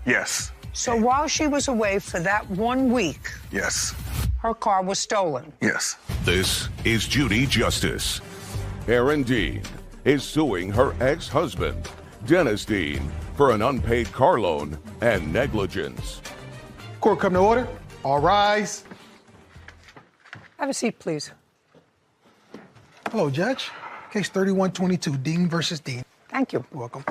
Yes. So while she was away for that 1 week, Yes. her car was stolen. Yes. This is Judy Justice. Erin Dean is suing her ex-husband, Dennis Dean, for an unpaid car loan and negligence. Court come to order. All rise. Have a seat, please. Hello, Judge. Case 3122, Dean versus Dean. Thank you. You're welcome.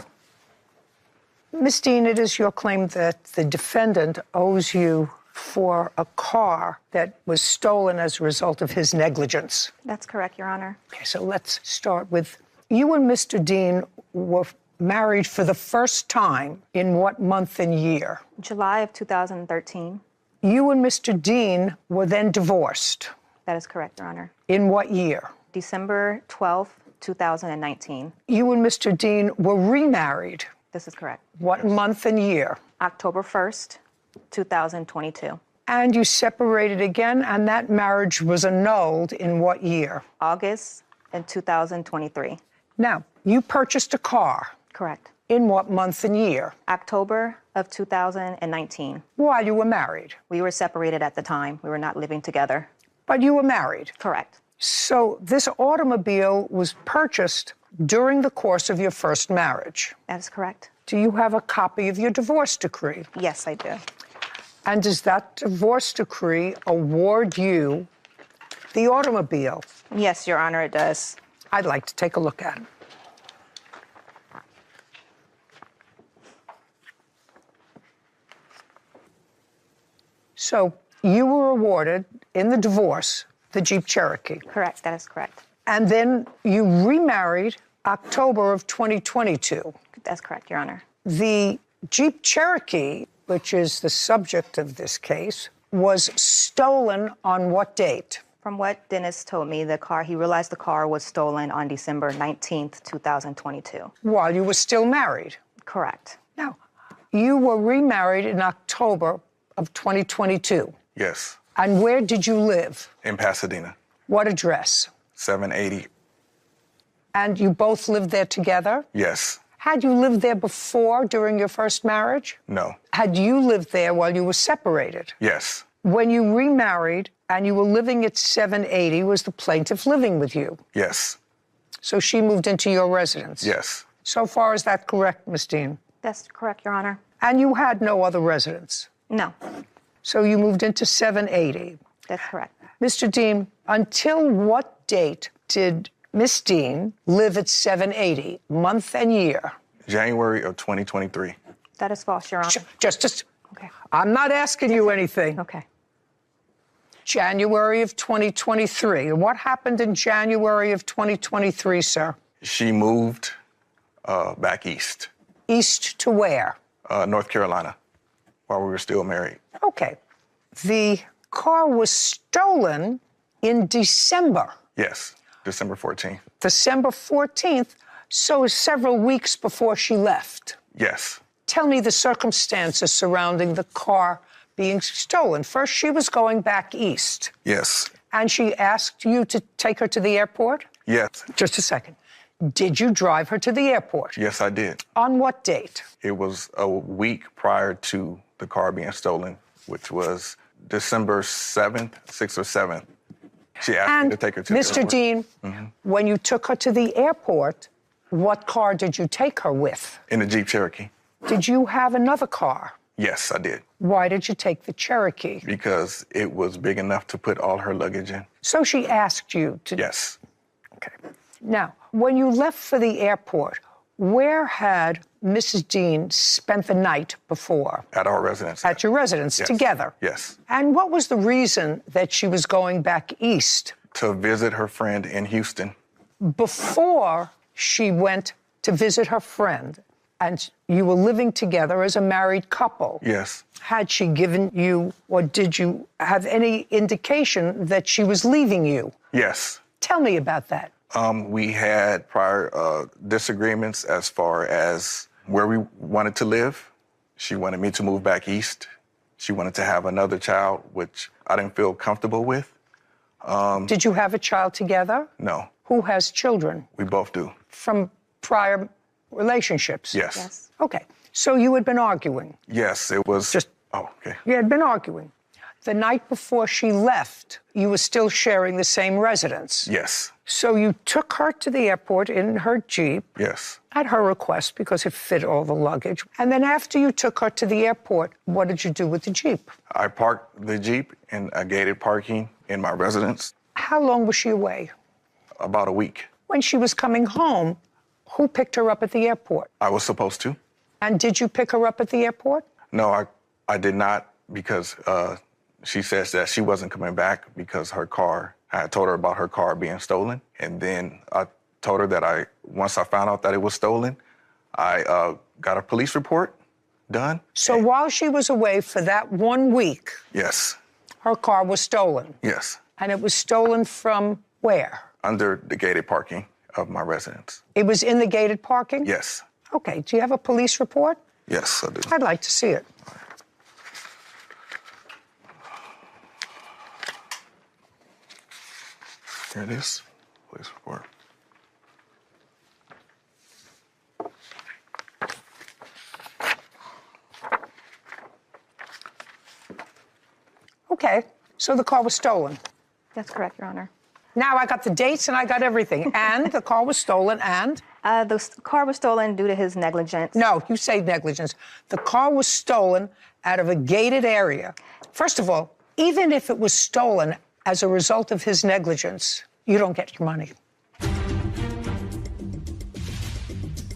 Ms. Dean, it is your claim that the defendant owes you for a car that was stolen as a result of his negligence. That's correct, Your Honor. Okay, so let's start with, you and Mr. Dean were married for the first time in what month and year? July of 2013. You and Mr. Dean were then divorced. That is correct, Your Honor. In what year? December 12th, 2019. You and Mr. Dean were remarried. This is correct. What month and year? October 1st, 2022. And you separated again, and that marriage was annulled in what year? August in 2023. Now, you purchased a car. Correct. In what month and year? October of 2019. While you were married. We were separated at the time. We were not living together. But you were married. Correct. So this automobile was purchased during the course of your first marriage. That is correct. Do you have a copy of your divorce decree? Yes, I do. And does that divorce decree award you the automobile? Yes, Your Honor, it does. I'd like to take a look at it. So you were awarded in the divorce the Jeep Cherokee. Correct, that is correct. And then you remarried October of 2022. That's correct, Your Honor. The Jeep Cherokee, which is the subject of this case, was stolen on what date? From what Dennis told me, he realized the car was stolen on December 19th, 2022. While you were still married. Correct. Now, you were remarried in October of 2022. Yes. And where did you live? In Pasadena. What address? 780. And you both lived there together? Yes. Had you lived there before, during your first marriage? No. Had you lived there while you were separated? Yes. When you remarried and you were living at 780, was the plaintiff living with you? Yes. So she moved into your residence? Yes. So far, is that correct, Ms. Dean? That's correct, Your Honor. And you had no other residence? No. So you moved into 780? That's correct. Mr. Dean, until what date did Miss Dean live at 780, month and year? January of 2023. That is false, Your Honor. Justice, Okay. I'm not asking you anything. Okay. January of 2023. What happened in January of 2023, sir? She moved back east. East to where? North Carolina, while we were still married. Okay. The car was stolen in December. Yes, December 14th. December 14th, so several weeks before she left. Yes. Tell me the circumstances surrounding the car being stolen. First, she was going back east. Yes. And she asked you to take her to the airport? Yes. Just a second. Did you drive her to the airport? Yes, I did. On what date? It was a week prior to the car being stolen, which was December 7th, 6th or 7th. She asked me to take her to the airport. Mr. Dean, when you took her to the airport, what car did you take her with? In the Jeep Cherokee. Did you have another car? Yes, I did. Why did you take the Cherokee? Because it was big enough to put all her luggage in. So she asked you to... Yes. Okay. Now, when you left for the airport, where had Mrs. Dean spent the night before? At our residence. At your residence, Yes. together? Yes. And what was the reason that she was going back east? To visit her friend in Houston. Before she went to visit her friend, and you were living together as a married couple. Yes. Had she given you, or did you have any indication that she was leaving you? Yes. Tell me about that. We had prior disagreements as far as where we wanted to live. She wanted me to move back east. She wanted to have another child, which I didn't feel comfortable with. Did you have a child together? No. Who has children? We both do. From prior relationships? Yes. Yes. Okay. So you had been arguing. Yes, it was. Oh, okay. You had been arguing. The night before she left, you were still sharing the same residence. Yes. So you took her to the airport in her Jeep. Yes. At her request, because it fit all the luggage. And then after you took her to the airport, what did you do with the Jeep? I parked the Jeep in a gated parking in my residence. How long was she away? About a week. When she was coming home, who picked her up at the airport? I was supposed to. And did you pick her up at the airport? No, I did not, because she says that she wasn't coming back because I had told her about her car being stolen. And then I told her that once I found out that it was stolen, I got a police report done. So while she was away for that 1 week, yes, her car was stolen. yes, And it was stolen from where? under the gated parking of my residence. It was in the gated parking? Yes, Okay, do you have a police report? yes, I do. I'd like to see it. Here it is, police report. Okay, so the car was stolen. That's correct, Your Honor. Now I got the dates and I got everything. And the car was stolen and? Car was stolen due to his negligence. No, you say negligence. The car was stolen out of a gated area. First of all, even if it was stolen as a result of his negligence, you don't get your money.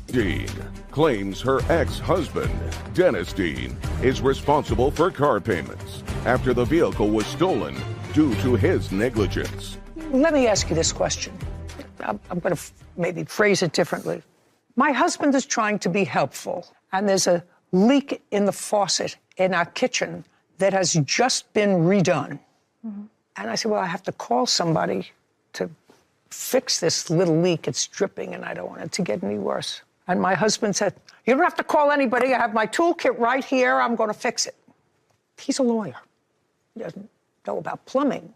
Dean claims her ex-husband, Dennis Dean, is responsible for car payments after the vehicle was stolen due to his negligence. Let me ask you this question. I'm going to maybe phrase it differently. My husband is trying to be helpful, and there's a leak in the faucet in our kitchen that has just been redone. Mm-hmm. And I said, well, I have to call somebody to fix this little leak. It's dripping, and I don't want it to get any worse. And my husband said, you don't have to call anybody. I have my toolkit right here. I'm going to fix it. He's a lawyer. He doesn't know about plumbing.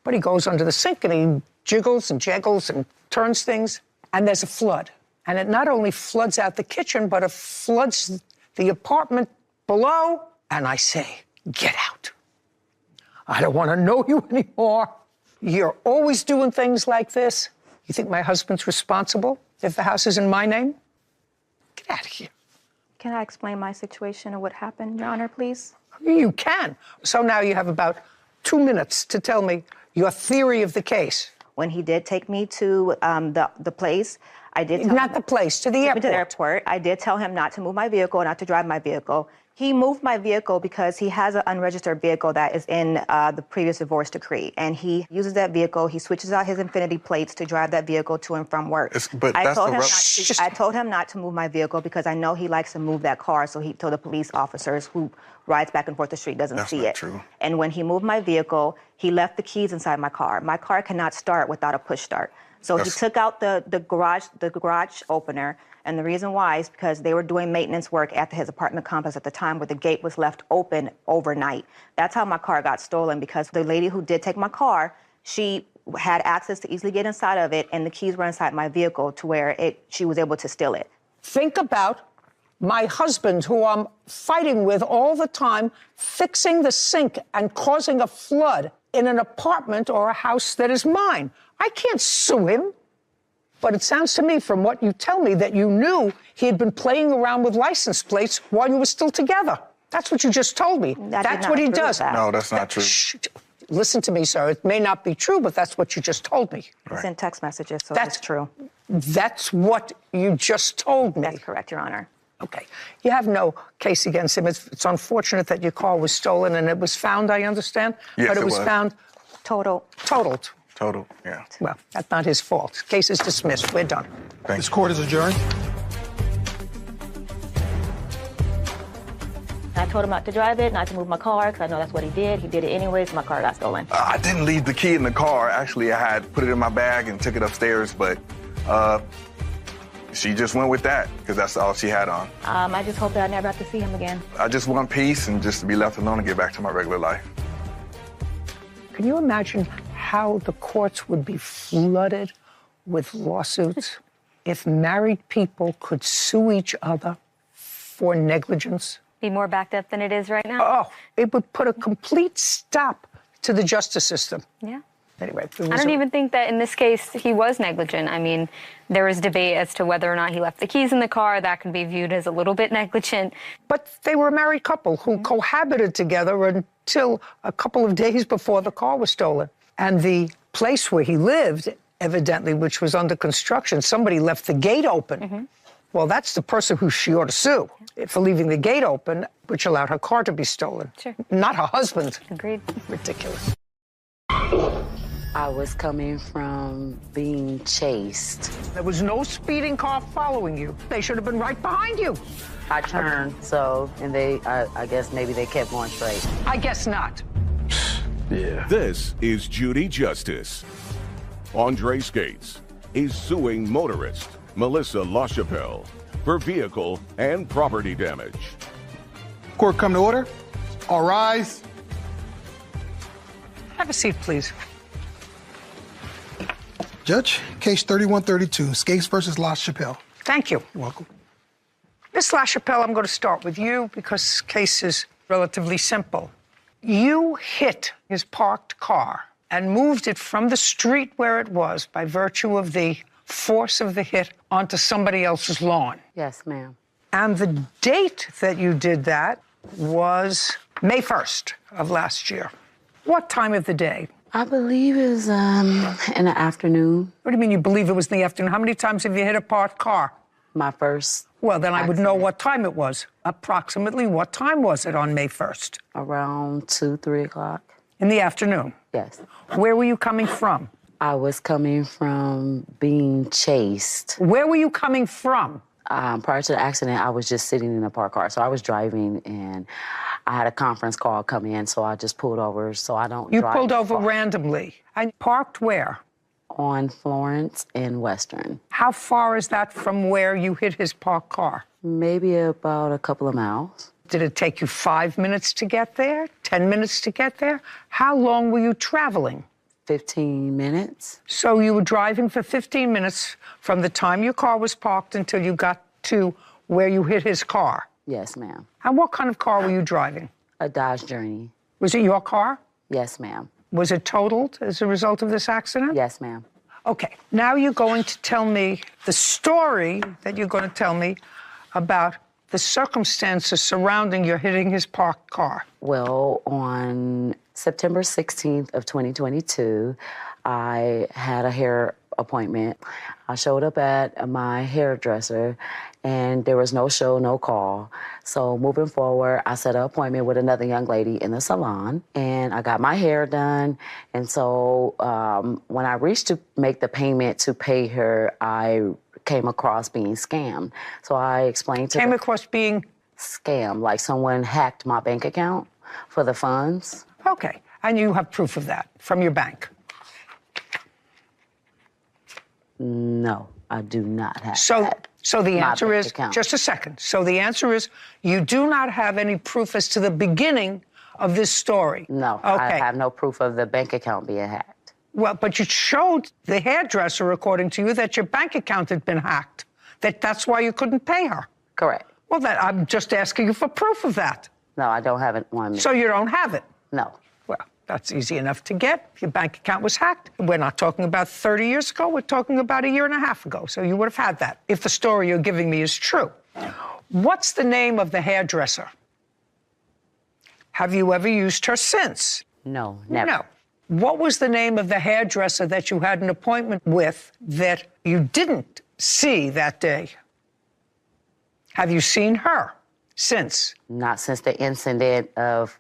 But he goes under the sink and he jiggles and jaggles and turns things, and there's a flood. And it not only floods out the kitchen, but it floods the apartment below. And I say, get out. I don't want to know you anymore. You're always doing things like this. You think my husband's responsible if the house is in my name? Get out of here. Can I explain my situation and what happened, Your Honor, please? You can. So now you have about 2 minutes to tell me your theory of the case. When he did take me to the place, I did tell Not the place, to the airport. To the airport. I did tell him not to move my vehicle, not to drive my vehicle. He moved my vehicle because he has an unregistered vehicle that is in the previous divorce decree. And he uses that vehicle. He switches out his Infinity plates to drive that vehicle to and from work. I told him not to move my vehicle because I know he likes to move that car. So he told the police officers who rides back and forth the street doesn't see it. True. And when he moved my vehicle, he left the keys inside my car. My car cannot start without a push start. So he took out the garage opener. And the reason why is because they were doing maintenance work at his apartment complex at the time where the gate was left open overnight. That's how my car got stolen, because the lady who did take my car, she had access to easily get inside of it, and the keys were inside my vehicle to where she was able to steal it. Think about my husband, who I'm fighting with all the time, fixing the sink and causing a flood in an apartment or a house that is mine. I can't sue him. But it sounds to me, from what you tell me, that you knew he had been playing around with license plates while you were still together. That's what you just told me. That's what he does. No, that's not true. Listen to me, sir. It may not be true, but that's what you just told me. It's in text messages, so that's true. That's what you just told me. That's correct, Your Honor. Okay. You have no case against him. It's unfortunate that your car was stolen and it was found, I understand. Yes, but it was found totaled. Total, yeah. Well, that's not his fault. Case is dismissed. We're done. This court is adjourned. I told him not to drive it, not to move my car, because I know that's what he did. He did it anyways. My car got stolen. I didn't leave the key in the car. Actually, I had put it in my bag and took it upstairs, but she just went with that because that's all she had on. I just hope that I never have to see him again. I just want peace and just to be left alone and get back to my regular life. Can you imagine how the courts would be flooded with lawsuits if married people could sue each other for negligence? Be more backed up than it is right now? Oh, it would put a complete stop to the justice system. Yeah. Anyway, I don't even think that in this case he was negligent. I mean, there was debate as to whether or not he left the keys in the car. That can be viewed as a little bit negligent. But they were a married couple who cohabited together until a couple of days before the car was stolen. And the place where he lived, evidently, which was under construction, somebody left the gate open. Well, that's the person who she ought to sue for leaving the gate open, which allowed her car to be stolen. Sure. Not her husband. Agreed. Ridiculous. I was coming from being chased. There was no speeding car following you. They should have been right behind you. I turned, and I guess maybe they kept going straight. I guess not. Yeah. This is Judy Justice. Andre Skates is suing motorist Melissa LaChapelle for vehicle and property damage. Court come to order. All rise. Have a seat, please. Judge, case 3132, Skates versus LaChapelle. Thank you. You're welcome. Miss LaChapelle, I'm going to start with you because this case is relatively simple. You hit his parked car and moved it from the street where it was by virtue of the force of the hit onto somebody else's lawn. Yes, ma'am. And the date that you did that was May 1st of last year. What time of the day? I believe it was in the afternoon. What do you mean you believe it was in the afternoon? How many times have you hit a parked car? My first. Well, then I would know accident. what time it was. Approximately what time was it on May 1st? Around 2, 3 o'clock. In the afternoon. Yes. Where were you coming from? I was coming from being chased. Where were you coming from? Prior to the accident, I was just sitting in a parked car. So I was driving, and I had a conference call come in, so I just pulled over so I don't You drive pulled over far. randomly. And parked where? On Florence and Western. How far is that from where you hit his parked car? Maybe about a couple of miles. Did it take you 5 minutes to get there? 10 minutes to get there? How long were you traveling? 15 minutes. So you were driving for 15 minutes from the time your car was parked until you got to where you hit his car. Yes, ma'am. And what kind of car were you driving? A Dodge Journey. Was it your car? Yes, ma'am. Was it totaled as a result of this accident? Yes, ma'am. Okay, now you're going to tell me the story that you're going to tell me about the circumstances surrounding your hitting his parked car. Well, on September 16th of 2022, I had a hair appointment. I showed up at my hairdresser, and there was no show, no call. So moving forward, I set an appointment with another young lady in the salon, and I got my hair done. And so when I reached to make the payment to pay her, I came across being scammed. So I explained to Came across being... scam, like someone hacked my bank account for the funds. Okay, and you have proof of that from your bank? No, I do not have So, that. so the My answer bank is, account. just a second. So the answer is, you do not have any proof as to the beginning of this story? No, Okay. I have no proof of the bank account being hacked. Well, but you showed the hairdresser, according to you, that your bank account had been hacked, that's why you couldn't pay her. Correct. Well, I'm just asking you for proof of that. No, I don't have it on me. So you don't have it? No. Well, that's easy enough to get. Your bank account was hacked. We're not talking about 30 years ago. We're talking about a year and a half ago. So you would have had that, if the story you're giving me is true. What's the name of the hairdresser? Have you ever used her since? No, never. No. What was the name of the hairdresser that you had an appointment with that you didn't see that day? Have you seen her since? Not since the incident of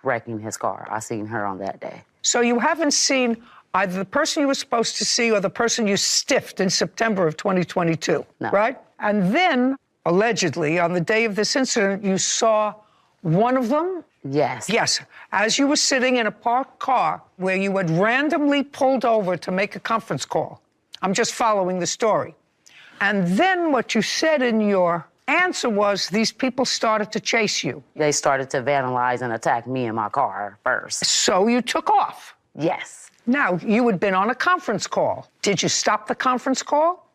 wrecking his car. I seen her on that day. So you haven't seen either the person you were supposed to see or the person you stiffed in September of 2022, No. right? And then, allegedly, on the day of this incident, you saw one of them? Yes. Yes, as you were sitting in a parked car where you had randomly pulled over to make a conference call. I'm just following the story. And then what you said in your answer was these people started to chase you. They started to vandalize and attack me in my car first. So you took off. Yes. Now, you had been on a conference call. Did you stop the conference call?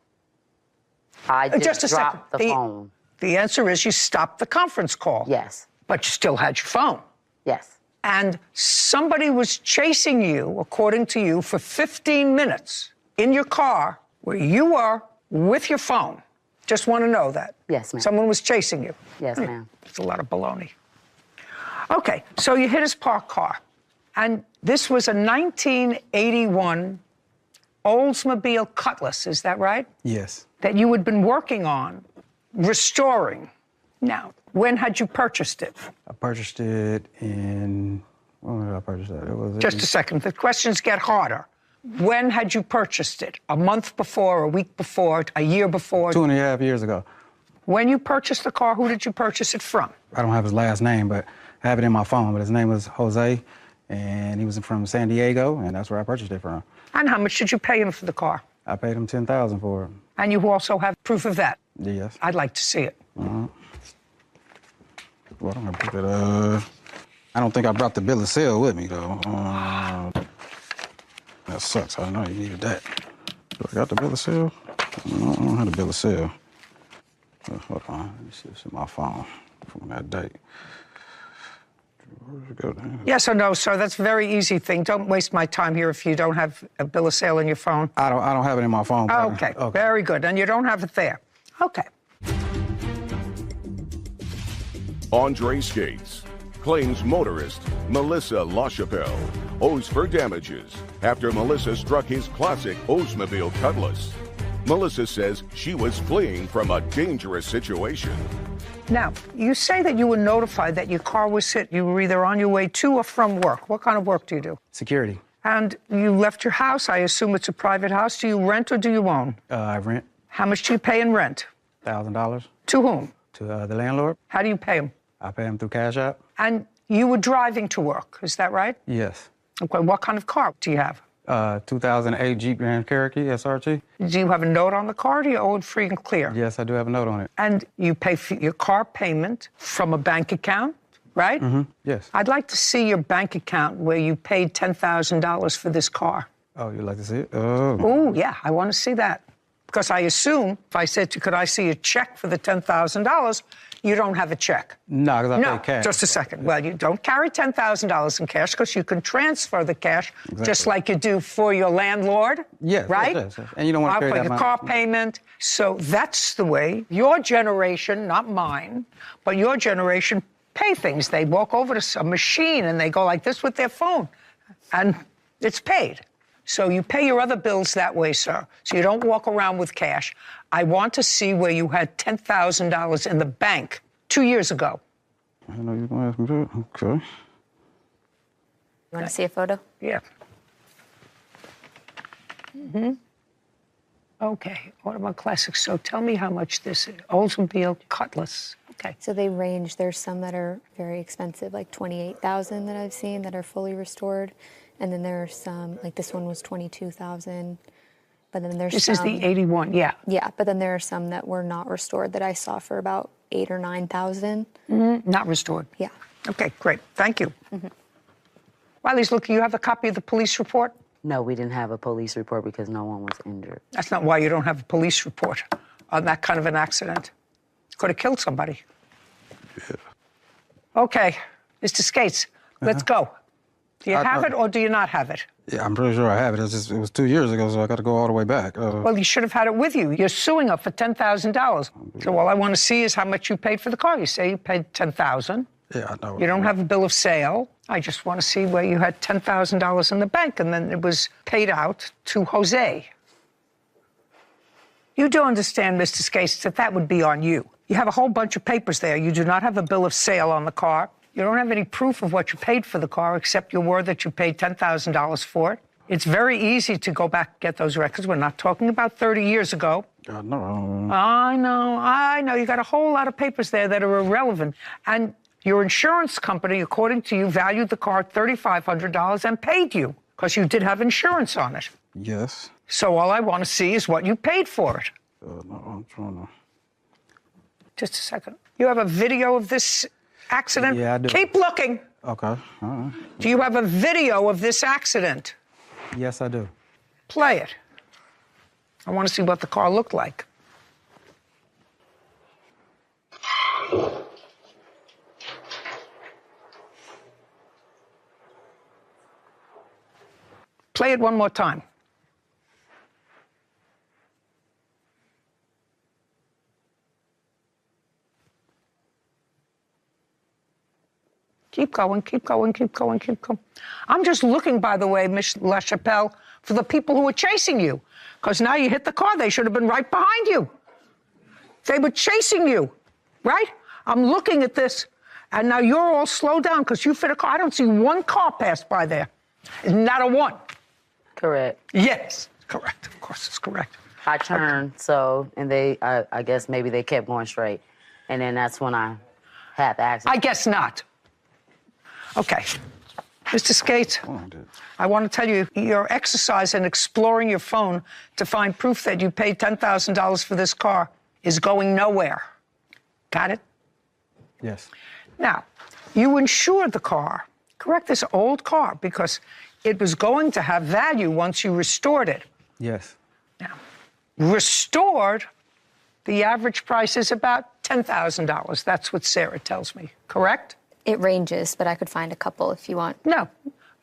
I just Just a second. dropped the phone. The answer is you stopped the conference call. Yes. But you still had your phone. Yes. And somebody was chasing you, according to you, for 15 minutes in your car where you were with your phone. Just want to know that. Yes, ma'am. Someone was chasing you. Yes, ma'am. It's a lot of baloney. Okay, so you hit his parked car. And this was a 1981 Oldsmobile Cutlass, is that right? Yes. That you had been working on, restoring. Now, when had you purchased it? I purchased it in, when did I purchase that? It was Just a second, the questions get harder. When had you purchased it? A month before, a week before, a year before? 2.5 years ago. When you purchased the car, who did you purchase it from? I don't have his last name, but I have it in my phone. But his name was Jose, and he was from San Diego, and that's where I purchased it from. And how much did you pay him for the car? I paid him $10,000 for it. And you also have proof of that? Yes. I'd like to see it. Well, I don't have proof of that. I don't think I brought the bill of sale with me, though. That sucks. I know you needed that. Do I got the bill of sale? No, I don't have the bill of sale. Hold on. Let me see. It's in my phone from that date. Where'd it go? Yes or no, sir? That's a very easy thing. Don't waste my time here if you don't have a bill of sale in your phone. I don't have it in my phone. Okay. Very good. And you don't have it there. Okay. Andre Skates claims motorist Melissa LaChapelle owes for damages after Melissa struck his classic Oldsmobile Cutlass. Melissa says she was fleeing from a dangerous situation. Now, you say that you were notified that your car was hit. You were either on your way to or from work. What kind of work do you do? Security. And you left your house. I assume it's a private house. Do you rent or do you own? I rent. How much do you pay in rent? $1,000. To whom? To the landlord. How do you pay him? I pay him through Cash App. And you were driving to work, is that right? Yes. Okay, what kind of car do you have? 2008 Jeep Grand Cherokee SRT. Do you have a note on the car or do you owe it free and clear? Yes, I do have a note on it. And you pay for your car payment from a bank account, right? Mm-hmm. Yes. I'd like to see your bank account where you paid $10,000 for this car. Oh, you'd like to see it? Oh. Oh, yeah, I want to see that. Because I assume if I said to you, could I see a check for the $10,000, you don't have a check. No, because I pay cash. Just a second. Well, you don't carry $10,000 in cash because you can transfer the cash just like you do for your landlord. Yes, right? Yes. And you don't want to carry for that your money. car payment. So that's the way your generation, not mine, but your generation pay things. They walk over to a machine and they go like this with their phone, and it's paid. So you pay your other bills that way, sir. So you don't walk around with cash. I want to see where you had $10,000 in the bank 2 years ago. I know you're going to ask me that. Okay. You want to see a photo? Yeah. Mm-hmm. Okay, Audubon Classics. So tell me how much this is. Oldsmobile Cutlass. Okay. So they range. There's some that are very expensive, like $28,000 that I've seen that are fully restored. And then there are some, like this one was $22,000. But then there's This some, is the 81, yeah. Yeah, but then there are some that were not restored that I saw for about $8,000 or $9,000. Mm-hmm. Not restored. Yeah. Okay, great. Thank you. Mm-hmm. Wiley's looking. You have a copy of the police report? No, we didn't have a police report because no one was injured. That's not why you don't have a police report on that kind of an accident. Could have killed somebody. Yeah. Okay, Mr. Skates, let's go. Do you have it or do you not have it? Yeah, I'm pretty sure I have it. It was 2 years ago, so I got to go all the way back. Well, you should have had it with you. You're suing her for $10,000. So all I want to see is how much you paid for the car. You say you paid $10,000. Yeah, I know. You don't have a bill of sale. I just want to see where you had $10,000 in the bank, and then it was paid out to Jose. You do understand, Mr. Skates, that would be on you. You have a whole bunch of papers there. You do not have a bill of sale on the car. You don't have any proof of what you paid for the car except your word that you paid $10,000 for it. It's very easy to go back and get those records. We're not talking about 30 years ago. No. I know. You got a whole lot of papers there that are irrelevant. And your insurance company, according to you, valued the car at $3,500 and paid you because you did have insurance on it. Yes. So all I want to see is what you paid for it. No, I'm trying to... Just a second. You have a video of this accident? Yeah, I do. Keep looking. Okay, all right. Do you have a video of this accident? Yes, I do. Play it. I want to see what the car looked like. Play it one more time. Keep going, keep going, keep going, keep going. I'm just looking, by the way, Miss LaChapelle, for the people who are chasing you. Because now you hit the car, they should have been right behind you. They were chasing you, right? I'm looking at this, and now you're all slowed down because you fit a car. I don't see one car pass by there. Not a one. Correct. Yes, correct. Of course, it's correct. I turned, and I guess maybe they kept going straight. And then that's when I had the accident. I guess not. Okay. Mr. Skates, I want to tell you, your exercise in exploring your phone to find proof that you paid $10,000 for this car is going nowhere. Got it? Yes. Now, you insured the car, correct? This old car, because it was going to have value once you restored it. Yes. Now, restored, the average price is about $10,000. That's what Sarah tells me, correct? It ranges, but I could find a couple if you want. No,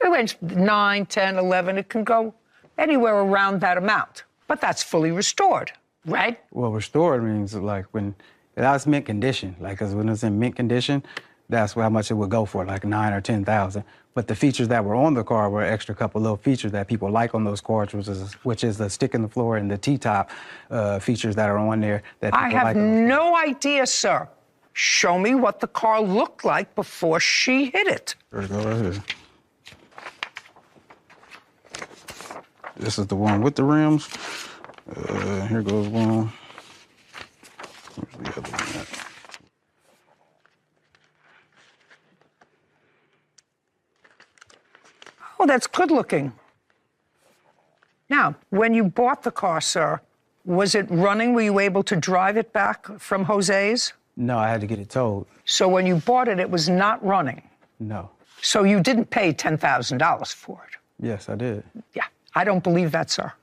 it ranges 9, 10, 11. It can go anywhere around that amount, but that's fully restored, right? Well, restored means like when that's mint condition. Like, 'cause when it's in mint condition, that's how much it would go for, like 9 or 10,000. But the features that were on the car were extra couple little features that people like on those cars, which is the stick in the floor and the T-top features that are on there that people I have like no idea, sir. Show me what the car looked like before she hit it. There we go, right here. This is the one with the rims. Here goes one. Where's the other one at? Oh, that's good looking. Now, when you bought the car, sir, was it running? Were you able to drive it back from Jose's? No, I had to get it towed. So when you bought it, it was not running. No. So you didn't pay $10,000 for it. Yes, I did. Yeah, I don't believe that, sir.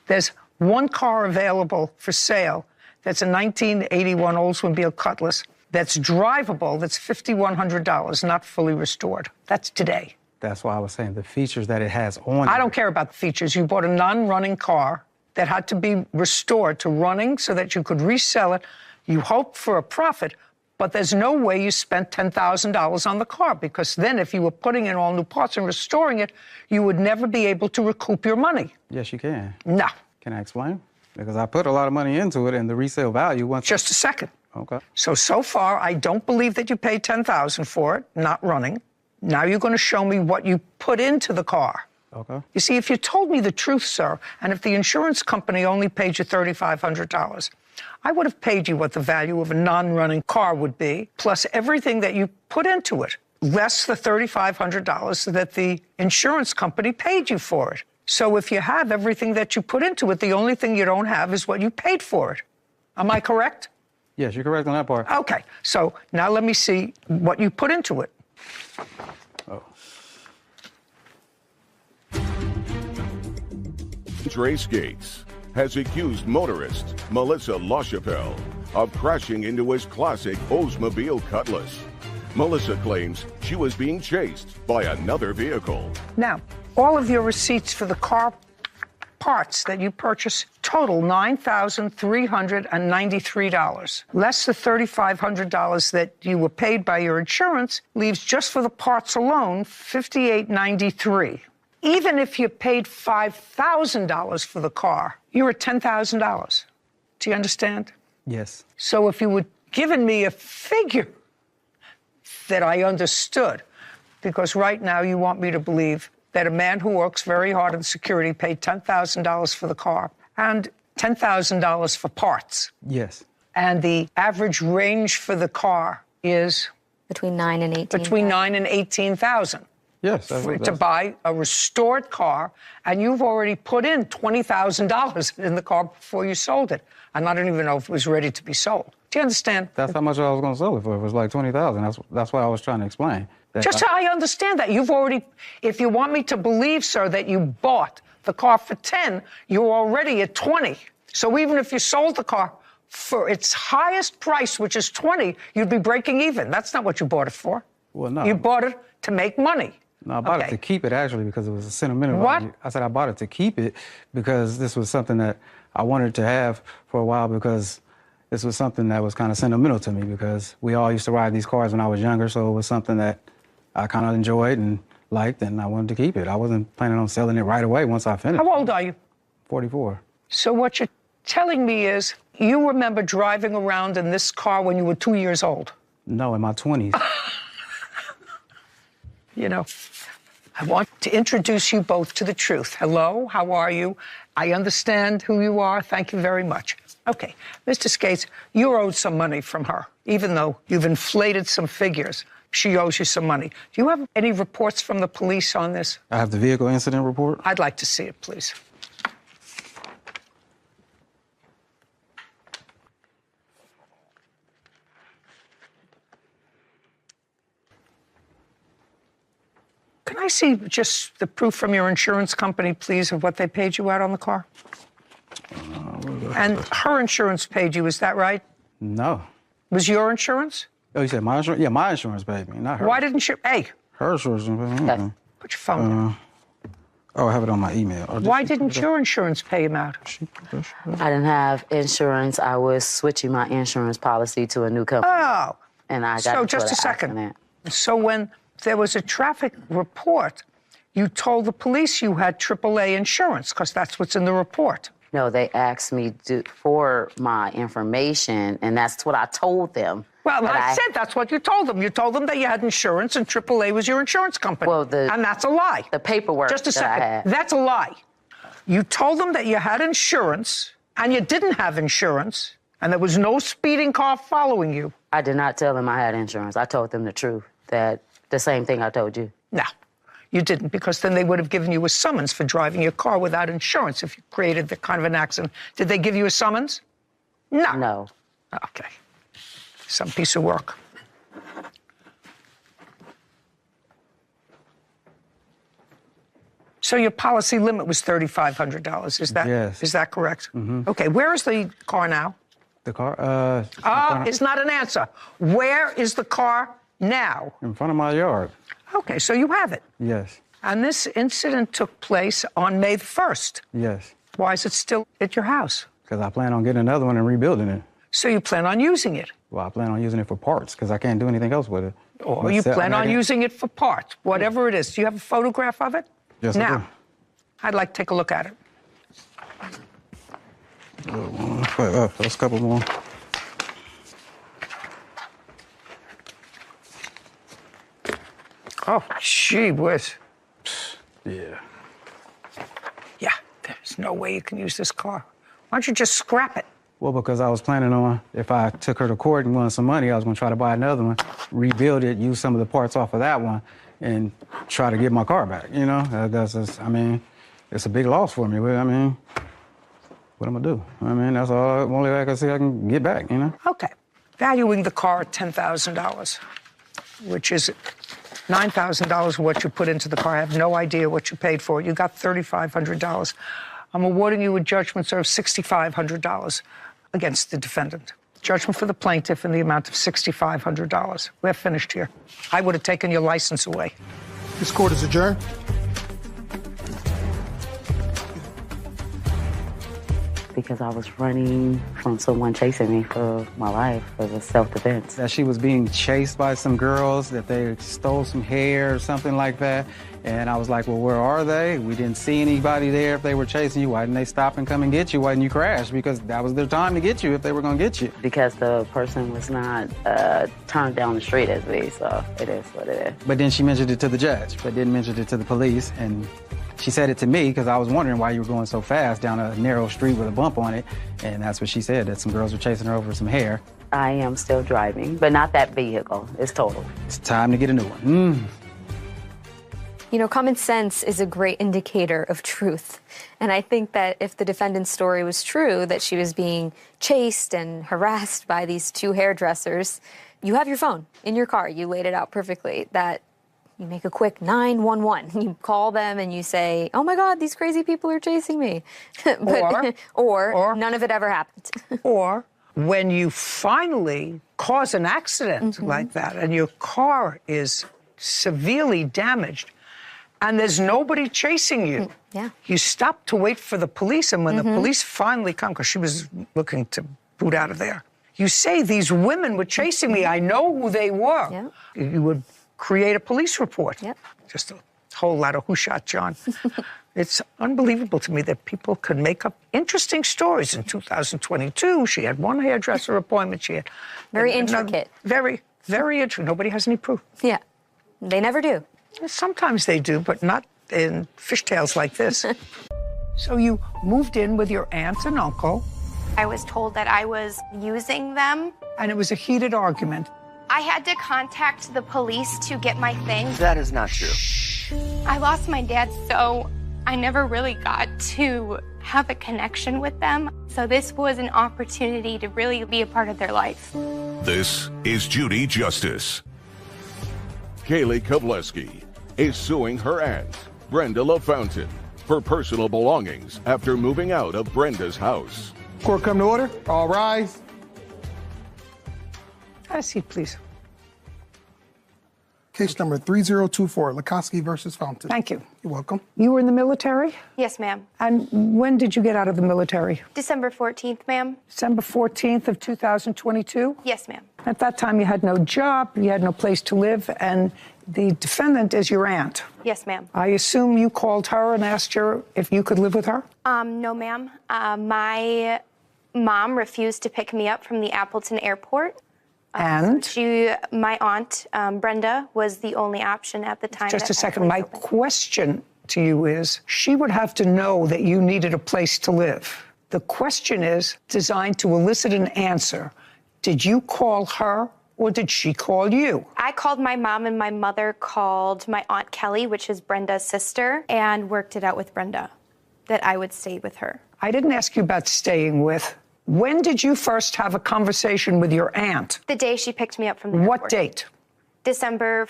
There's one car available for sale that's a 1981 Oldsmobile Cutlass that's drivable, that's $5,100, not fully restored. That's today. That's why I was saying the features that it has on I don't care about the features. You bought a non-running car that had to be restored to running so that you could resell it. You hoped for a profit, but there's no way you spent $10,000 on the car, because then if you were putting in all new parts and restoring it, you would never be able to recoup your money. Yes, you can. No. Can I explain? Because I put a lot of money into it, and the resale value once. Just a second. Okay. So far, I don't believe that you paid $10,000 for it, not running. Now you're going to show me what you put into the car. Okay. You see, if you told me the truth, sir, and if the insurance company only paid you $3,500, I would have paid you what the value of a non-running car would be, plus everything that you put into it, less the $3,500 that the insurance company paid you for it. So if you have everything that you put into it, the only thing you don't have is what you paid for it. Am I correct? Yes, you're correct on that part. Okay, so now let me see what you put into it. Oh. Trey Skates has accused motorist Melissa LaChapelle of crashing into his classic Oldsmobile Cutlass. Melissa claims she was being chased by another vehicle. Now, all of your receipts for the car parts that you purchased total $9,393. Less the $3,500 that you were paid by your insurance leaves just for the parts alone $5,893. Even if you paid $5,000 for the car, you're at $10,000. Do you understand? Yes. So if you would given me a figure that I understood, because right now you want me to believe that a man who works very hard in security paid $10,000 for the car and $10,000 for parts. Yes. And the average range for the car is? Between 9 and 18. Between 9 and 18,000. Yes. To buy a restored car, and you've already put in $20,000 in the car before you sold it. And I don't even know if it was ready to be sold. Do you understand? That's how much I was going to sell it for. It was like $20,000. That's what I was trying to explain. Just so I understand that. You've already, if you want me to believe, sir, that you bought the car for 10, you're already at 20. So even if you sold the car for its highest price, which is 20, you'd be breaking even. That's not what you bought it for. Well, no. You bought it to make money. No, I bought it Okay. to keep it, actually, because it was a sentimental What? value. I said I bought it to keep it because this was something that I wanted to have for a while, because this was something that was kind of sentimental to me, because we all used to ride these cars when I was younger, so it was something that I kind of enjoyed and liked, and I wanted to keep it. I wasn't planning on selling it right away once I finished. How old are you? 44. So what you're telling me is you remember driving around in this car when you were 2 years old. No, in my 20s. You know, I want to introduce you both to the truth. Hello, how are you? I understand who you are. Thank you very much. Okay, Mr. Skates, you're owed some money from her, even though you've inflated some figures. She owes you some money. Do you have any reports from the police on this? I have the vehicle incident report. I'd like to see it, please. Can I see just the proof from your insurance company, please, of what they paid you out on the car? And her insurance paid you, is that right? No. Was your insurance? Oh, you said my insurance? Yeah, my insurance paid me, not her. Why didn't you? Hey, Her insurance paid me. put your phone down. Oh, I have it on my email. Or did Why she- didn't your insurance pay him out? I didn't have insurance. I was switching my insurance policy to a new company. Oh, And I got so into just an a second. accident. So when there was a traffic report, you told the police you had AAA insurance, because that's what's in the report. No, they asked me for my information, and that's what I told them. Well, But I said that's what you told them. You told them that you had insurance and AAA was your insurance company. Well, and that's a lie. the paperwork Just a that I second. had. That's a lie. You told them that you had insurance and you didn't have insurance and there was no speeding car following you. I did not tell them I had insurance. I told them the truth, that the same thing I told you. No, you didn't, because then they would have given you a summons for driving your car without insurance if you created the kind of an accident. Did they give you a summons? No. No. Okay. Some piece of work. So your policy limit was $3,500. Yes. Is that correct? Okay. Where is the car now? The car? It's not an answer. Where is the car now? In front of my yard. Okay, so you have it. Yes. And this incident took place on May the 1st. Yes. Why is it still at your house? Because I plan on getting another one and rebuilding it. So you plan on using it? Well, I plan on using it for parts because I can't do anything else with it. Or But you still, plan I on mean, using it for parts, whatever it is. Do you have a photograph of it? Yes, I Now, do. I'd like to take a look at it. There's a couple more. Oh, gee whiz. Yeah. Yeah, there's no way you can use this car. Why don't you just scrap it? Well, because I was planning on, if I took her to court and wanted some money, I was going to try to buy another one, rebuild it, use some of the parts off of that one, and try to get my car back. You know, that's just, I mean, it's a big loss for me. But I mean, what am I gonna do? I mean, that's all. Only way I can see I can get back. You know. Okay. Valuing the car at $10,000, which is $9,000 for what you put into the car. I have no idea what you paid for it. You got $3,500. I'm awarding you a judgment, sir, of $6,500 against the defendant. Judgment for the plaintiff in the amount of $6,500. We're finished here. I would have taken your license away. This court is adjourned. Because I was running from someone chasing me for my life. It was self-defense. That she was being chased by some girls, that they stole some hair or something like that. And I was like, well, where are they? We didn't see anybody there. If they were chasing you, why didn't they stop and come and get you? Why didn't you crash? Because that was their time to get you if they were going to get you. Because the person was not turned down the street as me, so it is what it is. But then she mentioned it to the judge, but didn't mention it to the police. And she said it to me because I was wondering why you were going so fast down a narrow street with a bump on it. And that's what she said, that some girls were chasing her over some hair. I am still driving, but not that vehicle. It's total. It's time to get a new one. You know, common sense is a great indicator of truth. And I think that if the defendant's story was true, that she was being chased and harassed by these two hairdressers, you have your phone in your car. You laid it out perfectly. That you make a quick 911. You call them and you say, oh my God, these crazy people are chasing me. or none of it ever happened. Or when you finally cause an accident like that and your car is severely damaged and there's nobody chasing you. Yeah. You stop to wait for the police, and when the police finally come, because she was looking to boot out of there, you say, these women were chasing me. I know who they were. Yeah. You would create a police report. Yep. Just a whole lot of who shot John. It's unbelievable to me that people could make up interesting stories. In 2022, she had one hairdresser appointment. She had Very another- intricate. Very, very intricate. Nobody has any proof. Yeah. They never do. Sometimes they do, but not in fishtails like this. So you moved in with your aunt and uncle, I was told that I was using them. and it was a heated argument. I had to contact the police to get my things. That is not true. I lost my dad, so I never really got to have a connection with them. So this was an opportunity to really be a part of their life. This is Judy Justice. Kaylee Kowaleski is suing her aunt, Brenda LaFountain, for personal belongings after moving out of Brenda's house. Court come to order. All rise. Have a seat, please. Case number 3024, Lukoski versus Fountain. Thank you. You're welcome. You were in the military? Yes, ma'am. And when did you get out of the military? December 14th, ma'am. December 14th of 2022? Yes, ma'am. At that time, you had no job, you had no place to live, and the defendant is your aunt. Yes, ma'am. I assume you called her and asked her if you could live with her? No, ma'am. My mom refused to pick me up from the Appleton airport. And? My aunt, Brenda, was the only option at the time. Just that a second. was My open. question to you is, she would have to know that you needed a place to live. The question is designed to elicit an answer. Did you call her or did she call you? I called my mom, and my mother called my Aunt Kelly, which is Brenda's sister, and worked it out with Brenda that I would stay with her. I didn't ask you about staying with. When did you first have a conversation with your aunt? The day she picked me up from the What airport. date? December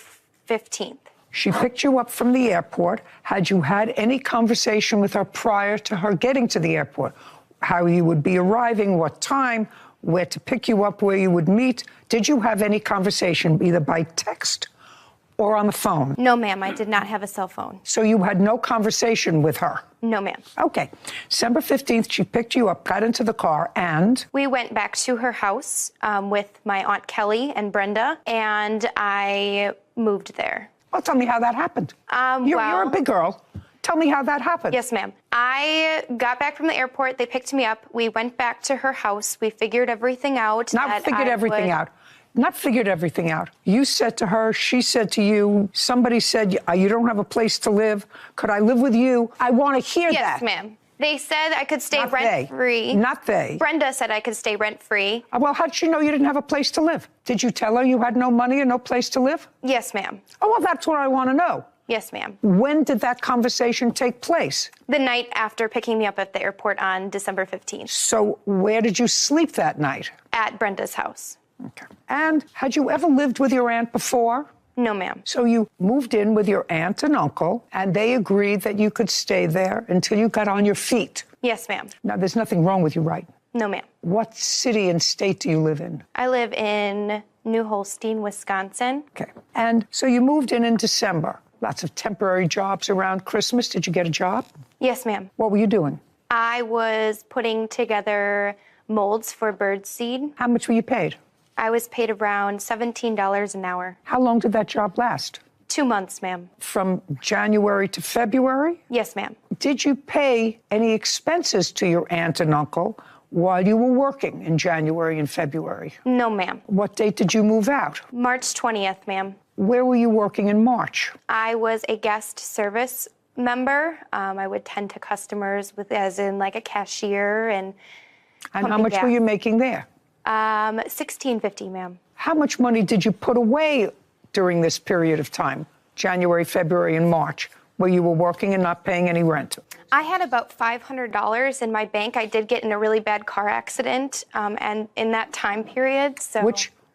15th. She picked you up from the airport. Had you had any conversation with her prior to her getting to the airport? How you would be arriving, what time, where to pick you up, where you would meet? Did you have any conversation either by text or on the phone? No, ma'am, I did not have a cell phone. So you had no conversation with her? No, ma'am. Okay. December 15th, she picked you up, got into the car, and? We went back to her house with my Aunt Kelly and Brenda, and I moved there. Well, tell me how that happened. You're a big girl. Tell me how that happened. Yes, ma'am. I got back from the airport. They picked me up. We went back to her house. We figured everything out. Not figured everything out. Not figured everything out. You said to her, she said to you, somebody said, you don't have a place to live. Could I live with you? I want to hear that. Yes, ma'am. They said I could stay Not they. rent-free. Not they. Brenda said I could stay rent-free. Well, how'd she know you didn't have a place to live? Did you tell her you had no money and no place to live? Yes, ma'am. Oh, well, that's what I want to know. Yes, ma'am. When did that conversation take place? The night after picking me up at the airport on December 15th. So where did you sleep that night? At Brenda's house. Okay. And had you ever lived with your aunt before? No, ma'am. So you moved in with your aunt and uncle, and they agreed that you could stay there until you got on your feet. Yes, ma'am. Now, there's nothing wrong with you, right? No, ma'am. What city and state do you live in? I live in New Holstein, Wisconsin. Okay. And so you moved in December. Lots of temporary jobs around Christmas. Did you get a job? Yes, ma'am. What were you doing? I was putting together molds for birdseed. How much were you paid? I was paid around $17 an hour. How long did that job last? 2 months, ma'am. From January to February? Yes, ma'am. Did you pay any expenses to your aunt and uncle while you were working in January and February? No, ma'am. What date did you move out? March 20th, ma'am. Where were you working in March? I was a guest service member. I would tend to customers as in like a cashier and how much were you making there? $16.50, ma'am. How much money did you put away during this period of time, January, February, and March, where you were working and not paying any rent? I had about $500 in my bank. I did get in a really bad car accident, and in that time period, so...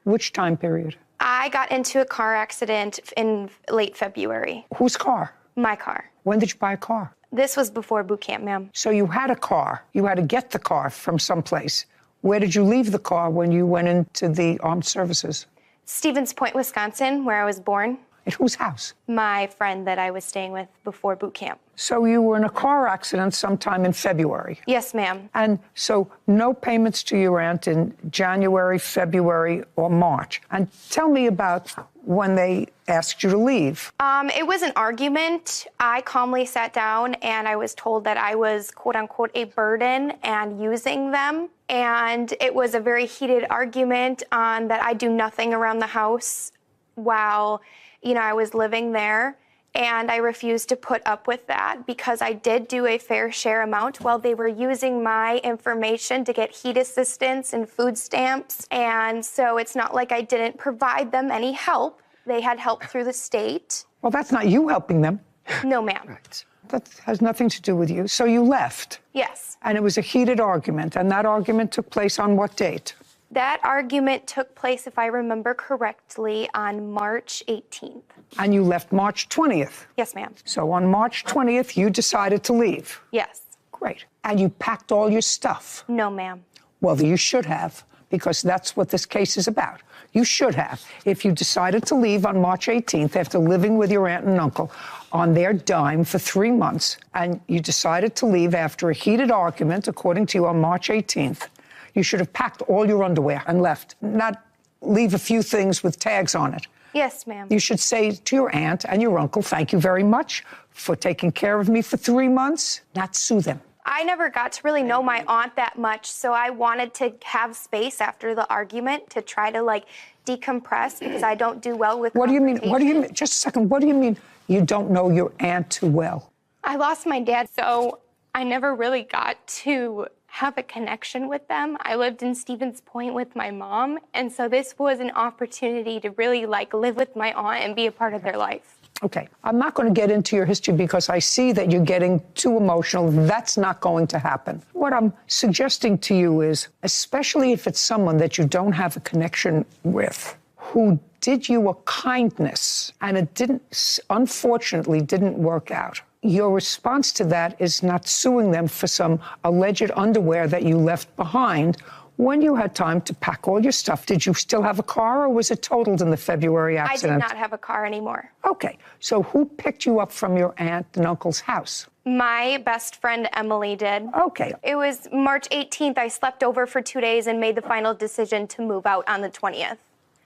Which time period? I got into a car accident in late February. Whose car? My car. When did you buy a car? This was before boot camp, ma'am. So you had a car. You had to get the car from someplace. Where did you leave the car when you went into the armed services? Stevens Point, Wisconsin, where I was born. At whose house? My friend that I was staying with before boot camp. So you were in a car accident sometime in February. Yes, ma'am. And so no payments to your aunt in January, February, or March. And tell me about when they asked you to leave. It was an argument. I calmly sat down and I was told that I was, quote unquote, a burden and using them. And it was a very heated argument on that I do nothing around the house while, I was living there. And I refused to put up with that because I did do a fair share amount while they were using my information to get heat assistance and food stamps. And so it's not like I didn't provide them any help. They had help through the state. Well, that's not you helping them. No, ma'am. Right. That has nothing to do with you. So you left. Yes. And it was a heated argument. And that argument took place on what date? That argument took place, if I remember correctly, on March 18th. And you left March 20th. Yes, ma'am. So on March 20th, you decided to leave. Yes. Great. And you packed all your stuff. No, ma'am. Well, you should have, because that's what this case is about. You should have. If you decided to leave on March 18th after living with your aunt and uncle on their dime for 3 months, and you decided to leave after a heated argument, according to you, on March 18th, you should have packed all your underwear and left, not leave a few things with tags on it. Yes, ma'am. You should say to your aunt and your uncle, thank you very much for taking care of me for 3 months, not sue them. I never got to really know my aunt that much, so I wanted to have space after the argument to try to, decompress because I don't do well with What do you mean? confrontation. Just a second. What do you mean you don't know your aunt too well? I lost my dad, so I never really got to have a connection with them. I lived in Stevens Point with my mom, and so this was an opportunity to really live with my aunt and be a part of their life. Okay, I'm not going to get into your history because I see that you're getting too emotional. That's not going to happen. What I'm suggesting to you is, especially if it's someone that you don't have a connection with, who did you a kindness and it unfortunately didn't work out. Your response to that is not suing them for some alleged underwear that you left behind when you had time to pack all your stuff. Did you still have a car or was it totaled in the February accident? I did not have a car anymore. Okay, so who picked you up from your aunt and uncle's house? My best friend, Emily, did. Okay. It was March 18th. I slept over for 2 days and made the final decision to move out on the 20th.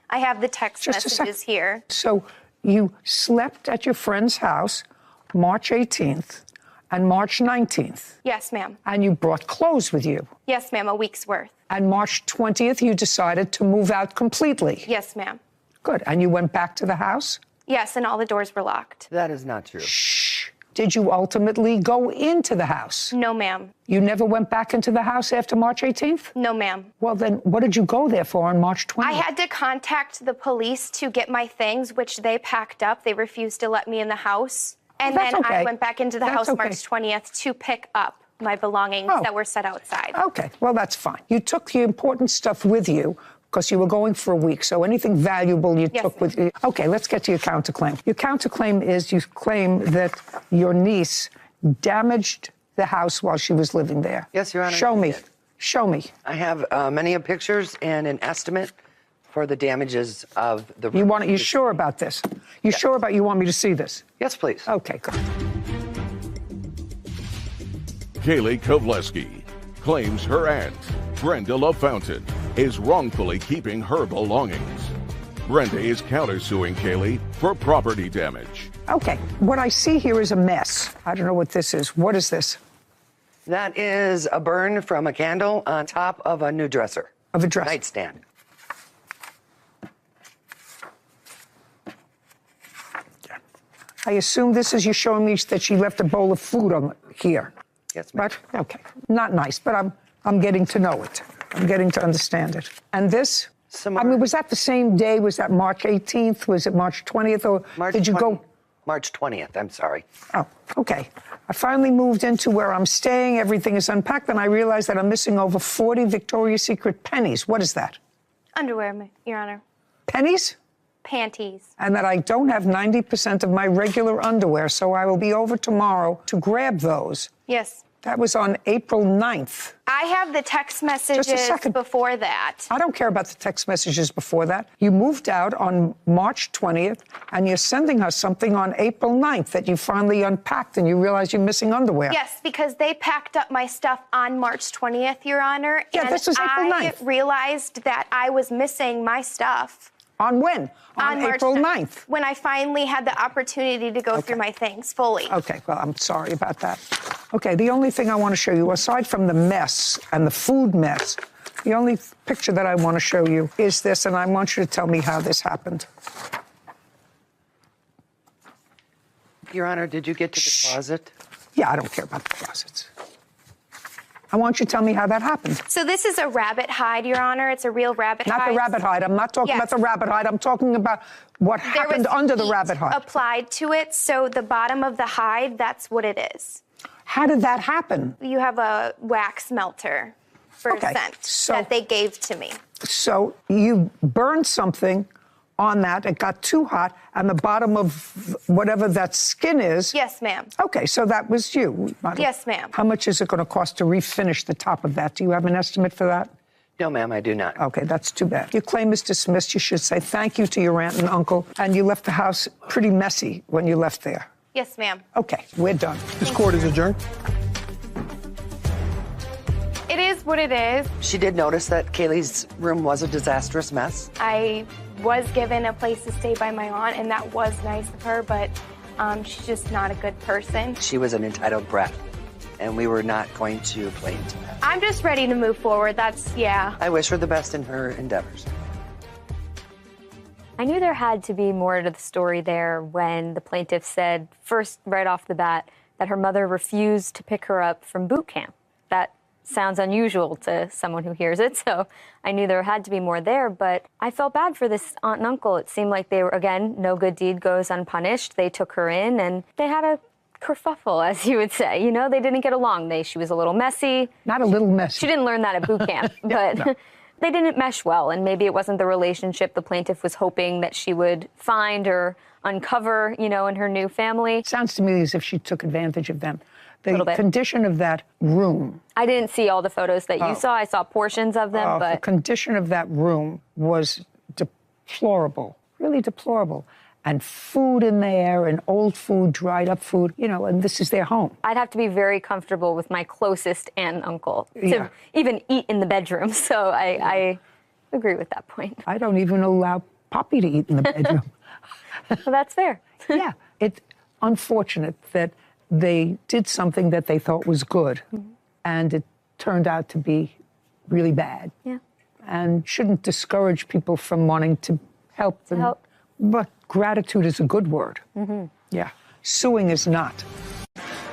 I have the text messages here. So you slept at your friend's house March 18th and March 19th. Yes, ma'am. And you brought clothes with you. Yes, ma'am, a week's worth. And March 20th, you decided to move out completely. Yes, ma'am. Good. And you went back to the house? Yes, and all the doors were locked. That is not true. Shh. Did you ultimately go into the house? No, ma'am. You never went back into the house after March 18th? No, ma'am. Well, then what did you go there for on March 20th? I had to contact the police to get my things, which they packed up. They refused to let me in the house. And then okay. I went back into the house okay. March 20th to pick up my belongings that were set outside. Okay, well, that's fine. You took the important stuff with you because you were going for a week, so anything valuable you took with you. Okay, let's get to your counterclaim. Your counterclaim is you claim that your niece damaged the house while she was living there. Yes, Your Honor. Show me. Show me. I have many pictures and an estimate for the damages of the... You sure about this? You sure about you want me to see this? Yes, please. Okay, good. Kaylee Kovleski claims her aunt, Brenda LaFountain, is wrongfully keeping her belongings. Brenda is countersuing Kaylee for property damage. Okay, what I see here is a mess. I don't know what this is. What is this? That is a burn from a candle on top of a new dresser. Of a dresser. Nightstand. I assume this is you showing me that she left a bowl of food on here. Yes, ma'am. Right? Okay. Not nice, but I'm getting to know it. I'm getting to understand it. And this? Similar. I mean, was that the same day? Was that March 18th? Was it March 20th? Or did you go? March 20th, I'm sorry. Oh, okay. I finally moved into where I'm staying. Everything is unpacked, and I realized that I'm missing over 40 Victoria's Secret pennies. What is that? Underwear, Your Honor. Pennies? Panties. And that I don't have 90% of my regular underwear, so I will be over tomorrow to grab those. Yes. That was on April 9th. I have the text messages before that. I don't care about the text messages before that. You moved out on March 20th, and you're sending her something on April 9th that you finally unpacked and you realize you're missing underwear. Yes, because they packed up my stuff on March 20th, Your Honor. Yeah, and this was April 9th. I realized that I was missing my stuff. On when? On April 9th. When I finally had the opportunity to go through my things fully. Okay, well, I'm sorry about that. Okay, the only thing I want to show you, aside from the mess and the food mess, the only picture that I want to show you is this, and I want you to tell me how this happened. Your Honor, did you get to the closet? Yeah, I don't care about the closets. I want you to tell me how that happened. So this is a rabbit hide, Your Honor. It's a real rabbit hide. Not the rabbit hide. I'm not talking about the rabbit hide. I'm talking about what happened under the rabbit hide. Applied to it, so the bottom of the hide, that's what it is. How did that happen? You have a wax melter for scent that they gave to me. So you burned something on that, it got too hot, and the bottom of whatever that skin is. Yes, ma'am. Okay, so that was you. Yes, ma'am. How much is it going to cost to refinish the top of that? Do you have an estimate for that? No, ma'am, I do not. Okay, that's too bad. Your claim is dismissed. You should say thank you to your aunt and uncle, and you left the house pretty messy when you left there. Yes, ma'am. Okay, we're done. This court is adjourned. It is what it is. She did notice that Kaylee's room was a disastrous mess. I was given a place to stay by my aunt, and that was nice of her, but she's just not a good person. She was an entitled brat, and we were not going to play into that. I'm just ready to move forward. Yeah. I wish her the best in her endeavors. I knew there had to be more to the story there when the plaintiff said, first, right off the bat, that her mother refused to pick her up from boot camp. That sounds unusual to someone who hears it, so I knew there had to be more there, but I felt bad for this aunt and uncle. It seemed like they were, again, no good deed goes unpunished. They took her in, and they had a kerfuffle, as you would say. You know, they didn't get along. She was a little messy. Not a little messy. She didn't learn that at boot camp, but no. They didn't mesh well, and maybe it wasn't the relationship the plaintiff was hoping that she would find or uncover, in her new family. Sounds to me as if she took advantage of them. The condition of that room. I didn't see all the photos that you saw. I saw portions of them, but the condition of that room was deplorable, really deplorable. And food in there, and old food, dried up food, and this is their home. I'd have to be very comfortable with my closest aunt and uncle to even eat in the bedroom. So I agree with that point. I don't even allow Poppy to eat in the bedroom. Well, that's fair. Yeah, it's unfortunate that they did something that they thought was good, and it turned out to be really bad. Yeah. And shouldn't discourage people from wanting to help them. But gratitude is a good word. Yeah. Suing is not.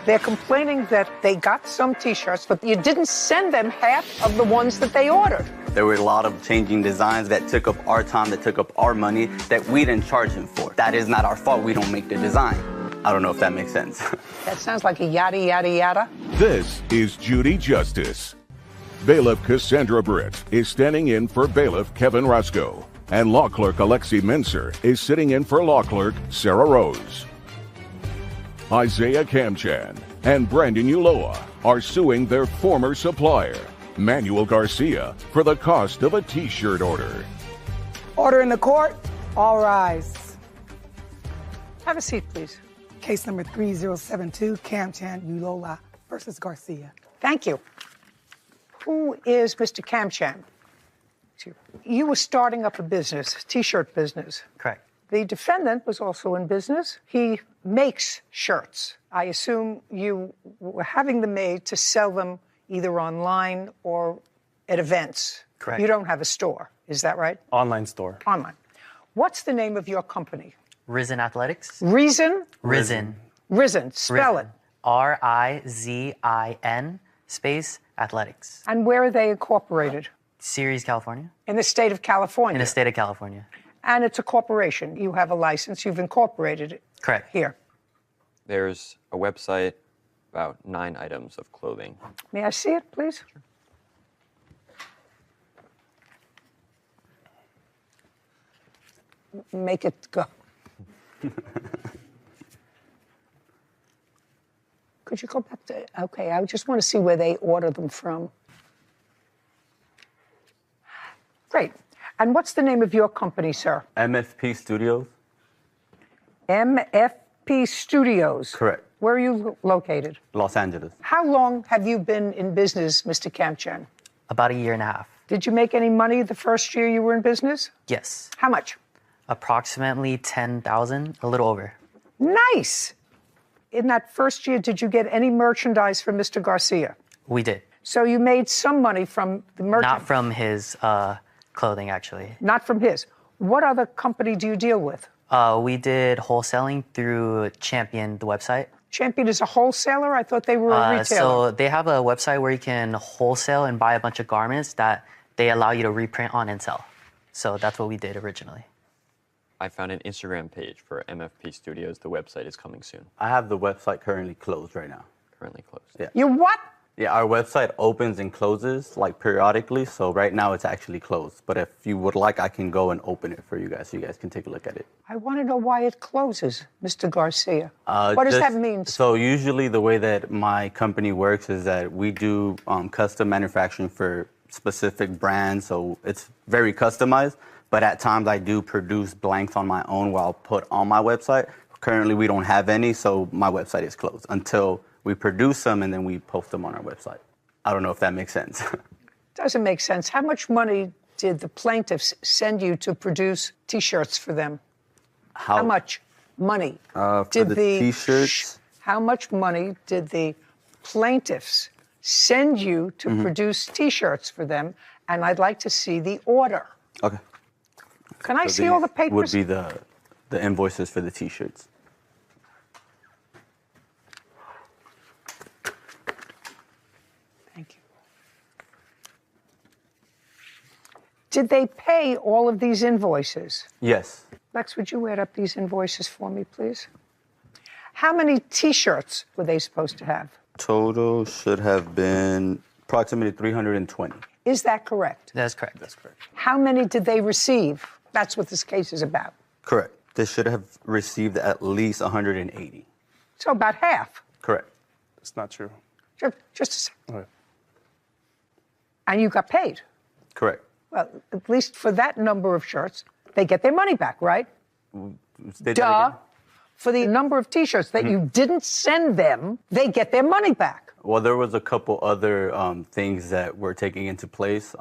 They're complaining that they got some T-shirts, but you didn't send them half of the ones that they ordered. There were a lot of changing designs that took up our time, that took up our money, that we didn't charge him for. That is not our fault. We don't make the design. I don't know if that makes sense. That sounds like a yada, yada, yada. This is Judy Justice. Bailiff Cassandra Britt is standing in for Bailiff Kevin Roscoe, and Law Clerk Alexi Mincer is sitting in for Law Clerk Sarah Rose. Isaiah Kamchan and Brandon Uloa are suing their former supplier, Manuel Garcia, for the cost of a T-shirt order. Order in the court. All rise. Have a seat, please. Case number 3072, Kamchan Ulola versus Garcia. Thank you. Who is Mr. Kamchan? You were starting up a business, T-shirt business. Correct. The defendant was also in business. He makes shirts. I assume you were having them made to sell them either online or at events. Correct. You don't have a store, is that right? Online store. Online. What's the name of your company? Risen Athletics. Reason? Risen. Risen. Spell Risen. it. RIZIN space athletics. And where are they incorporated? Ceres, California. In the state of California? In the state of California. And it's a corporation. You have a license. You've incorporated it. Correct. Here. There's a website, about 9 items of clothing. May I see it, please? Sure. Make it go. Could you go back to, okay, I just want to see where they order them from. Great. And what's the name of your company, sir? MFP Studios. MFP Studios. Correct. Where are you located? Los Angeles. How long have you been in business, Mr. Kamchan? About a year and a half. Did you make any money the first year you were in business? Yes. How much? Approximately 10,000, a little over. Nice. In that first year, did you get any merchandise from Mr. Garcia? We did. So you made some money from the merchandise? Not from his clothing, actually. Not from his. What other company do you deal with? We did wholesaling through Champion, the website. Champion is a wholesaler? I thought they were a retailer. So they have a website where you can wholesale and buy a bunch of garments that they allow you to reprint on and sell. So that's what we did originally. I found an Instagram page for MFP Studios. The website is coming soon. I have the website currently closed right now. Currently closed. Yeah. You what? Yeah, our website opens and closes like periodically. So right now it's actually closed. But if you would like, I can go and open it for you guys so you guys can take a look at it. I want to know why it closes, Mr. Garcia. What does that mean? So usually the way that my company works is that we do custom manufacturing for specific brands. So it's very customized. But at times I do produce blanks on my own where I'll put on my website. Currently we don't have any, so my website is closed until we produce them and then we post them on our website. I don't know if that makes sense. Doesn't make sense. How much money did the plaintiffs send you to produce T-shirts for them? How much money did the T-shirts? How much money did the plaintiffs send you to produce T-shirts for them? And I'd like to see the order. Okay. Can I see all the papers? Would be the invoices for the T-shirts. Thank you. Did they pay all of these invoices? Yes. Lex, would you add up these invoices for me, please? How many T-shirts were they supposed to have? Total should have been approximately 320. Is that correct? That's correct. That's correct. How many did they receive? That's what this case is about. Correct. They should have received at least 180. So about half. Correct. It's not true. Just a second. Okay. And you got paid. Correct. Well, at least for that number of shirts, they get their money back, right? Duh. For the number of T-shirts that you didn't send them, they get their money back. Well, there was a couple other things that were taking into place,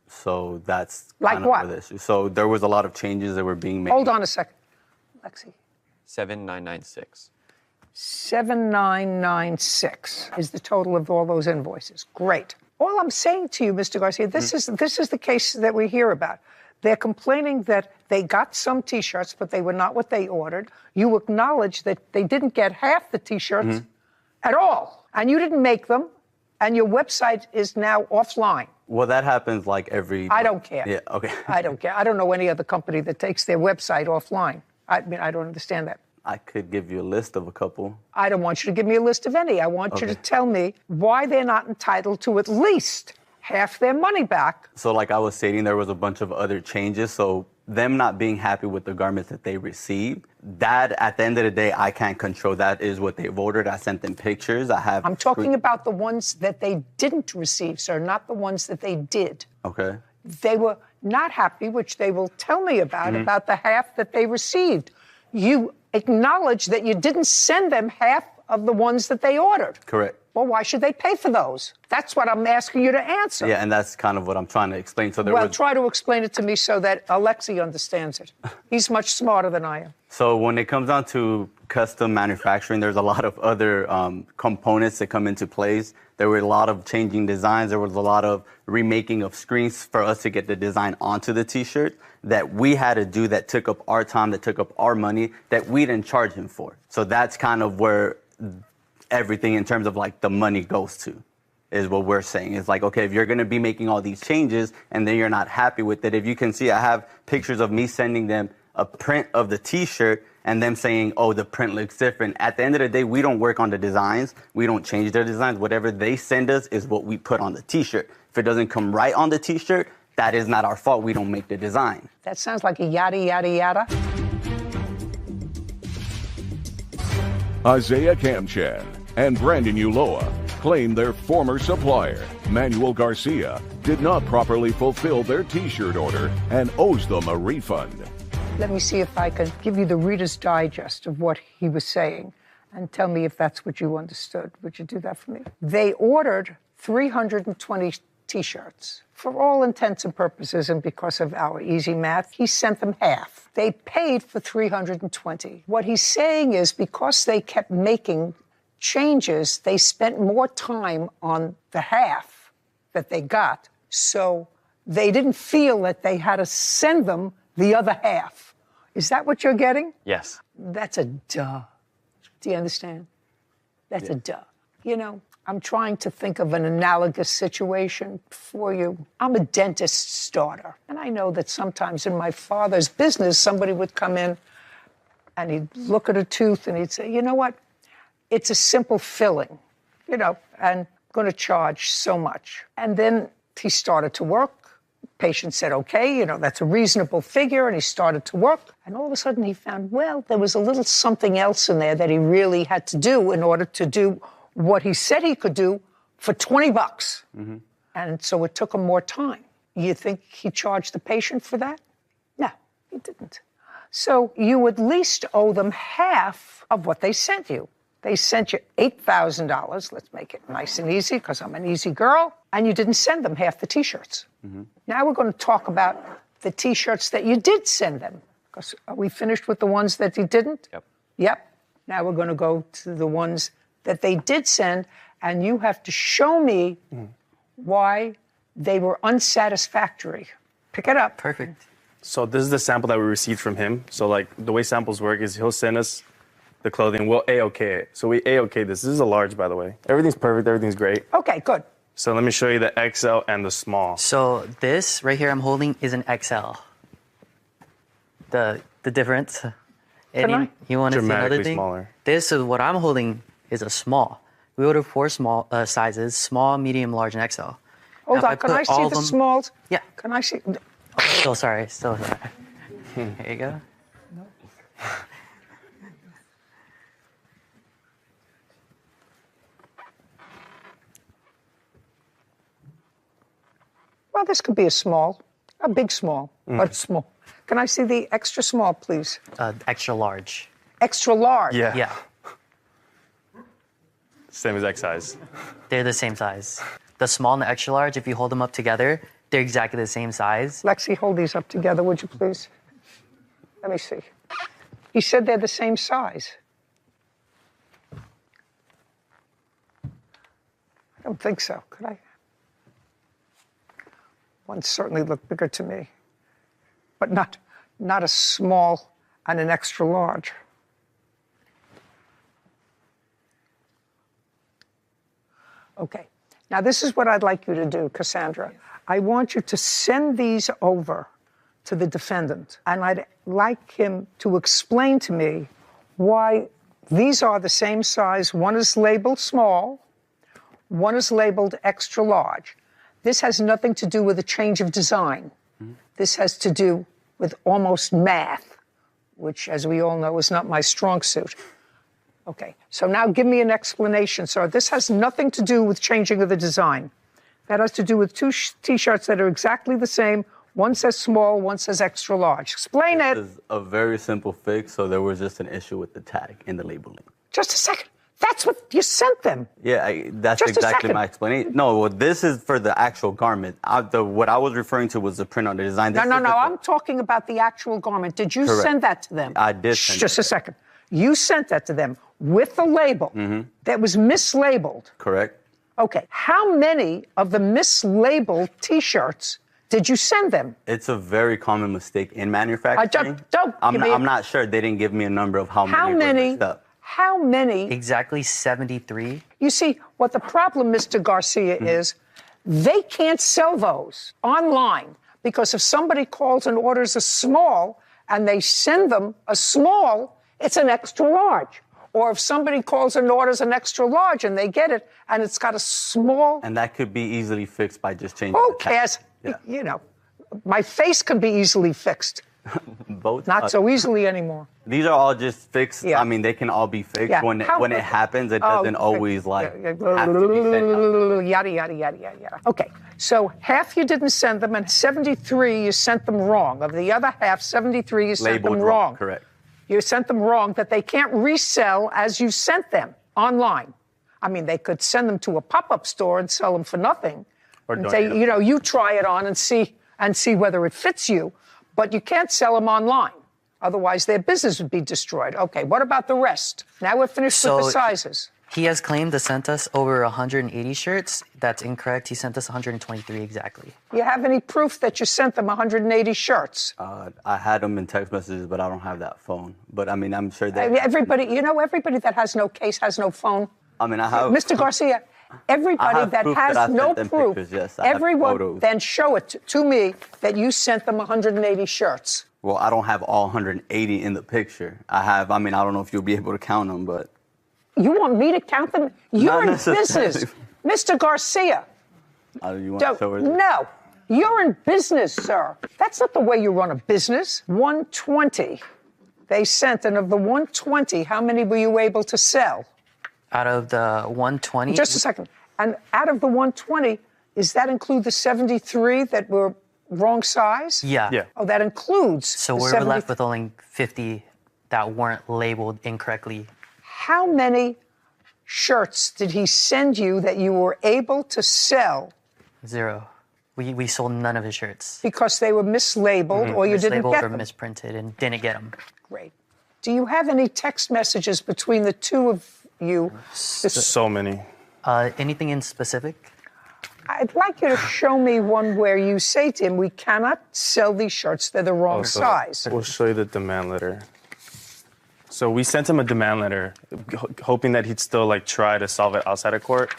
so that's like kind of what? the issue. So there was a lot of changes that were being made. Hold on a second, Lexi. 7996. 7996 is the total of all those invoices. Great. All I'm saying to you, Mr. Garcia, this is the case that we hear about. They're complaining that they got some T-shirts, but they were not what they ordered. You acknowledge that they didn't get half the T-shirts at all. And you didn't make them, and your website is now offline. Well, that happens like every... I don't care. Yeah, okay. I don't care. I don't know any other company that takes their website offline. I mean, I don't understand that. I could give you a list of a couple. I don't want you to give me a list of any. I want you to tell me why they're not entitled to at least half their money back. So like I was stating, there was a bunch of other changes. So them not being happy with the garments that they received, that at the end of the day, I can't control. That is what they've ordered. I sent them pictures. I'm talking about the ones that they didn't receive, sir, not the ones that they did. Okay. They were not happy, which they will tell me about the half that they received. You acknowledge that you didn't send them half of the ones that they ordered. Correct. Well, why should they pay for those? That's what I'm asking you to answer. Yeah, and that's kind of what I'm trying to explain. So try to explain it to me so that Alexei understands it. He's much smarter than I am. So when it comes down to custom manufacturing, there's a lot of other components that come into place. There were a lot of changing designs. There was a lot of remaking of screens for us to get the design onto the T-shirt that we had to do, that took up our time, that took up our money, that we didn't charge him for. So that's kind of where everything in terms of like the money goes to, is what we're saying. It's like, okay, if you're going to be making all these changes and then you're not happy with it, if you can see, I have pictures of me sending them a print of the T-shirt and them saying, oh, the print looks different. At the end of the day, we don't work on the designs. We don't change their designs. Whatever they send us is what we put on the T-shirt. If it doesn't come right on the T-shirt, that is not our fault. We don't make the design. That sounds like a yada, yada, yada. Isaiah Kamchan, and Brandon Ulloa claim their former supplier, Manuel Garcia, did not properly fulfill their T-shirt order and owes them a refund. Let me see if I can give you the Reader's Digest of what he was saying and tell me if that's what you understood. Would you do that for me? They ordered 320 T-shirts. For all intents and purposes, and because of our easy math, he sent them half. They paid for 320. What he's saying is because they kept making changes, they spent more time on the half that they got, so they didn't feel that they had to send them the other half. Is that what you're getting? Yes. That's a duh. Do you understand? That's a duh. You know, I'm trying to think of an analogous situation for you. I'm a dentist's daughter, and I know that sometimes in my father's business, somebody would come in and he'd look at a tooth and he'd say, you know what? It's a simple filling, you know, and I'm going to charge so much. And then he started to work. Patient said, okay, you know, that's a reasonable figure, and he started to work. And all of a sudden he found, well, there was a little something else in there that he really had to do in order to do what he said he could do for $20. Mm-hmm. And so it took him more time. You think he charged the patient for that? No, he didn't. So you at least owe them half of what they sent you. They sent you $8,000. Let's make it nice and easy because I'm an easy girl. And you didn't send them half the T-shirts. Mm-hmm. Now we're going to talk about the T-shirts that you did send them. Because are we finished with the ones that you didn't? Yep. Yep. Now we're going to go to the ones that they did send, and you have to show me why they were unsatisfactory. Pick it up. Perfect. So this is the sample that we received from him. So like the way samples work is he'll send us the clothing, we'll A-OK it. So we A-OK this. This is a large, by the way. Everything's perfect, everything's great. Okay, good. So let me show you the XL and the small. So this right here I'm holding is an XL. The difference. You want to see another thing? Smaller. This is what I'm holding is a small. We ordered 4 small sizes: small, medium, large, and XL. Hold on, can I see the smalls? Yeah. Can I see? Oh, still sorry. Here you go. No. Well, this could be a small, a big small, but small. Can I see the extra small, please? Extra large. Extra large? Yeah. Yeah. Same as X size. They're the same size. The small and the extra large, if you hold them up together, they're exactly the same size. Lexi, hold these up together, would you please? Let me see. He said they're the same size. I don't think so. Could I? One certainly looked bigger to me, but not a small and an extra large. Okay, now this is what I'd like you to do, Cassandra. I want you to send these over to the defendant, and I'd like him to explain to me why these are the same size. One is labeled small, one is labeled extra large. This has nothing to do with a change of design. This has to do with almost math, which, as we all know, is not my strong suit. Okay, so now give me an explanation, sir. This has nothing to do with changing of the design. That has to do with 2 T-shirts that are exactly the same. One says small, one says extra large. Explain it. This is a very simple fix, so there was just an issue with the tag in the labeling. Just a second. That's what you sent them. Yeah, that's Just exactly my explanation. No, well, this is for the actual garment. What I was referring to was the print on the design. No, I'm talking about the actual garment. Did you send that to them? I did send Just a second. You sent that to them with the label that was mislabeled. Correct. Okay. How many of the mislabeled T-shirts did you send them? It's a very common mistake in manufacturing. I'm not sure. They didn't give me a number of how many were messed up. How many? Exactly 73. You see, what the problem, Mr. Garcia, is they can't sell those online because if somebody calls and orders a small and they send them a small, it's an extra large. Or if somebody calls and orders an extra large and they get it and it's got a small. And that could be easily fixed by just changing Who the tag. cares? Yeah. You know, my face can be easily fixed. Both. Not so easily anymore. These are all just fixed. Yeah. I mean, they can all be fixed. Yeah. When it happens, it doesn't always like have to be sent out. Yada, yada, yada, yada, yada. Okay, so half you didn't send them, and 73 you sent them wrong. Of the other half, 73 you sent them Labeled wrong. Correct. You sent them wrong that they can't resell as you sent them online. I mean, they could send them to a pop-up store and sell them for nothing. Or and donate say, them. you know, you try it on and see whether it fits you, but you can't sell them online. Otherwise, their business would be destroyed. Okay, what about the rest? Now we're finished with the sizes. He has claimed to sent us over 180 shirts. That's incorrect. He sent us 123 exactly. Do you have any proof that you sent them 180 shirts? I had them in text messages, but I don't have that phone. But I mean, I'm sure that Everybody that has no case has no phone. I mean, I have Mr. Garcia, everybody have that proof that has I no sent them proof, pictures, yes, I have everyone photos. then show it to me that you sent them 180 shirts. Well, I don't have all 180 in the picture. I don't know if you'll be able to count them, but You want me to count them? You're Not in necessarily. business. Mr. Garcia. you want to show it? No, you're in business, sir. That's not the way you run a business. 120 they sent, and of the 120, how many were you able to sell? Out of the 120. Just a second. And out of the 120, does that include the 73 that were wrong size? Yeah. Oh, that includes. So the we're 70 left with only 50 that weren't labeled incorrectly. How many shirts did he send you that you were able to sell 0. We sold none of his shirts. because they were mislabeled or you didn't Mislabeled get or them? misprinted and didn't get them. Great. Do you have any text messages between the two of you? So many. Anything in specific? I'd like you to show me one where you say to him, we cannot sell these shirts, they're the wrong So size. We'll show you the demand letter. So we sent him a demand letter, hoping that he'd still try to solve it outside of court,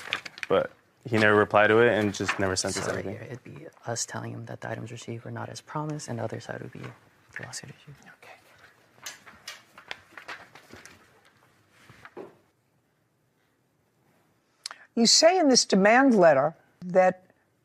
but he never replied to it and just never sent us So anything. it'd be us telling him that the items received were not as promised, and the other side would be the lawsuit issue. Okay. You say in this demand letter that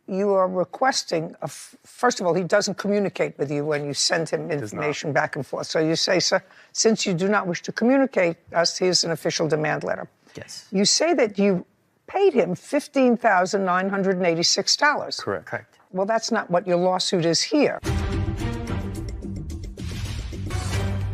you are requesting, first of all, he doesn't communicate with you when you send him information back and forth. So you say, sir, since you do not wish to communicate us, here's an official demand letter. Yes. You say that you paid him $15,986. Correct. Well, that's not what your lawsuit is here.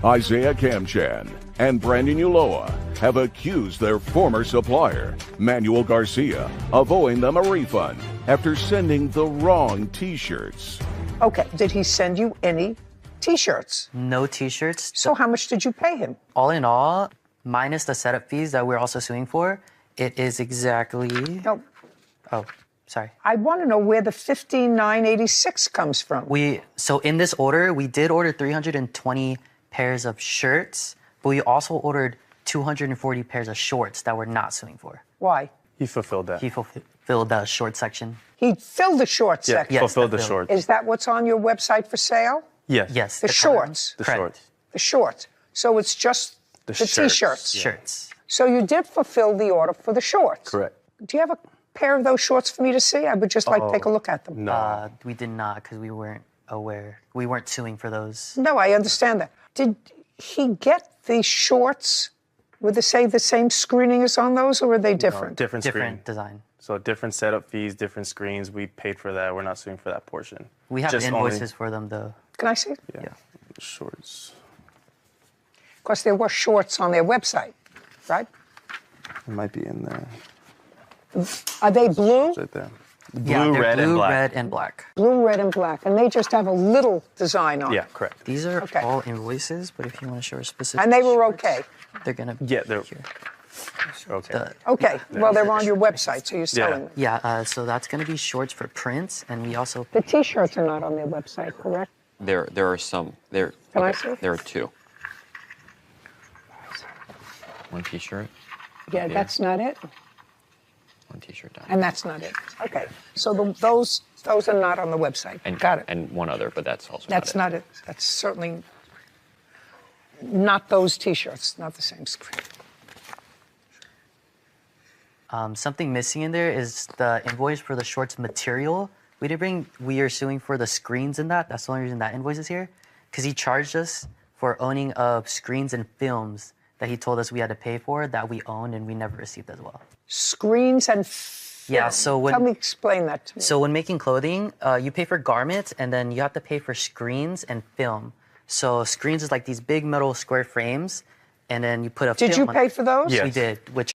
Isaiah Kamchan and Brandon Ulloa have accused their former supplier, Manuel Garcia, of owing them a refund after sending the wrong T-shirts. Okay, did he send you any T-shirts? No T-shirts. So how much did you pay him? All in all, minus the setup fees that we're also suing for, it is exactly. No. Oh, sorry. I want to know where the $15,986 comes from. So in this order, we did order 320 pairs of shirts, but we also ordered 240 pairs of shorts that we're not suing for. Why? He fulfilled that. He fulfilled the short section. He filled the short section. Yes, fulfilled the fulfilled. short. Is that what's on your website for sale? Yes. Yes. The shorts. The Correct. shorts. The shorts. So it's just the shirts, T-shirts. yeah. Shirts. So you did fulfill the order for the shorts. Correct. Do you have a pair of those shorts for me to see? I would just like to take a look at them. No. We did not because we weren't aware. We weren't suing for those. No, I understand that. Did he get the shorts with the same screening as on those, or are they different? Different screen. Different design. So different setup fees, different screens. We paid for that. We're not suing for that portion. We have Just invoices for them though. Can I see? Yeah. Shorts. Of course, there were shorts on their website, right? It might be in there. Are they blue? Right there. Yeah, Blue, they're red, and blue, black. red, and black. Blue, red, and black. And they just have a little design on Yeah, it. correct. These are Okay. all invoices, but if you want to show a specific. And they were shorts, okay. They're gonna. Yeah, they're here. okay. Okay, well, they're on your website, so you're selling them. Yeah. So that's gonna be shorts for prints, and we also. The T-shirts are not on their website, correct? There are some. There. Can I see? There are 2. One T-shirt. Yeah, that's not it. One T-shirt down. And that's not it. Okay, so those are not on the website. And, Got it. And one other, but that's also That's not it. That's certainly not those T-shirts, not the same screen. Something missing in there is the invoice for the shorts material. We are suing for the screens in that. That's the only reason that invoice is here. because he charged us for owning screens and films that he told us we had to pay for that we owned and we never received as well. Screens and yeah, so when... Tell me, explain that to me. So when making clothing, you pay for garments and then you have to pay for screens and film. So screens is like these big metal square frames and then you put a film. Did you pay for those? Yes. We did, which...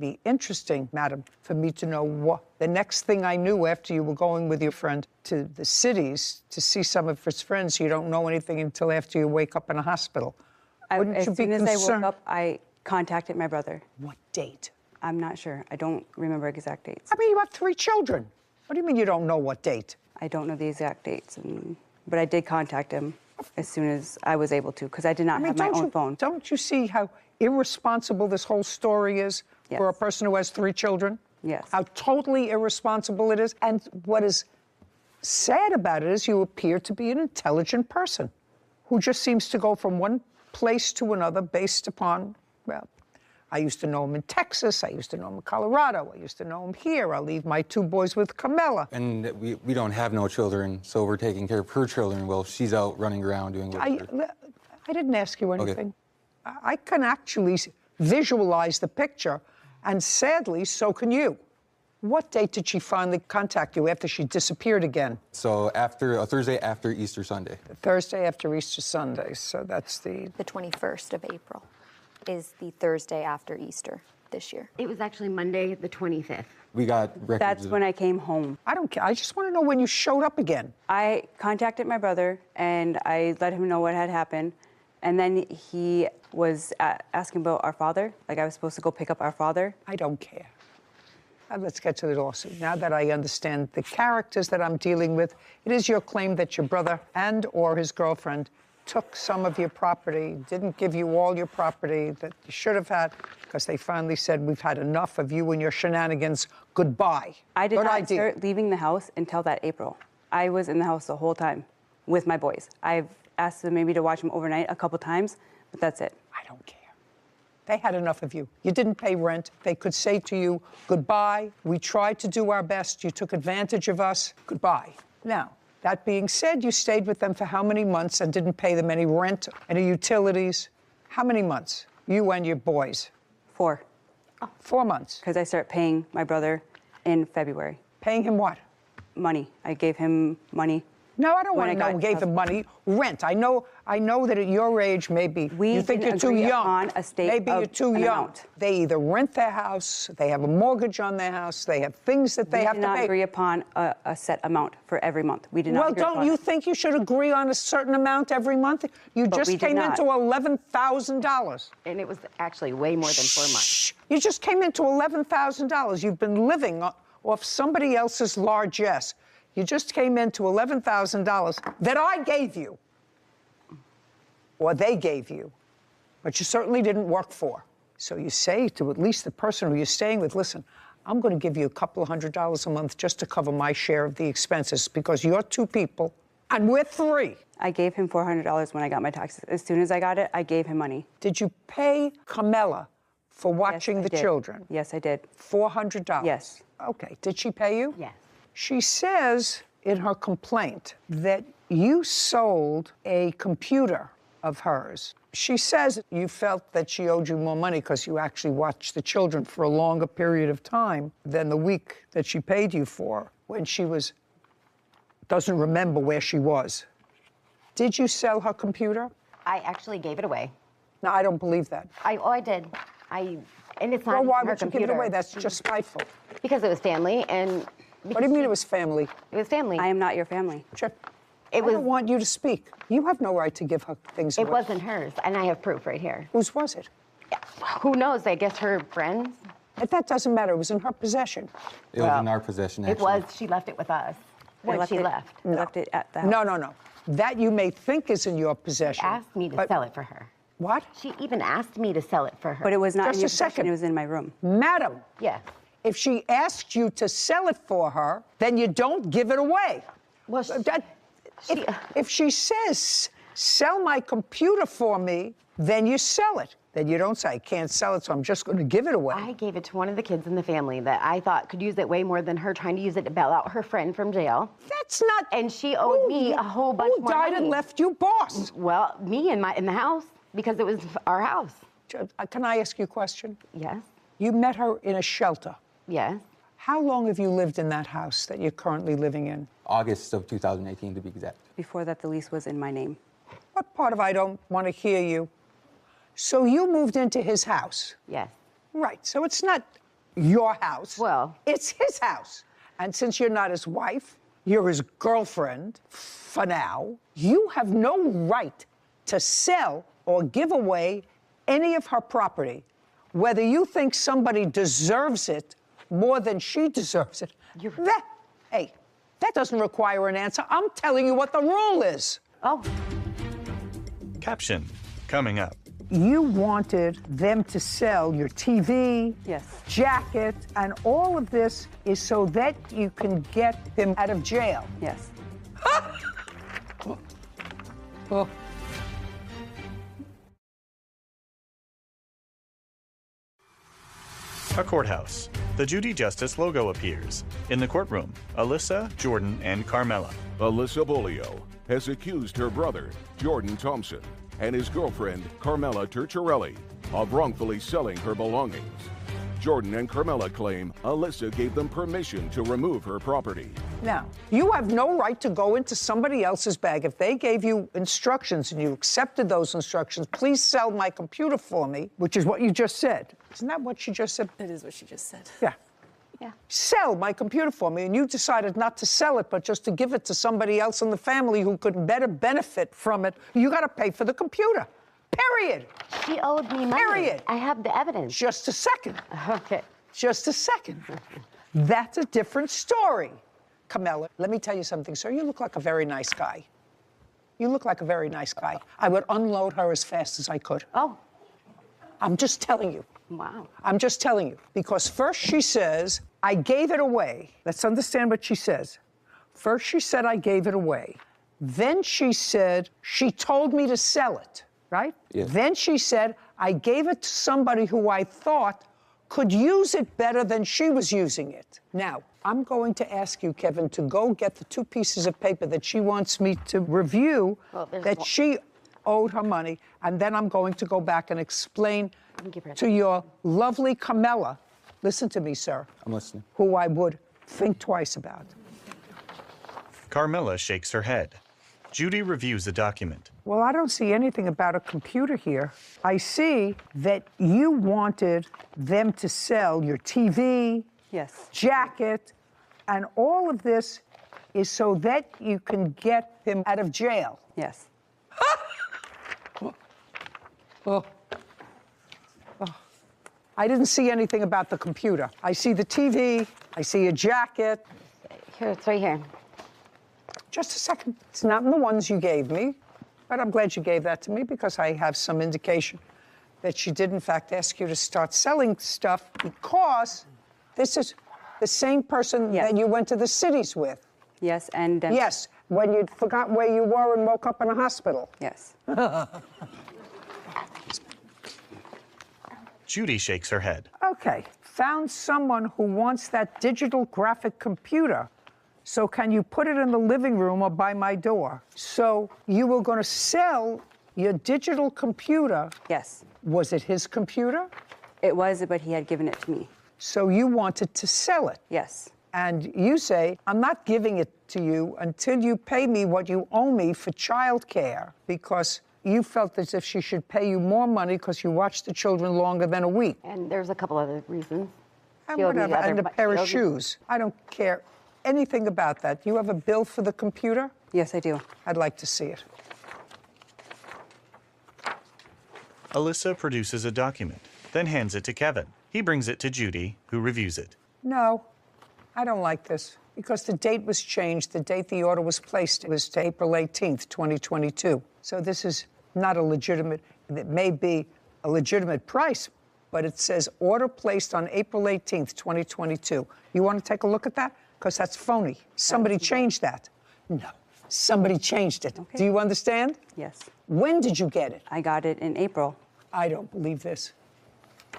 Be interesting, madam, for me to know what the next thing I knew after you were going with your friend to the cities to see some of his friends. You don't know anything until after you wake up in a hospital. Wouldn't As you be soon as I woke concerned? up, I contacted my brother. What date? I'm not sure. I don't remember exact dates. I mean, you have 3 children. What do you mean you don't know what date? I don't know the exact dates, but I did contact him as soon as I was able to, because I did not have my own phone. Don't you see how irresponsible this whole story is for a person who has 3 children? Yes. How totally irresponsible it is. And what is sad about it is you appear to be an intelligent person who just seems to go from one place to another based upon, well, I used to know him in Texas. I used to know him in Colorado. I used to know him here. I'll leave my 2 boys with Camilla. And we don't have no children, so we're taking care of her children while she's out running around doing whatever. I didn't ask you anything. Okay. I can actually visualize the picture And sadly, so can you. What date did she finally contact you after she disappeared again? So after a Thursday after Easter Sunday. Thursday after Easter Sunday. So that's the 21st of April is the Thursday after Easter this year. It was actually Monday, the 25th. We got records. That's when I came home. I don't care. I just want to know when you showed up again. I contacted my brother and I let him know what had happened. And then he was asking about our father. Like I was supposed to go pick up our father. I don't care. Let's get to the lawsuit. Now that I understand the characters that I'm dealing with, it is your claim that your brother and or his girlfriend took some of your property, didn't give you all your property that you should have had, because they finally said, we've had enough of you and your shenanigans. Goodbye. I did Good not idea. start leaving the house until that April. I was in the house the whole time with my boys. I've asked them maybe to watch them overnight a couple times, but that's it. I don't care. They had enough of you. You didn't pay rent. They could say to you, goodbye. We tried to do our best. You took advantage of us. Goodbye. Now, that being said, you stayed with them for how many months and didn't pay them any rent, any utilities? How many months? You and your boys? 4. 4 months. Because I started paying my brother in February. Paying him what? Money. I gave him money. No, I don't When want to I know who got gave him money. Rent. I know that at your age, maybe you think you're too agree young. upon a state Maybe of you're too an young. amount. They either rent their house, they have a mortgage on their house, they have things that they have We to did not pay. agree upon a set amount for every month. We did not Well, agree don't upon you it. think you should agree on a certain amount every month? You But just we did came not. into $11,000. And it was actually way more than 4 months. You just came into $11,000. You've been living off somebody else's largesse. You just came into $11,000 that I gave you, or they gave you, but you certainly didn't work for. So you say to at least the person who you're staying with, listen, I'm going to give you a couple of $100s a month just to cover my share of the expenses because you're 2 people and we're 3. I gave him $400 when I got my taxes. As soon as I got it, I gave him money. Did you pay Carmela for watching the did. children? Yes, I did. $400? Yes. Okay. Did she pay you? Yes. She says in her complaint that you sold a computer of hers. She says you felt that she owed you more money because you actually watched the children for a longer period of time than the week that she paid you for when she doesn't remember where she was. Did you sell her computer? I actually gave it away. No, I don't believe that. I did. And it's not Well, why her would you give it computer. away? That's just spiteful. Because it was family and... What do you mean it was family? It was family. I am not your family. I don't want you to speak. You have no right to give her things away. It wasn't hers, and I have proof right here. Whose was it? Who knows? I guess her friends. That doesn't matter. It was in her possession. It was in our possession, It actually. was. She left it with us when she left. Left it at the house. No. That you may think is in your possession. She asked me to sell it for her. What? She even asked me to sell it for her. But it was not Just in your a second. possession. It was in my room. Madam, Yes. if she asked you to sell it for her, then you don't give it away. Well, if she says, sell my computer for me, then you sell it. Then you don't say, I can't sell it, so I'm just going to give it away. I gave it to one of the kids in the family that I thought could use it way more than her trying to use it to bail out her friend from jail. That's not... And she owed me a whole bunch more money. Who died and left you boss? Well, me in the house, because it was our house. Can I ask you a question? Yes. You met her in a shelter. Yes. How long have you lived in that house that you're currently living in? August of 2018, to be exact. Before that, the lease was in my name. What part of I don't want to hear you? So you moved into his house? Yes. Right, so it's not your house. Well. It's his house. And since you're not his wife, you're his girlfriend, for now, you have no right to sell or give away any of her property, whether you think somebody deserves it more than she deserves it. That doesn't require an answer. I'm telling you what the rule is. Oh. Caption coming up. You wanted them to sell your TV, yes, jacket, and all of this is so that you can get him out of jail. Yes. Oh. A courthouse. The Judy Justice logo appears. In the courtroom, Alyssa, Jordan, and Carmela. Alyssa Bolio has accused her brother, Jordan Thompson, and his girlfriend, Carmela Turcharelli, of wrongfully selling her belongings. Jordan and Carmela claim Alyssa gave them permission to remove her property. Now, you have no right to go into somebody else's bag. If they gave you instructions and you accepted those instructions, please sell my computer for me, which is what you just said. Isn't that what she just said? It is what she just said. Yeah. Yeah. Sell my computer for me, and you decided not to sell it, but just to give it to somebody else in the family who could better benefit from it. You got to pay for the computer. Period. She owed me money. Period. I have the evidence. Just a second. Okay. Just a second. That's a different story. Carmela, let me tell you something, sir. You look like a very nice guy. You look like a very nice guy. I would unload her as fast as I could. Oh. I'm just telling you. Wow. I'm just telling you. Because first she says, I gave it away. Let's understand what she says. First she said, I gave it away. Then she said, she told me to sell it. Right? Yes. Then she said, I gave it to somebody who I thought could use it better than she was using it. Now, I'm going to ask you, Kevin, to go get the 2 pieces of paper that she wants me to review that she owed her money, and then I'm going to go back and explain to your lovely Carmela, listen to me, sir, I'm listening. who I would think twice about. Carmela shakes her head. Judy reviews the document. Well, I don't see anything about a computer here. I see that you wanted them to sell your TV, Yes. jacket, and all of this is so that you can get him out of jail. Yes. Oh. I didn't see anything about the computer. I see the TV, I see a jacket. Here, it's right here. Just a second. It's not in the ones you gave me, but I'm glad you gave that to me because I have some indication that she did, in fact, ask you to start selling stuff because this is the same person that you went to the cities with. Yes, and... yes, when you forgot where you were and woke up in a hospital. Yes. Judy shakes her head. Okay, found someone who wants that digital graphic computer. So can you put it in the living room or by my door? So you were going to sell your digital computer. Yes. Was it his computer? It was, but he had given it to me. So you wanted to sell it? Yes. And you say, I'm not giving it to you until you pay me what you owe me for childcare, because you felt as if she should pay you more money because you watched the children longer than a week. And there's a couple other reasons. And whatever, and a pair of shoes. I don't care anything about that. You have a bill for the computer? Yes, I do. I'd like to see it. Alyssa produces a document, then hands it to Kevin. He brings it to Judy, who reviews it. No, I don't like this because the date was changed. The date the order was placed was to April 18th, 2022. So this is not a legitimate, it may be a legitimate price, but it says order placed on April 18th, 2022. You want to take a look at that? Because that's phony. Somebody changed that. No, somebody changed it. Okay. Do you understand? Yes. When did you get it? I got it in April. I don't believe this.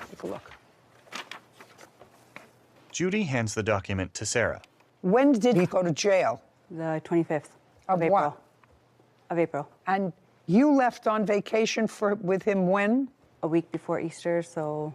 Take a look. Judy hands the document to Sarah. When did he go to jail? The 25th Of April. what? Of April. And you left on vacation with him when? A week before Easter, so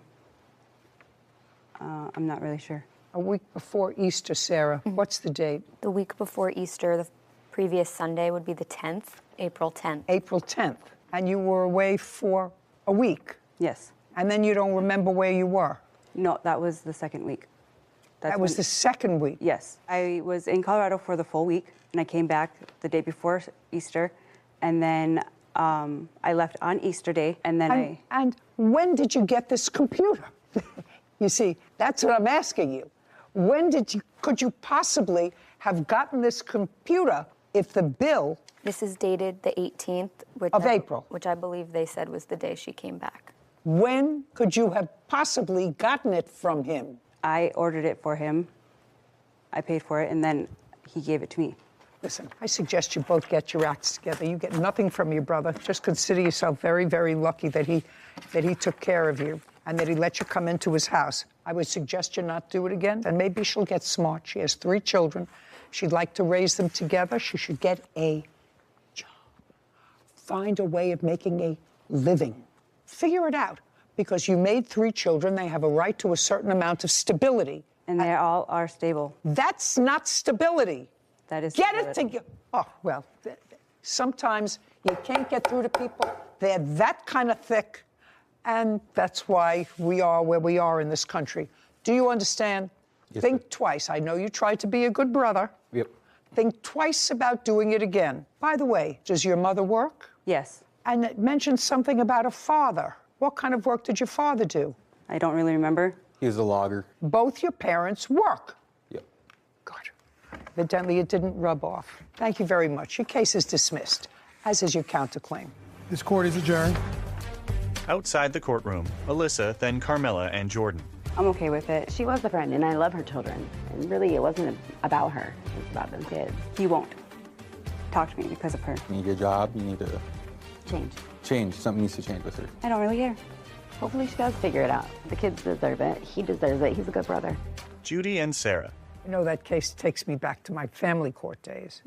I'm not really sure. A week before Easter, Sarah. What's the date? The week before Easter, the previous Sunday would be the 10th, April 10th. April 10th. And you were away for a week? Yes. And then you don't remember where you were? No, that was the second week. That was the second week? Yes. I was in Colorado for the full week, and I came back the day before Easter, and then I left on Easter Day, and then And when did you get this computer? You see, that's what I'm asking you. When could you possibly have gotten this computer if the bill... This is dated the 18th. Of April. Which I believe they said was the day she came back. When could you have possibly gotten it from him? I ordered it for him. I paid for it, and then he gave it to me. Listen, I suggest you both get your acts together. You get nothing from your brother. Just consider yourself very, very lucky that he took care of you and that he let you come into his house. I would suggest you not do it again, and maybe she'll get smart. She has 3 children. She'd like to raise them together. She should get a job. Find a way of making a living. Figure it out. because you made 3 children. They have a right to a certain amount of stability. And they all are stable. That's not stability. That is Get it together. Oh, well, sometimes you can't get through to people. They're that kind of thick, and that's why we are where we are in this country. Do you understand? Yes, Think twice. I know you tried to be a good brother. Yep. Think twice about doing it again. By the way, does your mother work? Yes. And it mentioned something about a father. What kind of work did your father do? I don't really remember. He was a logger. Both your parents work. Yep. Good. Evidently, it didn't rub off. Thank you very much. Your case is dismissed, as is your counterclaim. This court is adjourned. Outside the courtroom, Alyssa, then Carmela and Jordan. I'm okay with it. She was a friend, and I love her children. And really, it wasn't about her. It was about them kids. He won't talk to me because of her. You need your job. You need to Change. Something needs to change with her. I don't really care. Hopefully she does figure it out. The kids deserve it. He deserves it. He's a good brother. Judy and Sarah. You know, that case takes me back to my family court days.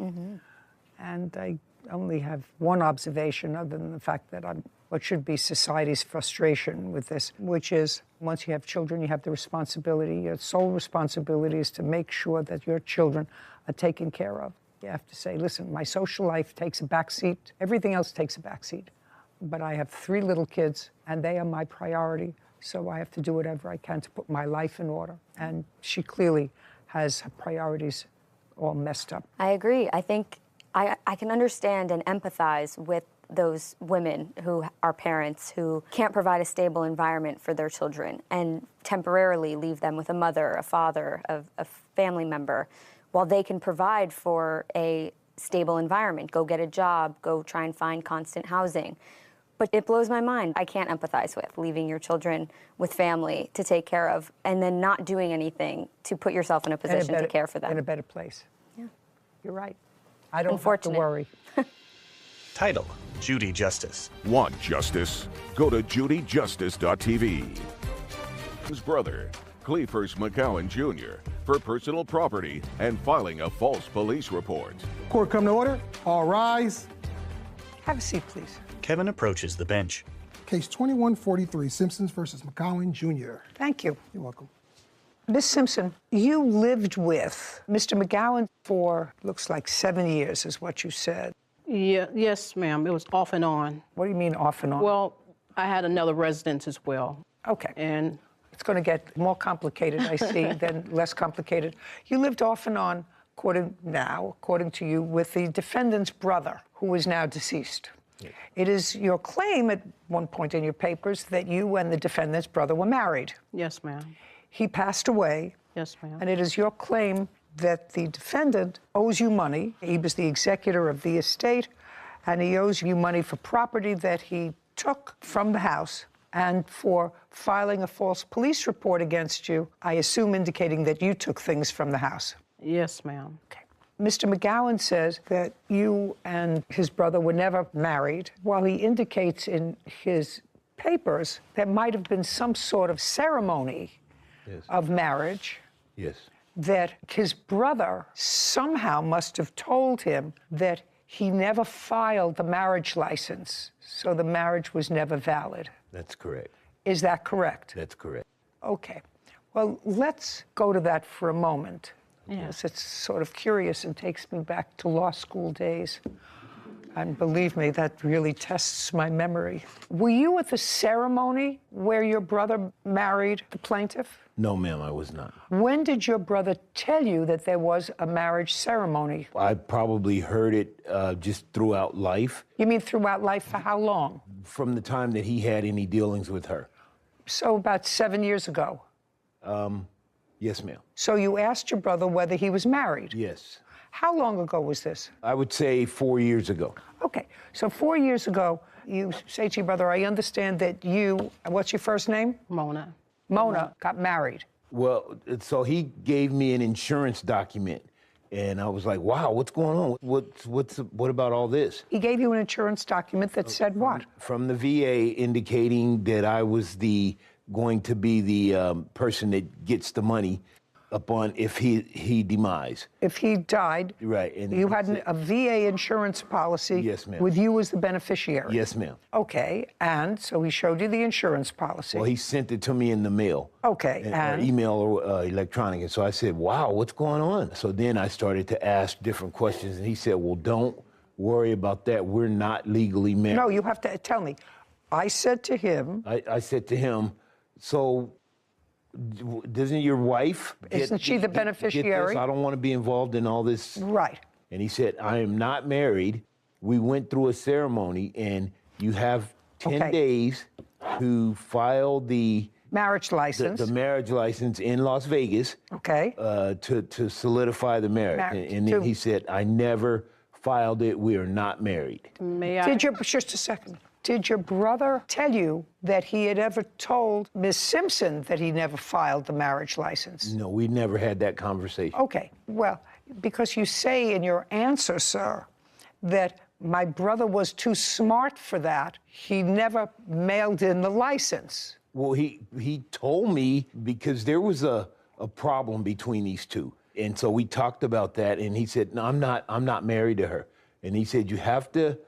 And I only have one observation other than the fact that I'm what should be society's frustration with this, which is once you have children, you have the responsibility, your sole responsibility is to make sure that your children are taken care of. You have to say, listen, my social life takes a back seat. Everything else takes a back seat. But I have 3 little kids, and they are my priority, so I have to do whatever I can to put my life in order. And she clearly has her priorities all messed up. I agree. I think I can understand and empathize with those women who are parents who can't provide a stable environment for their children and temporarily leave them with a mother, a father, a family member, while they can provide for a stable environment, go get a job, go try and find constant housing. But it blows my mind. I can't empathize with leaving your children with family to take care of and then not doing anything to put yourself in a position to care for them. In a better place. Yeah. You're right. I don't have to worry. Title, Judy Justice. Want justice? Go to judyjustice.tv. His brother, Cleefers McCowan Jr., for personal property and filing a false police report. Court come to order. All rise. Have a seat, please. Kevin approaches the bench. Case 2143, Simpsons versus McCowan Jr. Thank you. You're welcome. Miss Simpson, you lived with Mr. McGowan for, looks like 7 years is what you said. Yes, ma'am. It was off and on. What do you mean off and on? Well, I had another residence as well. Okay. And it's going to get more complicated, I see, than less complicated. You lived off and on, according to you, with the defendant's brother, who is now deceased. Yes. It is your claim at one point in your papers that you and the defendant's brother were married. Yes, ma'am. He passed away. Yes, ma'am. And it is your claim that the defendant owes you money. He was the executor of the estate, and he owes you money for property that he took from the house and for filing a false police report against you, I assume indicating that you took things from the house. Yes, ma'am. Okay. Mr. McGowan says that you and his brother were never married, while he indicates in his papers there might have been some sort of ceremony of marriage. Yes. That his brother somehow must have told him that he never filed the marriage license, so the marriage was never valid. That's correct. Is that correct? That's correct. Okay. Well, let's go to that for a moment. Yeah. Yes, it's sort of curious and takes me back to law school days. And believe me, that really tests my memory. Were you at the ceremony where your brother married the plaintiff? No, ma'am, I was not. When did your brother tell you that there was a marriage ceremony? I probably heard it just throughout life. You mean throughout life for how long? From the time that he had any dealings with her. So about 7 years ago? Yes, ma'am. So you asked your brother whether he was married? Yes. How long ago was this? I would say 4 years ago. Okay, so 4 years ago, you say to your brother, I understand that you, what's your first name? Mona. Mona got married. Well, so he gave me an insurance document, and I was like, wow, what's going on? What about all this? He gave you an insurance document that said what? From the VA indicating that I was going to be the person that gets the money. upon if he demise. If he died, Right. And you had a VA insurance policy Yes, ma'am. with you as the beneficiary. Yes, ma'am. Okay, and so he showed you the insurance policy. Well, he sent it to me in the mail. Okay, Or and? email or electronic. And so I said, wow, what's going on? So then I started to ask different questions, and he said, well, don't worry about that. We're not legally married. No, you have to tell me. I said to him. I said to him, so doesn't your wife Isn't she the beneficiary? I don't want to be involved in all this. Right. And he said, I am not married. We went through a ceremony, and you have 10 days to file the marriage license. The marriage license in Las Vegas. Okay. To solidify the marriage. And then he said, I never filed it. We are not married. May I? Just a second. Did your brother tell you that he had ever told Ms. Simpson that he never filed the marriage license? No, we never had that conversation. Okay, well, because you say in your answer, sir, that my brother was too smart for that, he never mailed in the license. Well, he told me because there was a problem between these two. And so we talked about that, and he said, no, I'm not married to her. And he said, you have to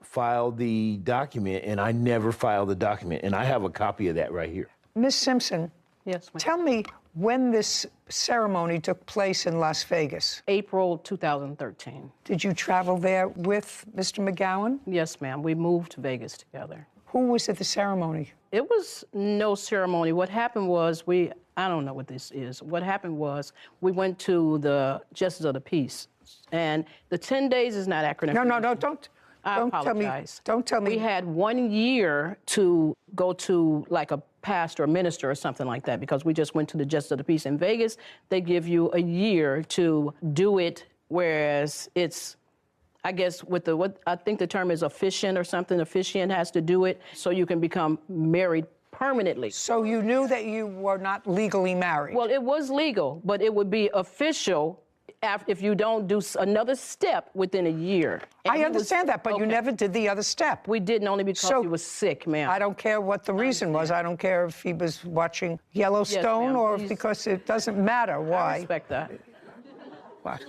file the document, and I never filed the document. And I have a copy of that right here. Ms. Simpson, yes, ma'am. Tell me when this ceremony took place in Las Vegas. April 2013. Did you travel there with Mr. McGowan? Yes, ma'am. We moved to Vegas together. Who was at the ceremony? It was no ceremony. What happened was I don't know what this is. What happened was we went to the Justice of the Peace, and the 10 days is not acronym. No, don't apologize. Don't tell me. We had 1 year to go to like a pastor or minister or something like that because we just went to the Justice of the Peace in Vegas. They give you a year to do it, whereas it's, I guess, what I think the term is officiant or something. Officiant has to do it so you can become married permanently. So you knew that you were not legally married? Well, it was legal, but it would be official if you don't do another step within a year. And I understand that, but you never did the other step. We didn't, only because he was sick, ma'am. I don't care what the reason was. I don't care if he was watching Yellowstone or because it doesn't matter why. I respect that. What?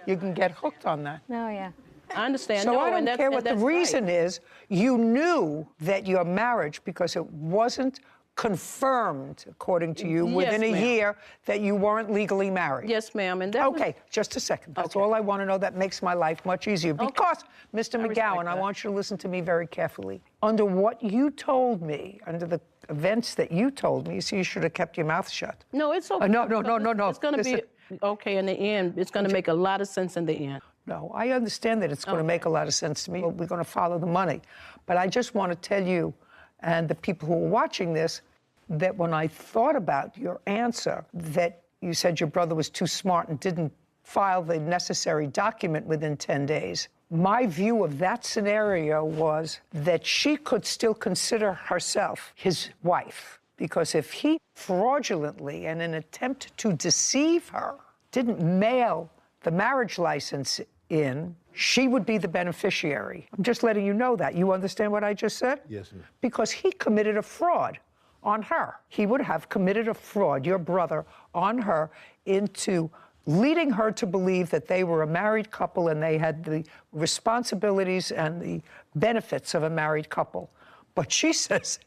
You can get hooked on that. No, yeah. I understand. So no, I don't care what the reason is. You knew that your marriage, because it wasn't confirmed, according to you, within a year that you weren't legally married. Yes, ma'am. And that okay, just a second. That's all I want to know. That makes my life much easier. Because, Mr. McGowan, I want you to listen to me very carefully. Under what you told me, under the events that you told me, you see, you should have kept your mouth shut. No, it's okay. No. It's going to be okay in the end. It's going to make a lot of sense in the end. No, I understand that it's going to make a lot of sense to me. We're going to follow the money. But I just want to tell you and the people who are watching this that when I thought about your answer, that you said your brother was too smart and didn't file the necessary document within 10 days, my view of that scenario was that she could still consider herself his wife. Because if he fraudulently, in an attempt to deceive her, didn't mail the marriage license in, she would be the beneficiary. I'm just letting you know that. You understand what I just said? Yes, ma'am. Because he committed a fraud on her. He would have committed a fraud, your brother, on her into leading her to believe that they were a married couple and they had the responsibilities and the benefits of a married couple. But she says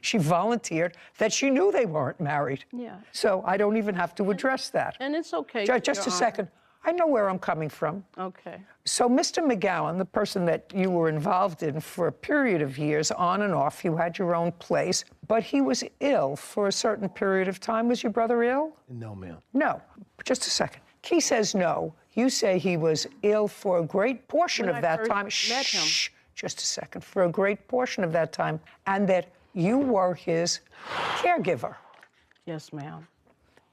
she volunteered that she knew they weren't married. Yeah. So I don't even have to address that. And it's okay. Just a second. I know where I'm coming from. Okay. So Mr. McGowan, the person that you were involved in for a period of years, on and off, you had your own place, but he was ill for a certain period of time. Was your brother ill? No, ma'am. No. Just a second. He says no. You say he was ill for a great portion of that time. Shh. Just a second. For a great portion of that time, and that you were his caregiver. Yes, ma'am.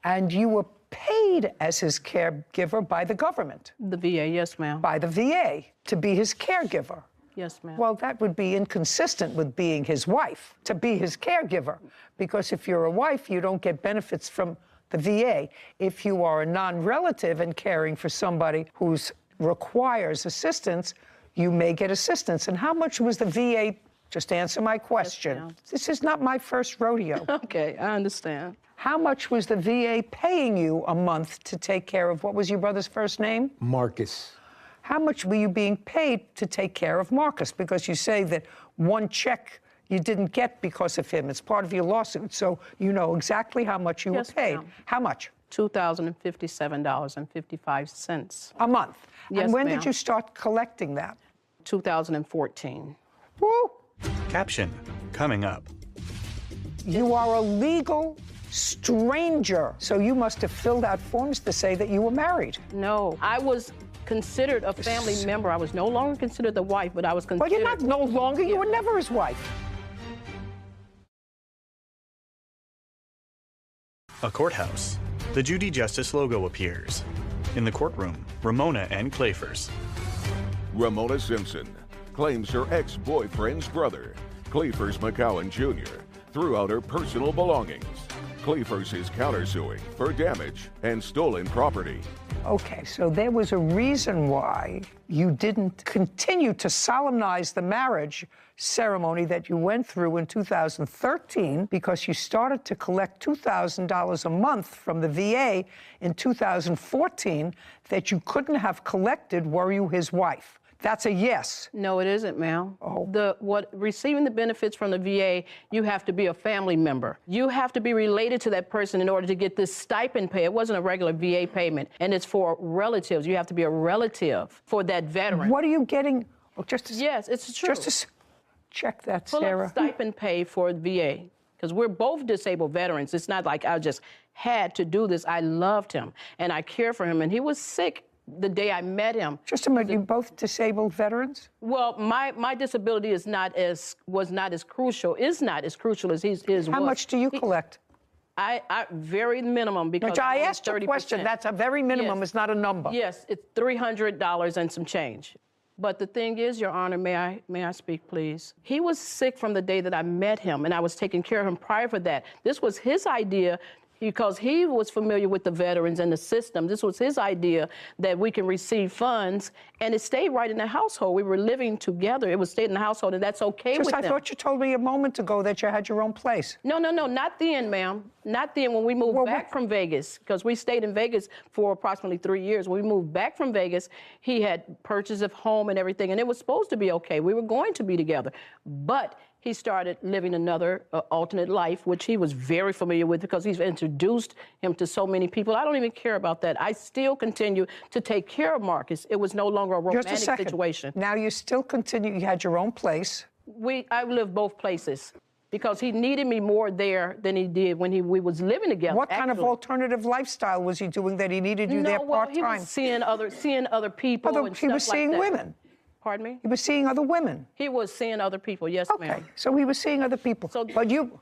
And you were paid as his caregiver by the government. The VA, yes, ma'am. By the VA to be his caregiver. Yes, ma'am. Well, that would be inconsistent with being his wife, to be his caregiver. Because if you're a wife, you don't get benefits from the VA. If you are a non-relative and caring for somebody who requires assistance, you may get assistance. And how much was the VA Just answer my question. This is not my first rodeo. Okay, I understand. How much was the VA paying you a month to take care of, what was your brother's first name? Marcus. How much were you being paid to take care of Marcus? Because you say that one check you didn't get because of him. It's part of your lawsuit, so you know exactly how much you were paid. Ma'am. How much? $2,057.55. A month. Yes, and when ma'am. did you start collecting that? 2014. Woo! Caption coming up. You are a legal stranger, so you must have filled out forms to say that you were married. No, I was considered a family member. I was no longer considered the wife, but I was considered... Well, you're not no longer. You were never his wife. A courthouse. The Judy Justice logo appears. In the courtroom, Ramona and Clayfors. Ramona Simpson claims her ex-boyfriend's brother, Clayfors McCowan Jr., threw out her personal belongings. Clayfors is countersuing for damage and stolen property. Okay, so there was a reason why you didn't continue to solemnize the marriage ceremony that you went through in 2013, because you started to collect $2,000 a month from the VA in 2014 that you couldn't have collected were you his wife. That's a yes. No, it isn't, ma'am. Receiving the benefits from the VA, you have to be a family member. You have to be related to that person in order to get this stipend pay. It wasn't a regular VA payment, and it's for relatives. You have to be a relative for that veteran. What are you getting? Yes, it's true. Just to check that, Pull Sarah. up stipend pay for VA, because we're both disabled veterans. It's not like I just had to do this. I loved him, and I care for him, and he was sick the day I met him. Just a minute, you both disabled veterans? Well, my disability was not as crucial as his was. How much do you collect? I very minimum, because Which I asked you a question. That's a very minimum. Yes. It's not a number. Yes, it's $300 and some change. But the thing is, Your Honor, may I speak, please? He was sick from the day that I met him, and I was taking care of him prior for that. This was his idea, because he was familiar with the veterans and the system. This was his idea that we can receive funds, and it stayed right in the household. We were living together. It was stayed in the household, and that's okay with them. I thought you told me a moment ago that you had your own place. No, not then, ma'am. Not then, when we moved back from Vegas, because we stayed in Vegas for approximately 3 years. When we moved back from Vegas, he had purchase of home and everything, and it was supposed to be okay. We were going to be together, but he started living another alternate life, which he was very familiar with, because he's introduced him to so many people. I don't even care about that. I still continue to take care of Marcus. It was no longer a romantic situation. Now you still continue. You had your own place. I lived both places, because he needed me more there than he did when we was living together. What kind of alternative lifestyle was he doing that he needed you there part-time? He was seeing other people and he was stuff like seeing that. women. Pardon me? He was seeing other women. He was seeing other people, yes, ma'am. Okay, so he was seeing other people. But you,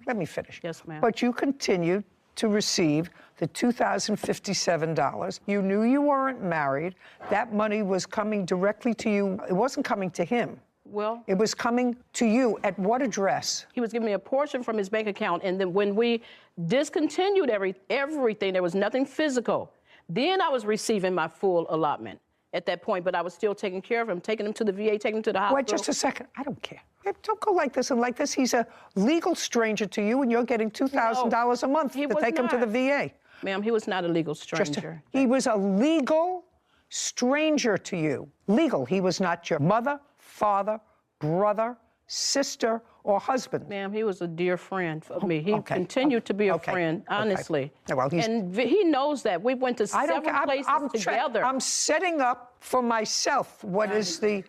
let me finish. Yes, ma'am. But you continued to receive the $2,057. You knew you weren't married. That money was coming directly to you. It wasn't coming to him. Well, it was coming to you. At what address? He was giving me a portion from his bank account, and then when we discontinued everything, there was nothing physical. Then I was receiving my full allotment at that point, but I was still taking care of him, taking him to the VA, taking him to the hospital. Wait just a second. I don't care. Don't go like this and like this. He's a legal stranger to you, and you're getting $2,000 a month to take him to the VA. Ma'am, he was not a legal stranger. He was a legal stranger to you. Legal. He was not your mother, father, brother, sister, or husband. Ma'am, he was a dear friend of me. He continued to be a friend, honestly. Well, and he knows that. We went to several places together. I'm setting up for myself what is the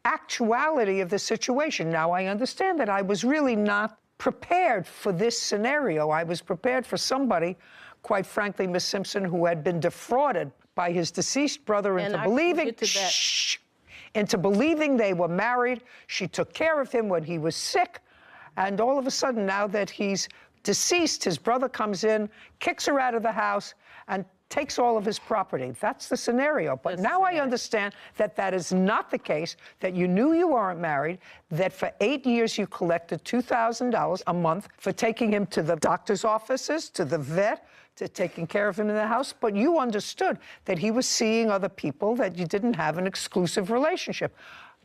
actuality of the situation. Now, I understand that I was really not prepared for this scenario. I was prepared for somebody, quite frankly, Miss Simpson, who had been defrauded by his deceased brother into believing they were married. She took care of him when he was sick. And all of a sudden, now that he's deceased, his brother comes in, kicks her out of the house, and takes all of his property. That's the scenario. But now I understand that that is not the case, that you knew you weren't married, that for 8 years you collected $2,000 a month for taking him to the doctor's offices, to the vet, to taking care of him in the house, but you understood that he was seeing other people, that you didn't have an exclusive relationship.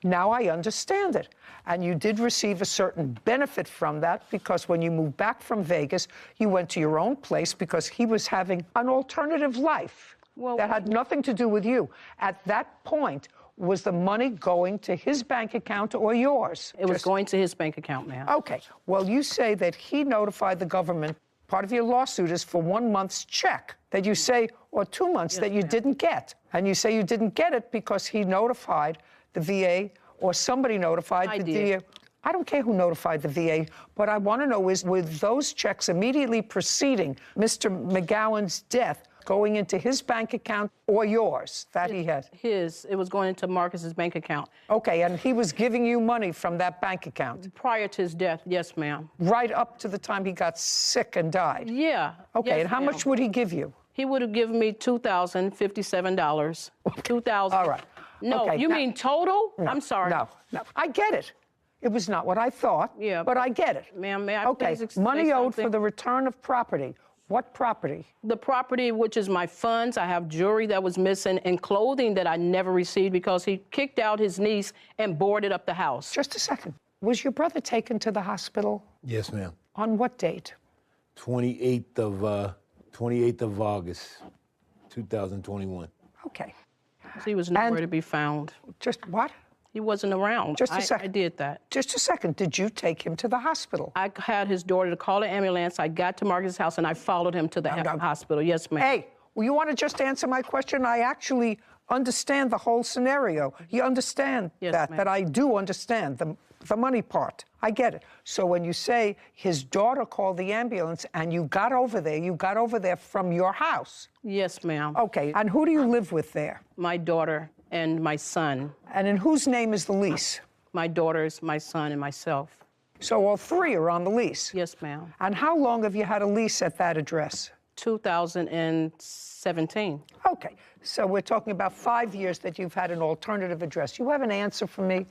Now I understand it. And you did receive a certain benefit from that because when you moved back from Vegas, you went to your own place because he was having an alternative life that had nothing to do with you. At that point, was the money going to his bank account or yours? It was going to his bank account, ma'am. Okay. Well, you say that he notified the government. Part of your lawsuit is for 1 month's check that you say, or 2 months that you didn't get. And you say you didn't get it because he notified the VA or somebody notified the VA. I don't care who notified the VA, but I want to know is, with those checks immediately preceding Mr. McGowan's death, going into his bank account or yours that he had? His. It was going into Marcus's bank account. Okay, and he was giving you money from that bank account? Prior to his death, yes, ma'am. Right up to the time he got sick and died? Yeah. Okay, yes, and how much would he give you? He would have given me $2,057. $2,000. All right. No, okay, you mean total? No, I'm sorry. No. I get it. It was not what I thought, but I get it. Ma'am, may I okay, please money owed something? for the return of property. What property? The property, which is my funds. I have jewelry that was missing and clothing that I never received because he kicked out his niece and boarded up the house. Just a second. Was your brother taken to the hospital? Yes, ma'am. On what date? 28th of August, 2021. Okay. He was nowhere to be found. Just what? He wasn't around. Just a second. I did that. Just a second. Did you take him to the hospital? I had his daughter to call an ambulance. I got to Marcus's house and I followed him to the hospital. Yes, ma'am. Hey, well, you want to just answer my question? I actually understand the whole scenario. You understand that I do understand the money part. I get it. So when you say his daughter called the ambulance and you got over there from your house? Yes, ma'am. Okay, and who do you live with there? My daughter and my son. And in whose name is the lease? My daughters, my son, and myself. So all three are on the lease? Yes, ma'am. And how long have you had a lease at that address? 2017. Okay, so we're talking about 5 years that you've had an alternative address. You have an answer for me?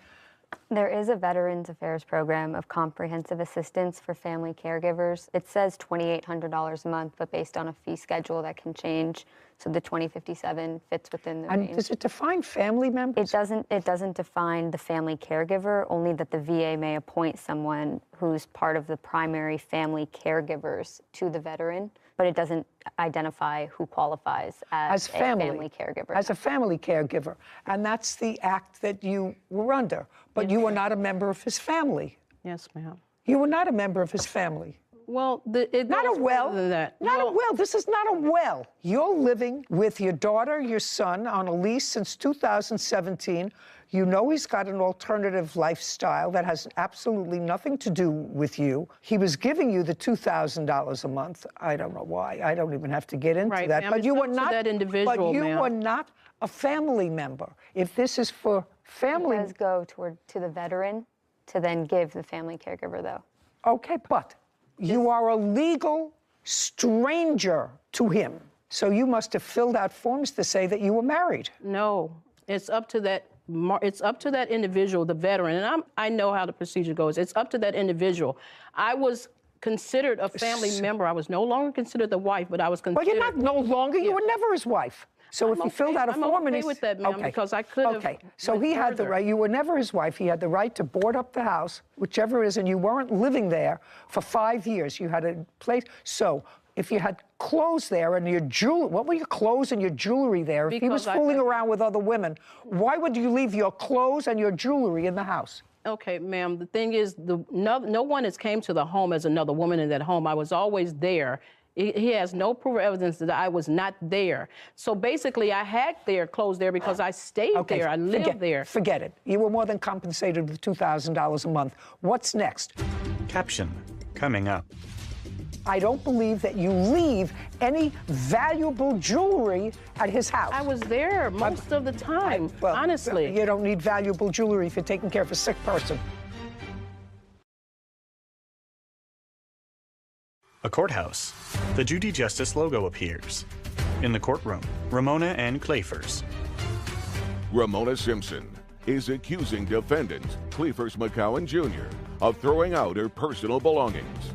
There is a Veterans Affairs program of comprehensive assistance for family caregivers. It says $2,800 a month, but based on a fee schedule that can change. So the 2057 fits within the range. And does it define family members? It doesn't define the family caregiver, only that the VA may appoint someone who's part of the primary family caregivers to the veteran, but it doesn't identify who qualifies as a family caregiver. As a family caregiver. And that's the act that you were under. But you were not a member of his family. Yes, ma'am. You were not a member of his family. Well, not a well. Not a well. This is not a well. You're living with your daughter, your son, on a lease since 2017. You know he's got an alternative lifestyle that has absolutely nothing to do with you. He was giving you the $2,000 a month. I don't know why. I don't even have to get into that. But you were not that individual. But you were not a family member. If this is for family, it does go to the veteran to then give the family caregiver, though. Okay, but you are a legal stranger to him. So you must have filled out forms to say that you were married. No, it's up to that. It's up to that individual, the veteran, and I know how the procedure goes. It's up to that individual. I was considered a family member. I was no longer considered the wife, but I was considered. Well, you're not no longer. You were never his wife. So if he filled out a form and he's with that, ma'am, because I could have. Okay, so he had the right. You were never his wife. He had the right to board up the house, whichever it is, and you weren't living there for 5 years. You had a place. So if you had clothes there and your jewelry, what were your clothes and your jewelry there? If he was fooling around with other women, why would you leave your clothes and your jewelry in the house? Okay, ma'am, the thing is, no one has came to the home as another woman in that home. I was always there. He has no proof or evidence that I was not there. So basically, I had their clothes there because I stayed there. I lived there. Forget it. You were more than compensated with $2,000 a month. What's next? Caption coming up. I don't believe that you leave any valuable jewelry at his house. I was there most of the time, honestly. You don't need valuable jewelry if you're taking care of a sick person. A courthouse. The Judy Justice logo appears. In the courtroom, Ramona and Clayfors. Ramona Simpson is accusing defendant Cleefers McCowan Jr. of throwing out her personal belongings.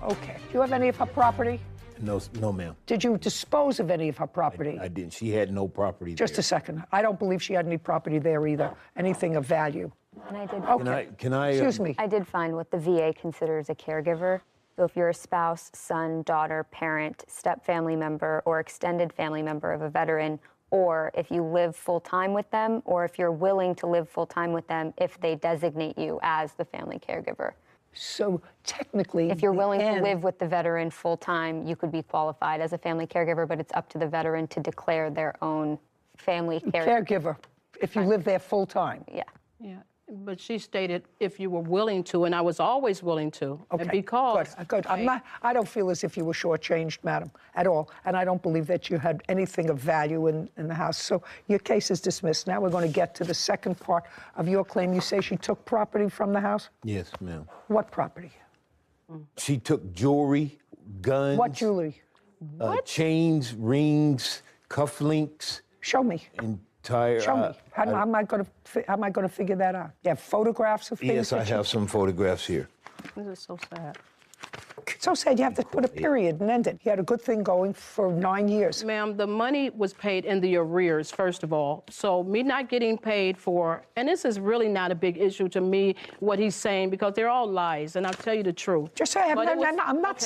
Okay. Do you have any of her property? No, ma'am. Did you dispose of any of her property? I didn't. She had no property Just there. a second. I don't believe she had any property there either, anything of value. And I did. Okay. Can I? Excuse me. I did find what the VA considers a caregiver. So if you're a spouse, son, daughter, parent, step family member, or extended family member of a veteran, or if you live full-time with them, or if you're willing to live full-time with them if they designate you as the family caregiver. So technically, if you're willing to live with the veteran full-time, you could be qualified as a family caregiver, but it's up to the veteran to declare their own family caregiver if you live there full-time. Yeah. Yeah. But she stated if you were willing to, and I was always willing to. Okay. And because Good. I don't feel as if you were shortchanged, madam, at all. And I don't believe that you had anything of value in the house. So your case is dismissed. Now we're going to get to the second part of your claim. You say she took property from the house? Yes, ma'am. What property? She took jewelry, guns. What jewelry? Chains, rings, cufflinks. Show me. Entire. Show me. How am I going to figure that out? You have photographs of things? Yes, I have some photographs here. This is so sad. So sad. You have to put a period and end it. You had a good thing going for 9 years. Ma'am, the money was paid in the arrears, first of all. So me not getting paid for, and this is really not a big issue to me, what he's saying, because they're all lies, and I'll tell you the truth. Just say, I'm not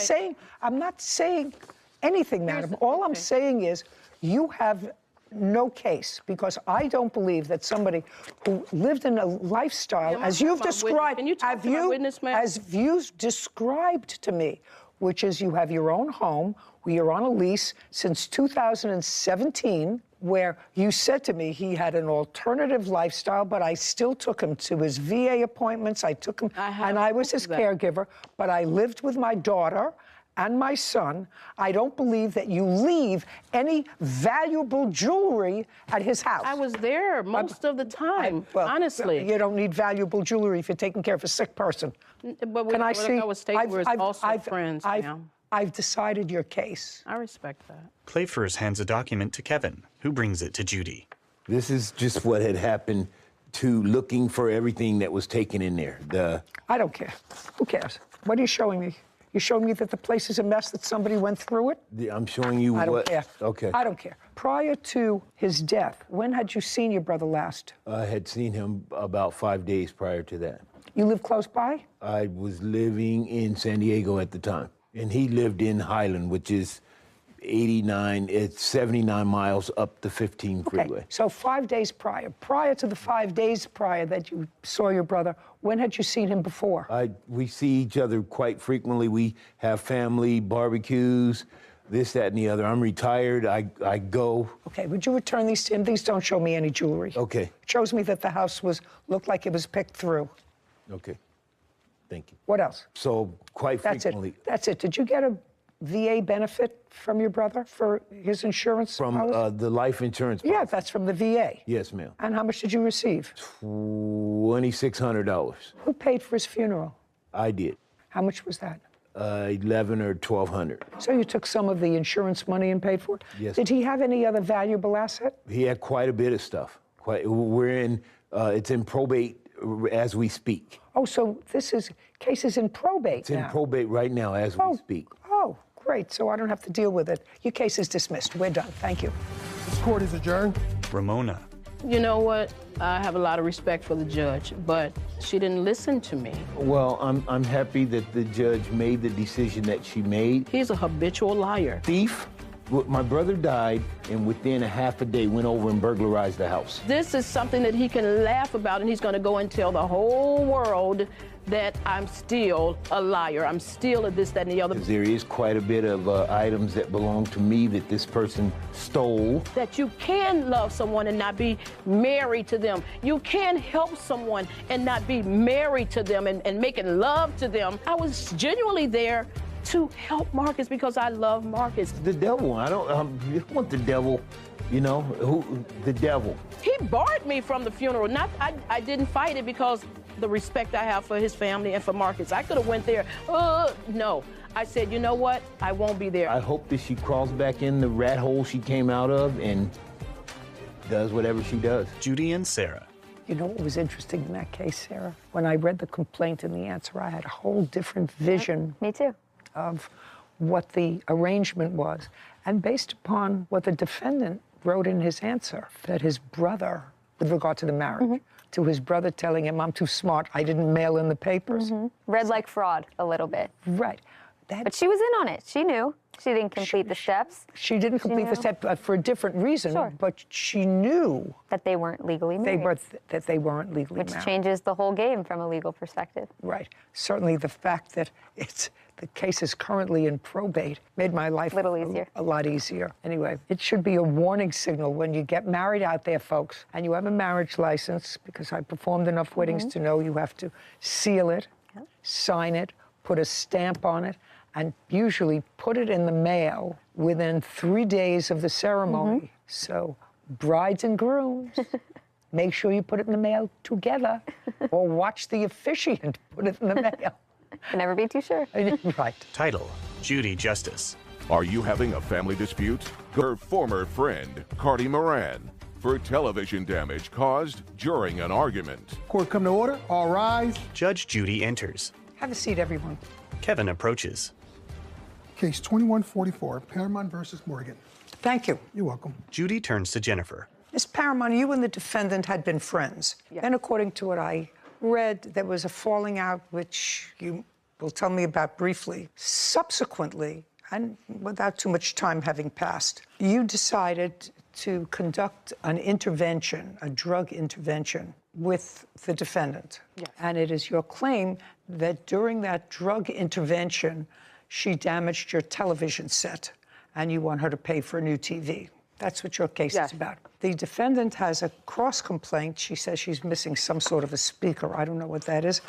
saying anything, madam. All I'm saying is you have no case, because I don't believe that somebody who lived in a lifestyle, as you've described, as you've described to me, which is you have your own home, where you're on a lease since 2017, where you said to me he had an alternative lifestyle, but I still took him to his VA appointments. I took him, and I was his caregiver, but I lived with my daughter and my son. I don't believe that you leave any valuable jewelry at his house. I was there most of the time, honestly. You don't need valuable jewelry if you're taking care of a sick person. But Can I see? I was stating, we're also friends, ma'am. I've decided your case. I respect that. Playfurs hands a document to Kevin, who brings it to Judy. This is just what had happened to looking for everything that was taken in there. I don't care. Who cares? What are you showing me? You're showing me that the place is a mess, that somebody went through it? I'm showing you I don't what. care. Okay. I don't care. Prior to his death, when had you seen your brother last? I had seen him about 5 days prior to that. You live close by? I was living in San Diego at the time, and he lived in Highland, which is 79 miles up the 15 freeway. Okay, so 5 days prior. Prior to the 5 days prior that you saw your brother, when had you seen him before? We see each other quite frequently. We have family barbecues, this, that, and the other. I'm retired. I go. Okay, would you return these to him? These don't show me any jewelry. Okay. It shows me that the house looked like it was picked through. Okay. Thank you. What else? So quite frequently. That's it. Did you get a VA benefit from your brother for his insurance? From the life insurance policy. Yeah, that's from the VA. Yes, ma'am. And how much did you receive? $2,600. Who paid for his funeral? I did. How much was that? $1,100 or $1,200. So you took some of the insurance money and paid for it? Yes. Did he have any other valuable asset? He had quite a bit of stuff. It's in probate as we speak. Oh, so case is in probate It's in probate right now as we speak. Oh, great. So I don't have to deal with it. Your case is dismissed. We're done. Thank you. This court is adjourned. Ramona. You know what? I have a lot of respect for the judge, but she didn't listen to me. Well, I'm happy that the judge made the decision that she made. He's a habitual liar. Thief. My brother died, and within a half a day went over and burglarized the house. This is something that he can laugh about, and he's going to go and tell the whole world that I'm still a liar. I'm still a this, that, and the other. There is quite a bit of items that belong to me that this person stole. That you can love someone and not be married to them. You can help someone and not be married to them and making love to them. I was genuinely there to help Marcus because I love Marcus. The devil. I don't want the devil, the devil. He barred me from the funeral. I didn't fight it because the respect I have for his family and for Marcus. I could have went there. No. I said, you know what? I won't be there. I hope that she crawls back in the rat hole she came out of and does whatever she does. Judy and Sarah. You know what was interesting in that case, Sarah? When I read the complaint and the answer, I had a whole different vision. Me too. Of what the arrangement was. And based upon what the defendant wrote in his answer, that his brother, with regard to the marriage, to his brother telling him, I'm too smart, I didn't mail in the papers. Read like fraud a little bit. Right. But she was in on it. She knew. She didn't complete the steps. She didn't complete the step for a different reason, Sure. but she knew that they weren't legally married. That they weren't legally Which married. changes the whole game from a legal perspective. Right. Certainly the fact that the case is currently in probate made my life a lot easier. Anyway, it should be a warning signal when you get married out there, folks, and you have a marriage license, because I performed enough weddings to know you have to seal it, sign it, put a stamp on it, and usually put it in the mail within 3 days of the ceremony. So brides and grooms, make sure you put it in the mail together, or watch the officiant put it in the mail. Can never be too sure. Right. Title, Judy Justice. Are you having a family dispute? Her former friend, Cardi Moran, for television damage caused during an argument. Court come to order. All rise. Judge Judy enters. Have a seat, everyone. Kevin approaches. Case 2144, Paramount versus Morgan. Thank you. You're welcome. Judy turns to Jennifer. Ms. Paramount, you and the defendant had been friends. Then, according to what I read, there was a falling out, which you will tell me about briefly. Subsequently, and without too much time having passed, you decided to conduct an intervention, a drug intervention, with the defendant. Yes. And it is your claim that during that drug intervention, she damaged your television set, and you want her to pay for a new TV. That's what your case is about. The defendant has a cross-complaint. She says she's missing some sort of a speaker. I don't know what that is.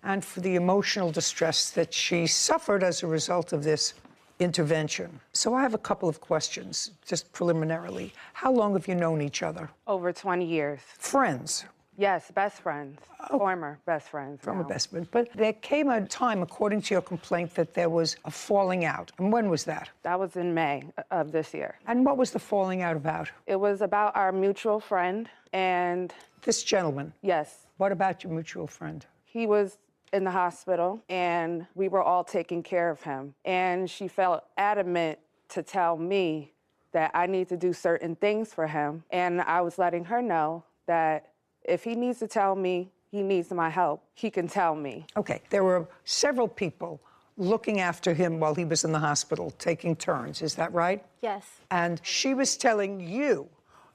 And for the emotional distress that she suffered as a result of this intervention. So I have a couple of questions, just preliminarily. How long have you known each other? Over 20 years. Friends? Yes, best friends. Former best friends. Former best friends. But there came a time, according to your complaint, that there was a falling out. And when was that? That was in May of this year. And what was the falling out about? It was about our mutual friend and... This gentleman? Yes. What about your mutual friend? He was in the hospital, and we were all taking care of him. And she felt adamant to tell me that I need to do certain things for him. And I was letting her know that if he needs to tell me he needs my help, he can tell me. Okay, there were several people looking after him while he was in the hospital, taking turns, is that right? Yes. And she was telling you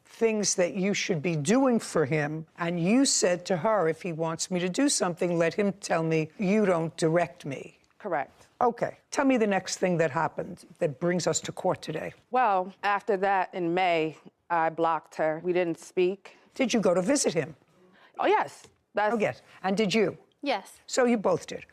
things that you should be doing for him, and you said to her, if he wants me to do something, let him tell me, you don't direct me. Correct. Okay, tell me the next thing that happened that brings us to court today. Well, after that, in May, I blocked her. We didn't speak. Did you go to visit him? Oh, yes. Oh, yes. And did you? Yes. So you both did.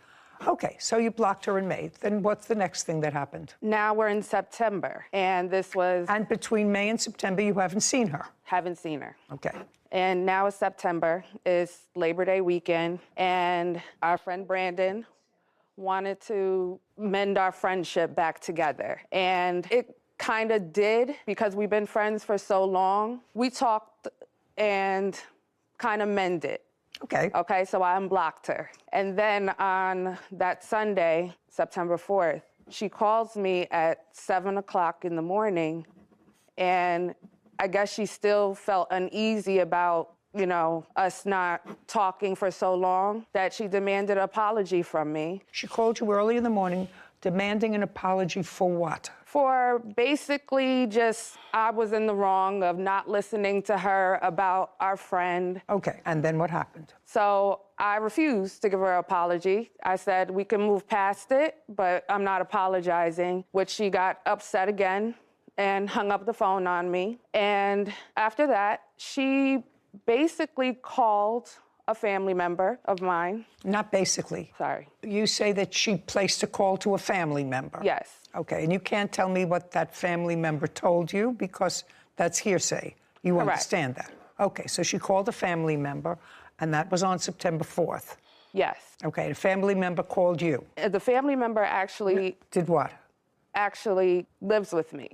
Okay, so you blocked her in May. Then what's the next thing that happened? Now we're in September, and this was... And between May and September, you haven't seen her? Haven't seen her. Okay. And now it's September. It's Labor Day weekend, and our friend Brandon wanted to mend our friendship back together. And it kind of did, because we've been friends for so long. We talked and kind of mended. Okay. Okay, so I unblocked her. And then on that Sunday, September 4th, she calls me at 7 o'clock in the morning, and I guess she still felt uneasy about, you know, us not talking for so long, that she demanded an apology from me. She called you early in the morning demanding an apology for what? For basically just, I was in the wrong of not listening to her about our friend. Okay, and then what happened? So I refused to give her an apology. I said, we can move past it, but I'm not apologizing, which she got upset again and hung up the phone on me. And after that, she basically called a family member of mine. Not basically. Sorry. You say that she placed a call to a family member. Yes. Okay, and you can't tell me what that family member told you because that's hearsay. You Correct. Understand that? Okay, so she called a family member, and that was on September 4th. Yes. Okay, the family member called you. The family member actually... Did what? Actually lives with me.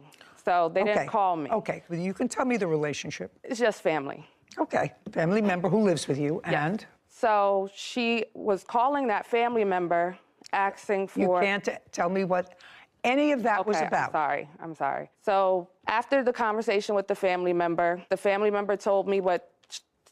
So they didn't call me. Okay, well, you can tell me the relationship. It's just family. Okay, family member who lives with you, Yes. and? So she was calling that family member, asking for... You can't tell me what any of that was Okay, about. I'm sorry. So after the conversation with the family member told me what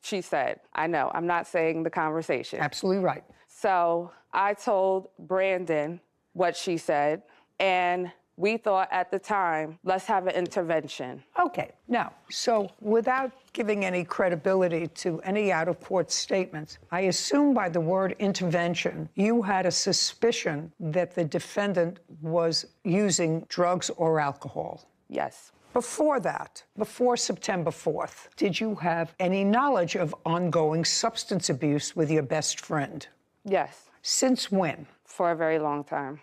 she said. I know, I'm not saying the conversation. Absolutely right. So I told Brandon what she said, and we thought at the time, let's have an intervention. Okay, now, so without giving any credibility to any out-of-court statements, I assume by the word intervention, you had a suspicion that the defendant was using drugs or alcohol. Yes. Before that, before September 4th, did you have any knowledge of ongoing substance abuse with your best friend? Yes. Since when? For a very long time.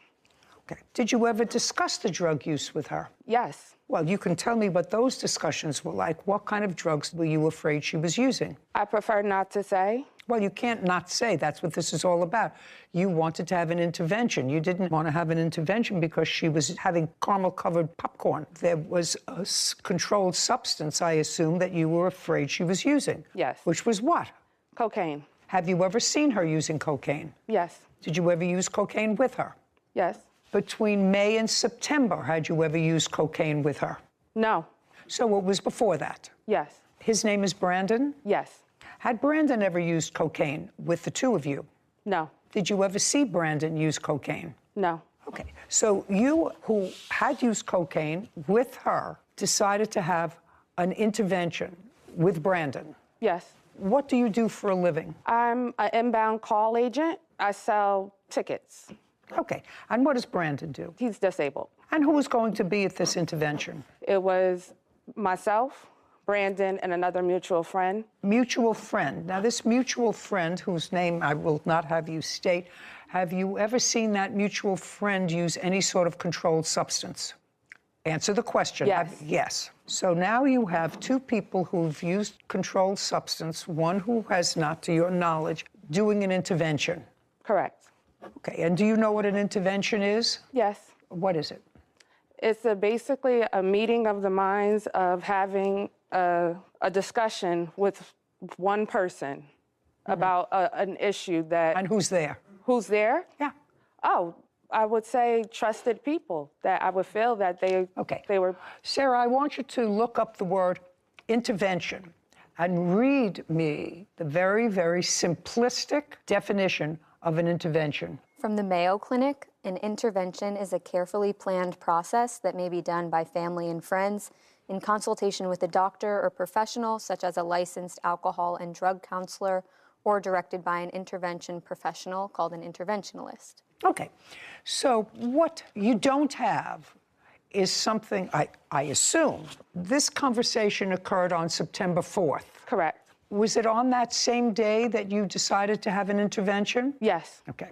Okay. Did you ever discuss the drug use with her? Yes. Well, you can tell me what those discussions were like. What kind of drugs were you afraid she was using? I prefer not to say. Well, you can't not say. That's what this is all about. You wanted to have an intervention. You didn't want to have an intervention because she was having caramel-covered popcorn. There was a controlled substance, I assume, that you were afraid she was using. Yes. Which was what? Cocaine. Have you ever seen her using cocaine? Yes. Did you ever use cocaine with her? Yes. Between May and September, had you ever used cocaine with her? No. So it was before that? Yes. His name is Brandon? Yes. Had Brandon ever used cocaine with the two of you? No. Did you ever see Brandon use cocaine? No. Okay. So you, who had used cocaine with her, decided to have an intervention with Brandon? Yes. What do you do for a living? I'm an inbound call agent. I sell tickets. Okay. And what does Brandon do? He's disabled. And who was going to be at this intervention? It was myself, Brandon, and another mutual friend. Mutual friend. Now, this mutual friend, whose name I will not have you state, have you ever seen that mutual friend use any sort of controlled substance? Answer the question. Yes. Yes. So now you have two people who've used controlled substance, one who has not, to your knowledge, doing an intervention. Correct. Okay, and do you know what an intervention is? Yes. What is it? It's basically a meeting of the minds of having a discussion with one person about an issue that... And who's there? Who's there? Yeah. Oh, I would say trusted people that I would feel that they were... Sarah, I want you to look up the word intervention and read me the very, very simplistic definition of an intervention. From the Mayo Clinic, an intervention is a carefully planned process that may be done by family and friends in consultation with a doctor or professional, such as a licensed alcohol and drug counselor, or directed by an intervention professional called an interventionalist. Okay, so what you don't have is something, I assume, this conversation occurred on September 4th. Correct. Was it on that same day that you decided to have an intervention? Yes. Okay.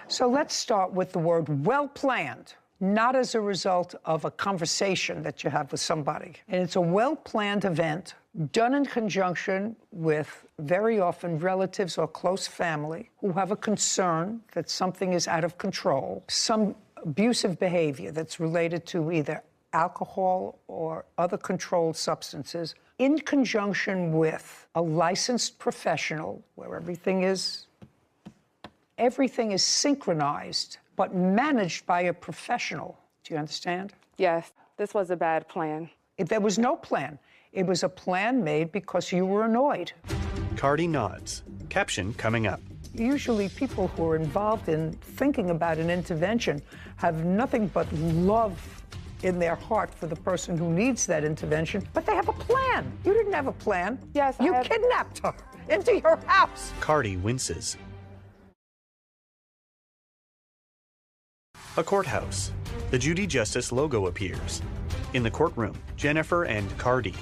So let's start with the word well-planned, not as a result of a conversation that you have with somebody. And it's a well-planned event done in conjunction with very often relatives or close family who have a concern that something is out of control, some abusive behavior that's related to either alcohol or other controlled substances, in conjunction with a licensed professional where everything is synchronized, but managed by a professional. Do you understand? Yes, this was a bad plan. There was no plan. It was a plan made because you were annoyed. Cardi nods. Caption coming up. Usually people who are involved in thinking about an intervention have nothing but love in their heart for the person who needs that intervention, but they have a plan. You didn't have a plan. Yes, you kidnapped her into your house. Cardi winces. A courthouse. The Judy Justice logo appears. In the courtroom, Jennifer and Cardi.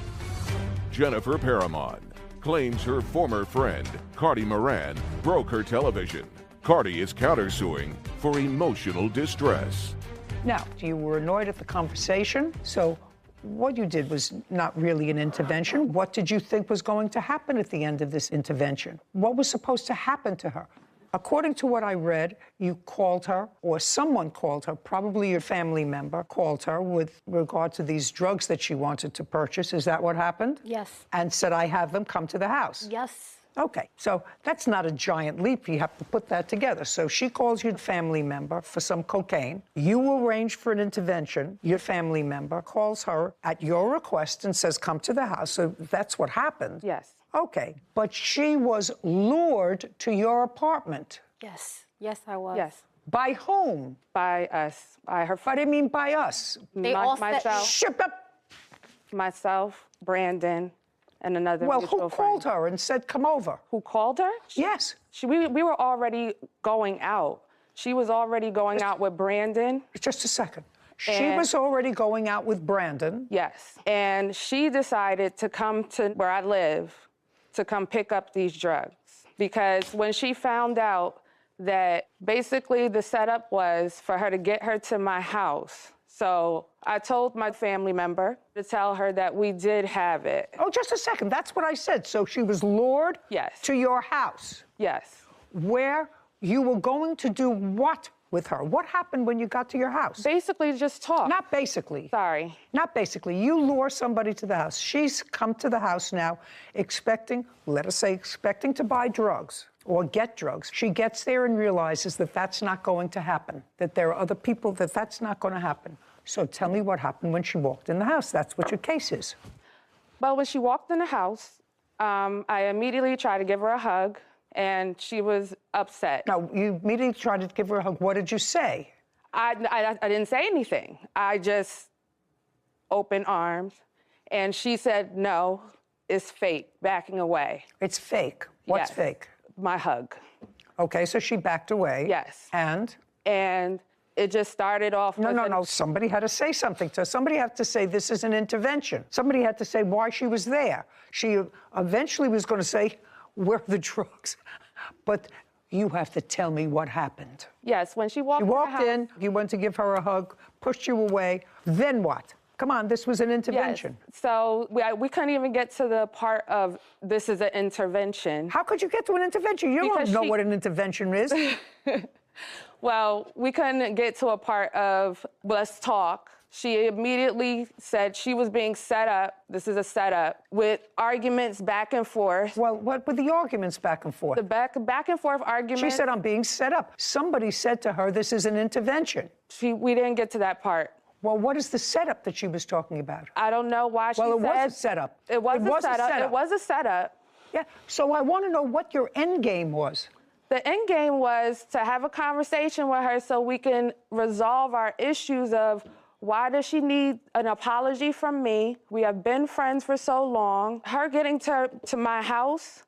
Jennifer Paramon claims her former friend, Cardi Moran, broke her television. Cardi is countersuing for emotional distress. Now, you were annoyed at the conversation, so what you did was not really an intervention. What did you think was going to happen at the end of this intervention? What was supposed to happen to her? According to what I read, you called her, or someone called her, probably your family member called her with regard to these drugs that she wanted to purchase. Is that what happened? Yes. And said, I have them come to the house. Yes. Okay, so that's not a giant leap. You have to put that together. So she calls your family member for some cocaine. You arrange for an intervention. Your family member calls her at your request and says, come to the house. So that's what happened. Yes. Okay, but she was lured to your apartment. Yes. Yes, I was. Yes. By whom? By us. By her. What do you mean by us? They all said- myself. Shut up. Myself, Brandon, and another Well, mutual who friend. called her and said, come over? Who called her? Yes. We were already going out. She was already going out with Brandon. Just a second. She was already going out with Brandon. Yes. And she decided to come to where I live to come pick up these drugs. Because when she found out that basically the setup was for her to get her to my house. So I told my family member to tell her that we did have it. Oh, just a second. That's what I said. So she was lured to your house. Yes. Where you were going to do what with her? What happened when you got to your house? Basically, just talk. Not basically. Sorry. Not basically. You lure somebody to the house. She's come to the house now expecting, let us say, expecting to buy drugs or get drugs. She gets there and realizes that that's not going to happen, that there are other people that that's not going to happen. So tell me what happened when she walked in the house. That's what your case is. Well, when she walked in the house, I immediately tried to give her a hug, and she was upset. Now, you immediately tried to give her a hug. What did you say? I didn't say anything. I just opened arms, and she said, no, it's fake, backing away. It's fake. What's Yes. fake? My hug. Okay, so she backed away. Yes. And it just started off with No. Somebody had to say something to her. Somebody had to say this is an intervention. Somebody had to say why she was there. She eventually was going to say, where are the drugs? But you have to tell me what happened. Yes, when she walked You in the walked house- in, you went to give her a hug, pushed you away. Then what? Come on, this was an intervention. Yes. So we couldn't even get to the part of this is an intervention. How could you get to an intervention? You don't know what an intervention is. Well, we couldn't get to a part of let's talk. She immediately said she was being set up. This is a setup with arguments back and forth. Well, what were the arguments back and forth? The back and forth arguments. She said, I'm being set up. Somebody said to her, this is an intervention. We didn't get to that part. Well, what is the setup that she was talking about? I don't know why she said. Well, it was a setup. It was a setup. It was a setup. Yeah, so I want to know what your end game was. The end game was to have a conversation with her so we can resolve our issues of why does she need an apology from me? We have been friends for so long. Her getting to my house,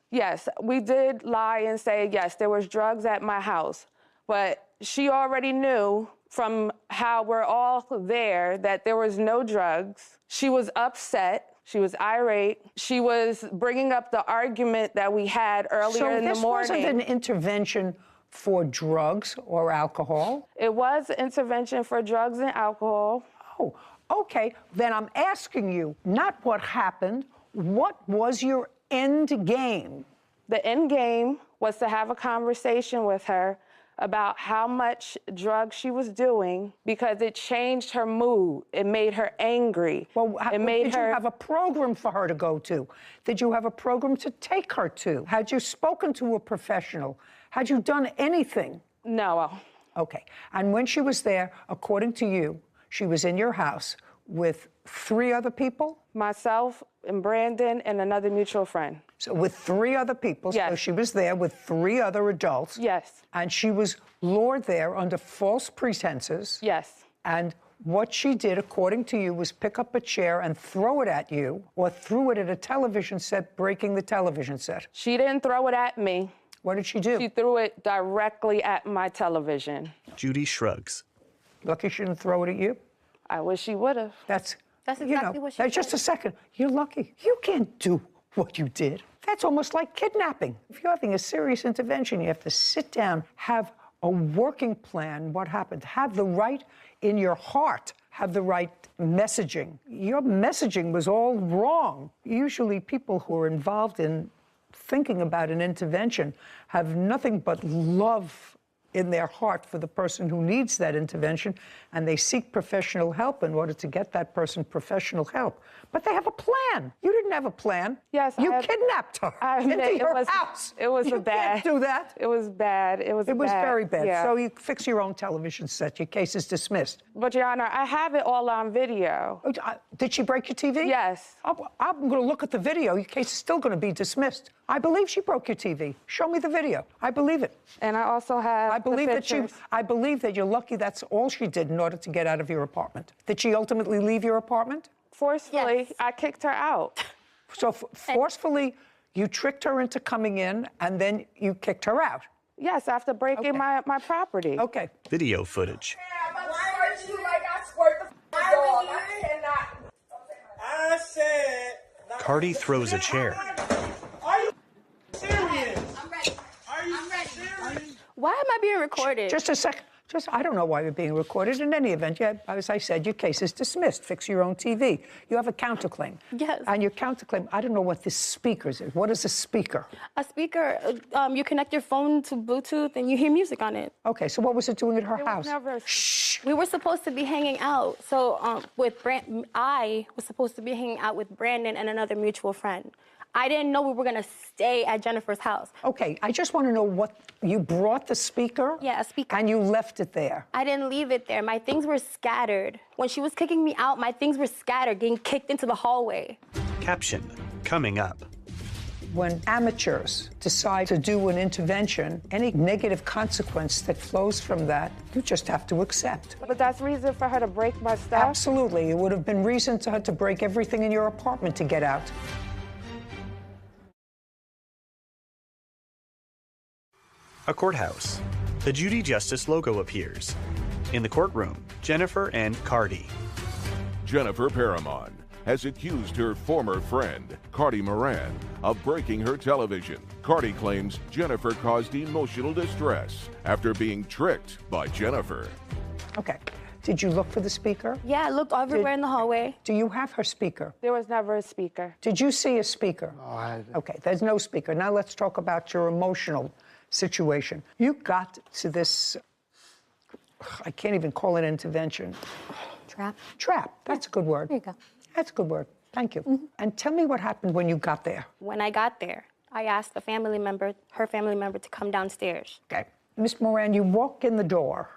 yes, we did lie and say, yes, there was drugs at my house. But she already knew from how we're all there that there was no drugs. She was upset. She was irate. She was bringing up the argument that we had earlier in the morning. So this wasn't an intervention for drugs or alcohol? It was an intervention for drugs and alcohol. Oh, okay. Then I'm asking you, not what happened, what was your end game? The end game was to have a conversation with her about how much drugs she was doing because it changed her mood. It made her angry. Well, did you have a program for her to go to? Did you have a program to take her to? Had you spoken to a professional? Had you done anything? No. Okay. And when she was there, according to you, she was in your house with 3 other people? Myself and Brandon and another mutual friend. So with 3 other people, yes. So she was there with 3 other adults. Yes. And she was lured there under false pretenses. Yes. And what she did, according to you, was pick up a chair and throw it at you, or threw it at a television set, breaking the television set. She didn't throw it at me. What did she do? She threw it directly at my television. Judy shrugs. Lucky she didn't throw it at you? I wish she would have. That's exactly what she did. Just a second. You're lucky. You can't do what you did. That's almost like kidnapping. If you're having a serious intervention, you have to sit down, have a working plan, what happened, have the right in your heart, have the right messaging. Your messaging was all wrong. Usually people who are involved in thinking about an intervention have nothing but love in their heart for the person who needs that intervention, and they seek professional help in order to get that person professional help. But they have a plan. You didn't have a plan. Yes, you kidnapped her into your house. It was you bad. Can't do that. It was bad. It was very bad. Yeah. So you fix your own television set. Your case is dismissed. But, Your Honor, I have it all on video. Did she break your TV? Yes. I'm going to look at the video. Your case is still going to be dismissed. I believe she broke your TV. Show me the video. I believe it. And I also have I believe that you're lucky that's all she did in order to get out of your apartment. Did she ultimately leave your apartment? Forcefully, Yes. I kicked her out. So forcefully, you tricked her into coming in, and then you kicked her out. Yes, after breaking my property. Okay. Video footage. I said. Cardi throws a chair. Are you serious? I'm ready. Are you serious? Why am I being recorded? Just a second. I don't know why you're being recorded. In any event, as I said, your case is dismissed. Fix your own TV. You have a counterclaim. Yes. And your counterclaim, I don't know what this speaker is. What is a speaker? A speaker, you connect your phone to Bluetooth and you hear music on it. Okay, so what was it doing at her house? Shh. We were supposed to be hanging out. So I was supposed to be hanging out with Brandon and another mutual friend. I didn't know we were going to stay at Jennifer's house. Okay, I just want to know what you brought the speaker? Yeah, a speaker. And you left it there. I didn't leave it there. My things were scattered. When she was kicking me out, my things were scattered, getting kicked into the hallway. Caption, coming up. When amateurs decide to do an intervention, any negative consequence that flows from that, you just have to accept. But that's reason for her to break my stuff? Absolutely. It would have been reason to her to break everything in your apartment to get out. A courthouse. The Judy Justice logo appears. In the courtroom, Jennifer and Cardi. Jennifer Paramon has accused her former friend, Cardi Moran, of breaking her television. Cardi claims Jennifer caused emotional distress after being tricked by Jennifer. Okay. Did you look for the speaker? Yeah, I looked everywhere in the hallway. Do you have her speaker? There was never a speaker. Did you see a speaker? No, I didn't. Okay, there's no speaker. Now let's talk about your emotional situation. You got to this, I can't even call it intervention. Trap. Trap, that's a good word. There you go. That's a good word, thank you. And tell me what happened when you got there. When I got there, I asked her family member to come downstairs. Okay. Miss Moran, you walk in the door.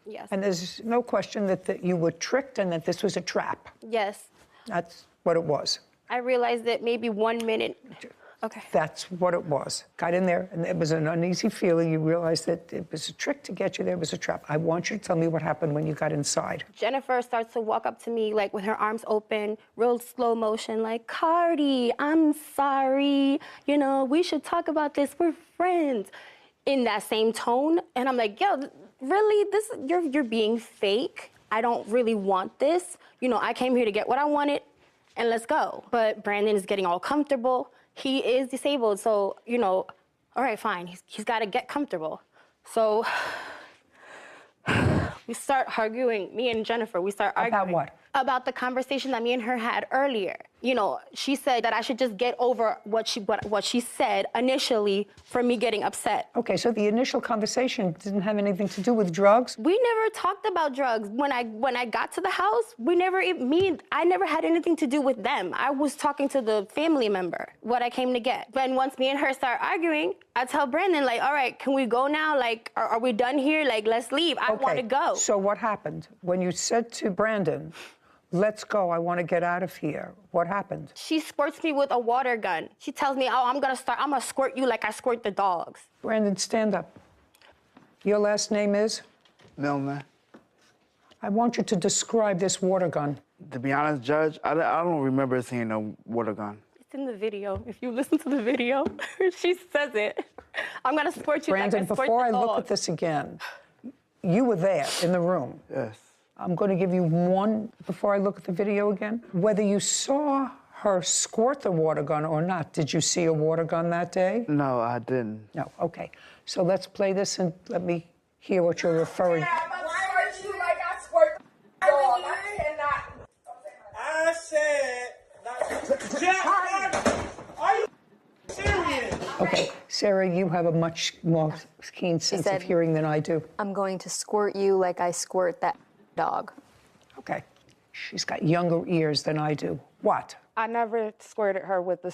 Yes. And there's no question that you were tricked and that this was a trap. Yes. That's what it was. I realized that maybe 1 minute. Okay. That's what it was. Got in there, and it was an uneasy feeling. You realized that it was a trick to get you there. It was a trap. I want you to tell me what happened when you got inside. Jennifer starts to walk up to me, like, with her arms open, real slow motion, like, Cardi, I'm sorry. You know, we should talk about this. We're friends. In that same tone. And I'm like, yo, really? You're being fake. I don't really want this. You know, I came here to get what I wanted, and let's go. But Brandon is getting all comfortable. He is disabled, so, you know, all right, fine. He's got to get comfortable. So we start arguing, me and Jennifer, we start arguing. About what? About the conversation that me and her had earlier. You know, she said that I should just get over what she said initially for me getting upset. Okay, so the initial conversation didn't have anything to do with drugs? We never talked about drugs. When I got to the house, I never had anything to do with them. I was talking to the family member, what I came to get. Then once me and her start arguing, I tell Brandon, like, all right, can we go now? Like, are we done here? Like, let's leave. I want to go. So what happened? When you said to Brandon, let's go, I want to get out of here, what happened? She squirts me with a water gun. She tells me, oh, I'm going to squirt you like I squirt the dogs. Brandon, stand up. Your last name is? Milner. I want you to describe this water gun. To be honest, Judge, I don't remember seeing a water gun. It's in the video. If you listen to the video, she says it. I'm going to squirt you Brandon, like I squirt before I the look dogs. at this again, you were there in the room. Yes. I'm going to give you one before I look at the video again. Whether you saw her squirt the water gun or not, did you see a water gun that day? No, I didn't. No, okay. So let's play this and let me hear what you're referring to. I said, Jack, are you serious? Okay, Sarah, you have a much more keen sense said- of hearing than I do. I'm going to squirt you like I squirt that dog. Okay. She's got younger ears than I do. What? I never squirted her with the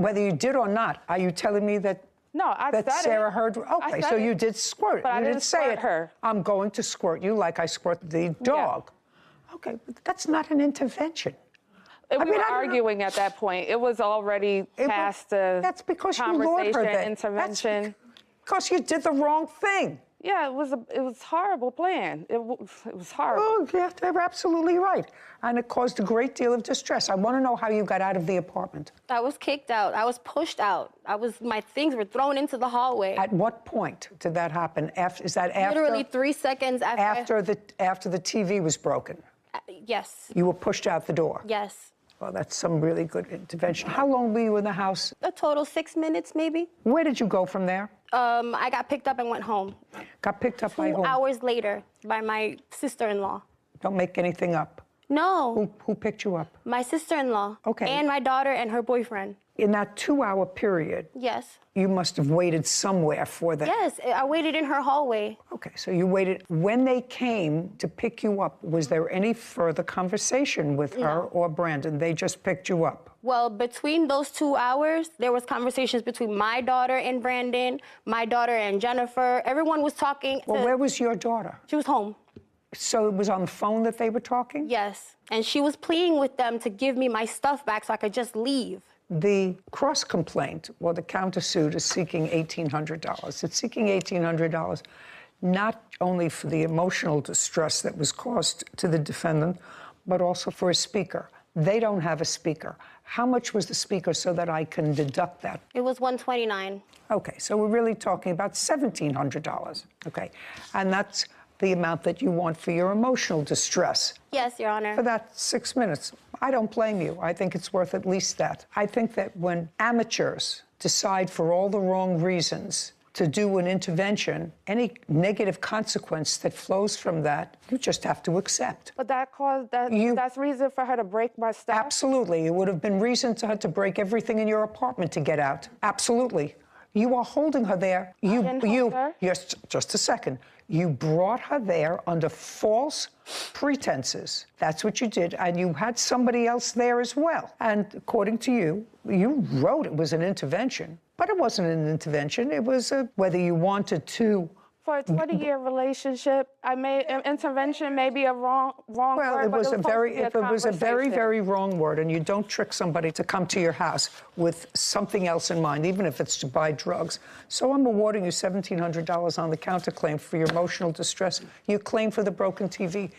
Whether you did or not, are you telling me that No, I that said Sarah it. heard? I Okay, said so it. you did squirt. But I you didn't say squirt it. her. I'm going to squirt you like I squirt the dog. Okay, but that's not an intervention. We I mean, were I don't know. arguing at that point. It was already past the That's because you lured her conversation, there. intervention. Because you did the wrong thing. Yeah, it was a horrible plan. It was horrible. Oh, yeah, they're absolutely right. And it caused a great deal of distress. I want to know how you got out of the apartment. I was kicked out. I was pushed out. My things were thrown into the hallway. At what point did that happen? Is that after? Literally 3 seconds after. After the TV was broken. Yes. You were pushed out the door. Yes. Well, that's some really good intervention. How long were you in the house? A total 6 minutes, maybe. Where did you go from there? I got picked up and went home. Got picked up by whom? 2 hours later by my sister-in-law. Don't make anything up. No. Who picked you up? My sister-in-law. Okay. And my daughter and her boyfriend. In that 2-hour period, Yes. you must have waited somewhere for them. Yes, I waited in her hallway. Okay, so you waited. When they came to pick you up, was there any further conversation with her or Brandon? They just picked you up. Well, between those 2 hours, there was conversations between my daughter and Brandon, my daughter and Jennifer. Everyone was talking. Well, where was your daughter? She was home. So it was on the phone that they were talking? Yes, and she was pleading with them to give me my stuff back so I could just leave. The cross complaint or the countersuit is seeking $1,800. It's seeking $1,800 not only for the emotional distress that was caused to the defendant, but also for a speaker. They don't have a speaker. How much was the speaker so that I can deduct that? It was $129. Okay, so we're really talking about $1,700. Okay, and that's the amount that you want for your emotional distress. Yes, Your Honor. For that 6 minutes. I don't blame you. I think it's worth at least that. I think that when amateurs decide for all the wrong reasons to do an intervention, any negative consequence that flows from that, you just have to accept. But that's reason for her to break my stuff? Absolutely. It would have been reason to her to break everything in your apartment to get out. Absolutely. You are holding her there. Yes, just a second. You brought her there under false pretenses. That's what you did. And you had somebody else there as well. And according to you, you wrote it was an intervention. But it wasn't an intervention. It was whether you wanted to. For a 20-year relationship, intervention may be a wrong Well, word. it was a very, it was a very, very wrong word, and you don't trick somebody to come to your house with something else in mind, even if it's to buy drugs. So I'm awarding you $1,700 on the counterclaim for your emotional distress. Your claim for the broken TV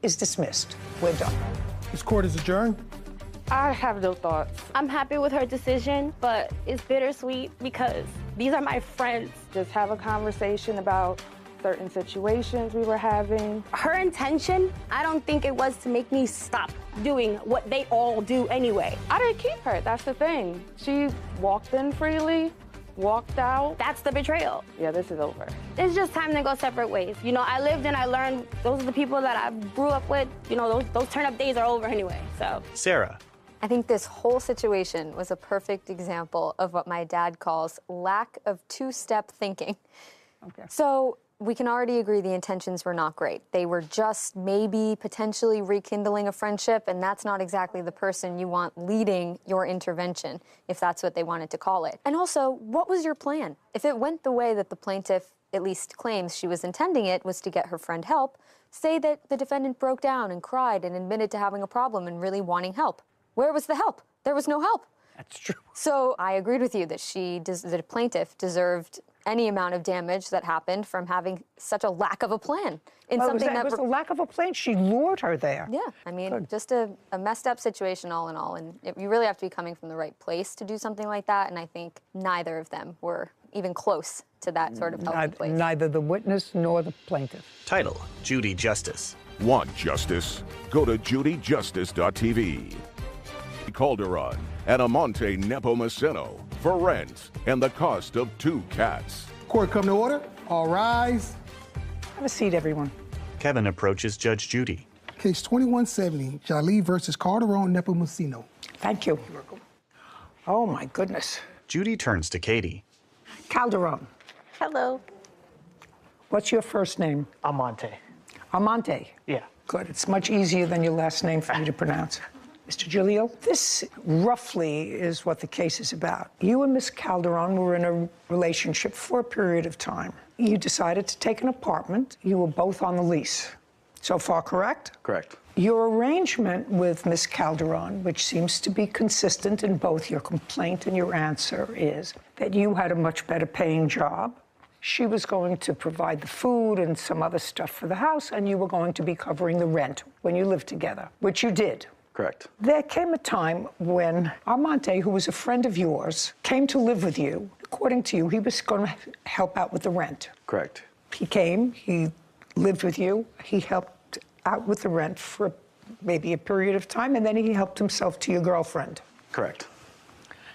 is dismissed. We're done. This court is adjourned. I have no thoughts. I'm happy with her decision, but it's bittersweet because these are my friends. Just have a conversation about certain situations we were having. Her intention, I don't think it was to make me stop doing what they all do anyway. I didn't keep her, that's the thing. She walked in freely, walked out. That's the betrayal. Yeah, this is over. It's just time to go separate ways. You know, I lived and I learned. Those are the people that I grew up with. You know, those turn-up days are over anyway, so. Sarah. I think this whole situation was a perfect example of what my dad calls lack of two-step thinking. Okay. So we can already agree the intentions were not great. They were just maybe potentially rekindling a friendship, and that's not exactly the person you want leading your intervention, if that's what they wanted to call it. And also, what was your plan? If it went the way that the plaintiff at least claims she was intending it, was to get her friend help, say that the defendant broke down and cried and admitted to having a problem and really wanting help. Where was the help? There was no help. That's true. So I agreed with you that the plaintiff deserved any amount of damage that happened from having such a lack of a plan. It was a lack of a plan. She lured her there. Yeah, I mean, just a messed up situation all in all. And you really have to be coming from the right place to do something like that. And I think neither of them were even close to that sort of healthy place. Neither the witness nor the plaintiff. Title, Judy Justice. Want justice? Go to judyjustice.tv. Calderon and Amante Nepomuceno for rent and the cost of 2 cats. Court come to order. All rise. Have a seat, everyone. Kevin approaches Judge Judy. Case 2170, Jolie versus Calderon Nepomuceno. Thank you. Oh, my goodness. Judy turns to Katie. Calderon. Hello. What's your first name? Amante. Amante. Yeah. Good. It's much easier than your last name for me to pronounce. Mr. Jalil, this roughly is what the case is about. You and Miss Calderon were in a relationship for a period of time. You decided to take an apartment. You were both on the lease. So far, correct? Correct. Your arrangement with Miss Calderon, which seems to be consistent in both your complaint and your answer, is that you had a much better paying job. She was going to provide the food and some other stuff for the house, and you were going to be covering the rent when you lived together, which you did. Correct. There came a time when Armante, who was a friend of yours, came to live with you. According to you, he was going to help out with the rent. Correct. He came, he lived with you, he helped out with the rent for maybe a period of time, and then he helped himself to your girlfriend. Correct.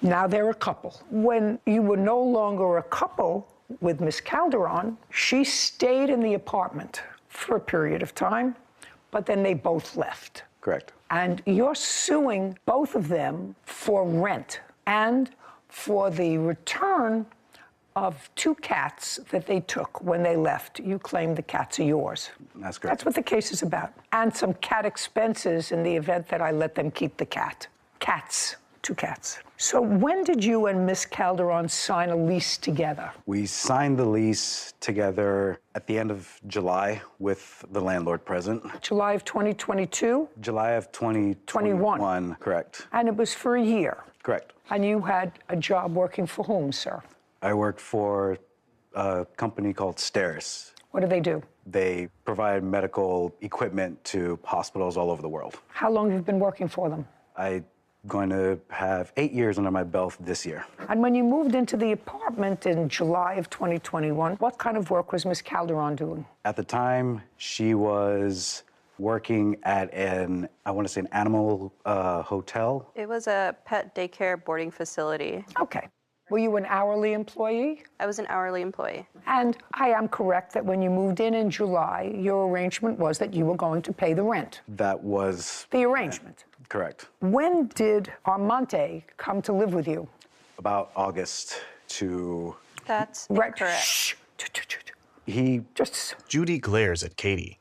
Now they're a couple. When you were no longer a couple with Miss Calderon, she stayed in the apartment for a period of time, but then they both left. Correct. And you're suing both of them for rent and for the return of 2 cats that they took when they left. You claim the cats are yours. That's correct. That's what the case is about. And some cat expenses in the event that I let them keep the cat. Cats. 2 cats. So when did you and Miss Calderon sign a lease together? We signed the lease together at the end of July with the landlord present. July of 2022? July of 2021. Correct. And it was for a year? Correct. And you had a job working for whom, sir? I worked for a company called Steris. What do they do? They provide medical equipment to hospitals all over the world. How long have you been working for them? I'm going to have 8 years under my belt this year. And when you moved into the apartment in July of 2021, what kind of work was Miss Calderon doing? At the time, she was working at I want to say an animal hotel. It was a pet daycare boarding facility. Okay. Were you an hourly employee? I was an hourly employee. And I am correct that when you moved in July, your arrangement was that you were going to pay the rent. That was the arrangement. Correct. When did Armante come to live with you? About August to... That's right. Correct. Shh. He just... Judy glares at Katie.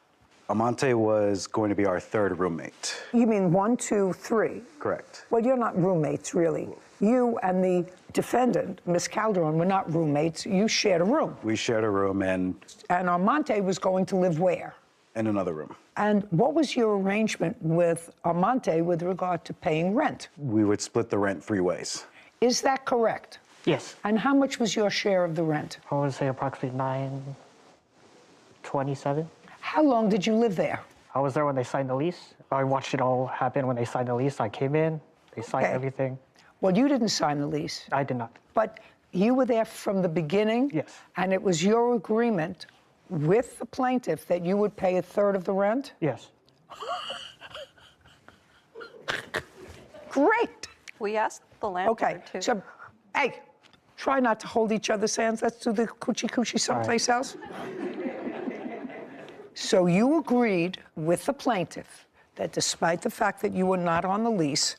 Amante was going to be our 3rd roommate. You mean 1, 2, 3? Correct. Well, you're not roommates, really. You and the defendant, Miss Calderon, were not roommates. You shared a room. We shared a room and Armante was going to live where? In another room. And what was your arrangement with Armante with regard to paying rent? We would split the rent 3 ways. Is that correct? Yes. And how much was your share of the rent? I would say approximately $927. How long did you live there? I was there when they signed the lease. I watched it all happen when they signed the lease. I came in, they signed everything. Well, you didn't sign the lease. I did not. But you were there from the beginning? Yes. And it was your agreement with the plaintiff that you would pay 1/3 of the rent? Yes. Great. We asked the landlord Okay, so, hey, try not to hold each other's hands. Let's do the coochie someplace else. So you agreed with the plaintiff that despite the fact that you were not on the lease,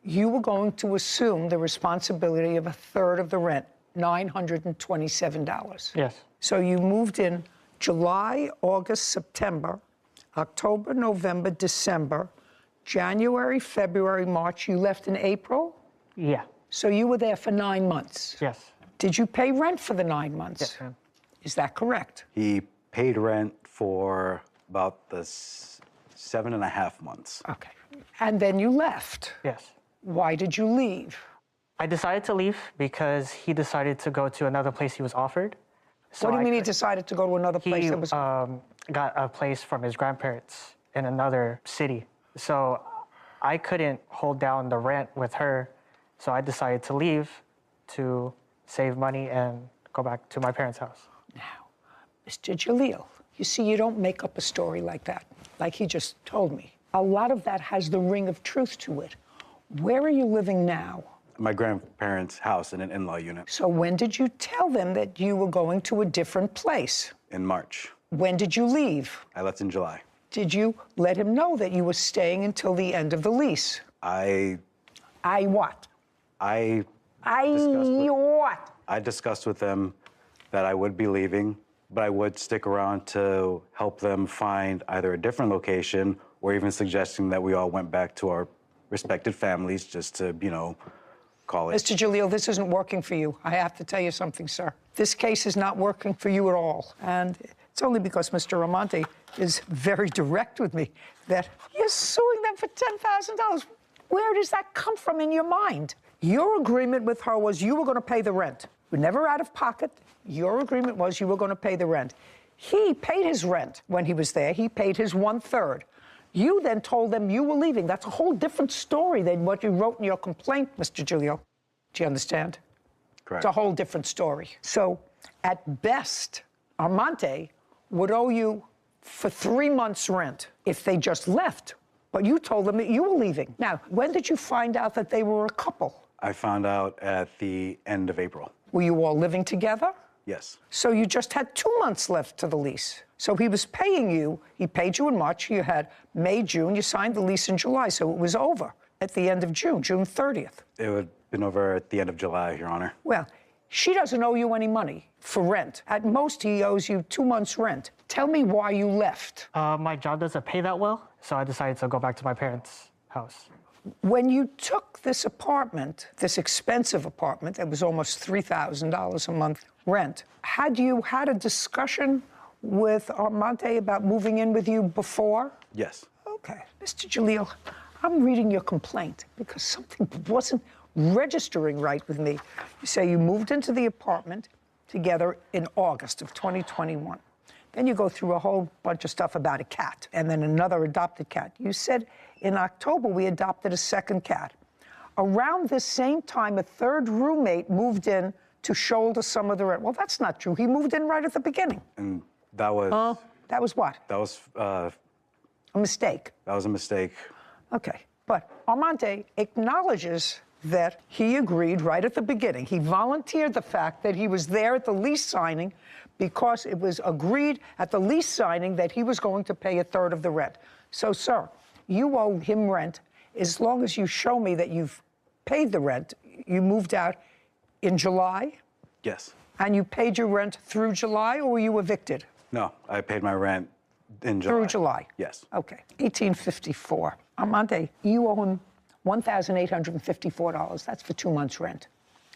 you were going to assume the responsibility of 1/3 of the rent, $927. Yes. So you moved in July, August, September, October, November, December, January, February, March. You left in April? Yeah. So you were there for 9 months? Yes. Did you pay rent for the 9 months? Yes, ma'am. Is that correct? He paid rent for about the 7.5 months. Okay. And then you left? Yes. Why did you leave? I decided to leave because he decided to go to another place he was offered. So what do you mean he decided to go to another place that was... got a place from his grandparents in another city. So I couldn't hold down the rent with her, so I decided to leave to save money and go back to my parents' house. Now, Mr. Jalil, you see, you don't make up a story like that, like he just told me. A lot of that has the ring of truth to it. Where are you living now? My grandparents' house in an in-law unit. So when did you tell them that you were going to a different place? In March. When did you leave? I left in July. Did you let him know that you were staying until the end of the lease? I what? I I discussed with them that I would be leaving, but I would stick around to help them find either a different location or even suggesting that we all went back to our respective families just to, call it. Mr. Jalil, this isn't working for you. I have to tell you something, sir. This case is not working for you at all. And it's only because Mr. Amante is very direct with me that you're suing them for $10,000. Where does that come from in your mind? Your agreement with her was you were going to pay the rent. You were never out of pocket. Your agreement was you were going to pay the rent. He paid his rent when he was there. He paid his 1/3. You then told them you were leaving. That's a whole different story than what you wrote in your complaint, Mr. Giulio. Do you understand? Correct. It's a whole different story. So, at best, Armante would owe you for 3 months' rent if they just left. But you told them that you were leaving. Now, when did you find out that they were a couple? I found out at the end of April. Were you all living together? Yes. So you just had 2 months left to the lease. So he was paying you, he paid you in March, you had May, June, you signed the lease in July, so it was over at the end of June, June 30th. It would have been over at the end of July, Your Honor. Well, she doesn't owe you any money for rent. At most, he owes you 2 months' rent. Tell me why you left. My job doesn't pay that well, so I decided to go back to my parents' house. When you took this apartment, this expensive apartment that was almost $3,000 a month rent, had you had a discussion with Armante about moving in with you before? Yes. Okay. Mr. Jalil, I'm reading your complaint because something wasn't registering right with me. You say you moved into the apartment together in August of 2021. Then you go through a whole bunch of stuff about a cat and then another adopted cat. You said in October we adopted a second cat. Around this same time, a third roommate moved in to shoulder some of the rent. Well, that's not true. He moved in right at the beginning. And that was... That was what? That was... a mistake. That was a mistake. Okay. But Armante acknowledges that he agreed right at the beginning. He volunteered the fact that he was there at the lease signing because it was agreed at the lease signing that he was going to pay a third of the rent. So, sir, you owe him rent as long as you show me that you've paid the rent. You moved out in July? Yes. And you paid your rent through July, or were you evicted? No, I paid my rent in July. Through July? Yes. Okay. 1854. Armante, you owe him $1,854. That's for 2 months' rent.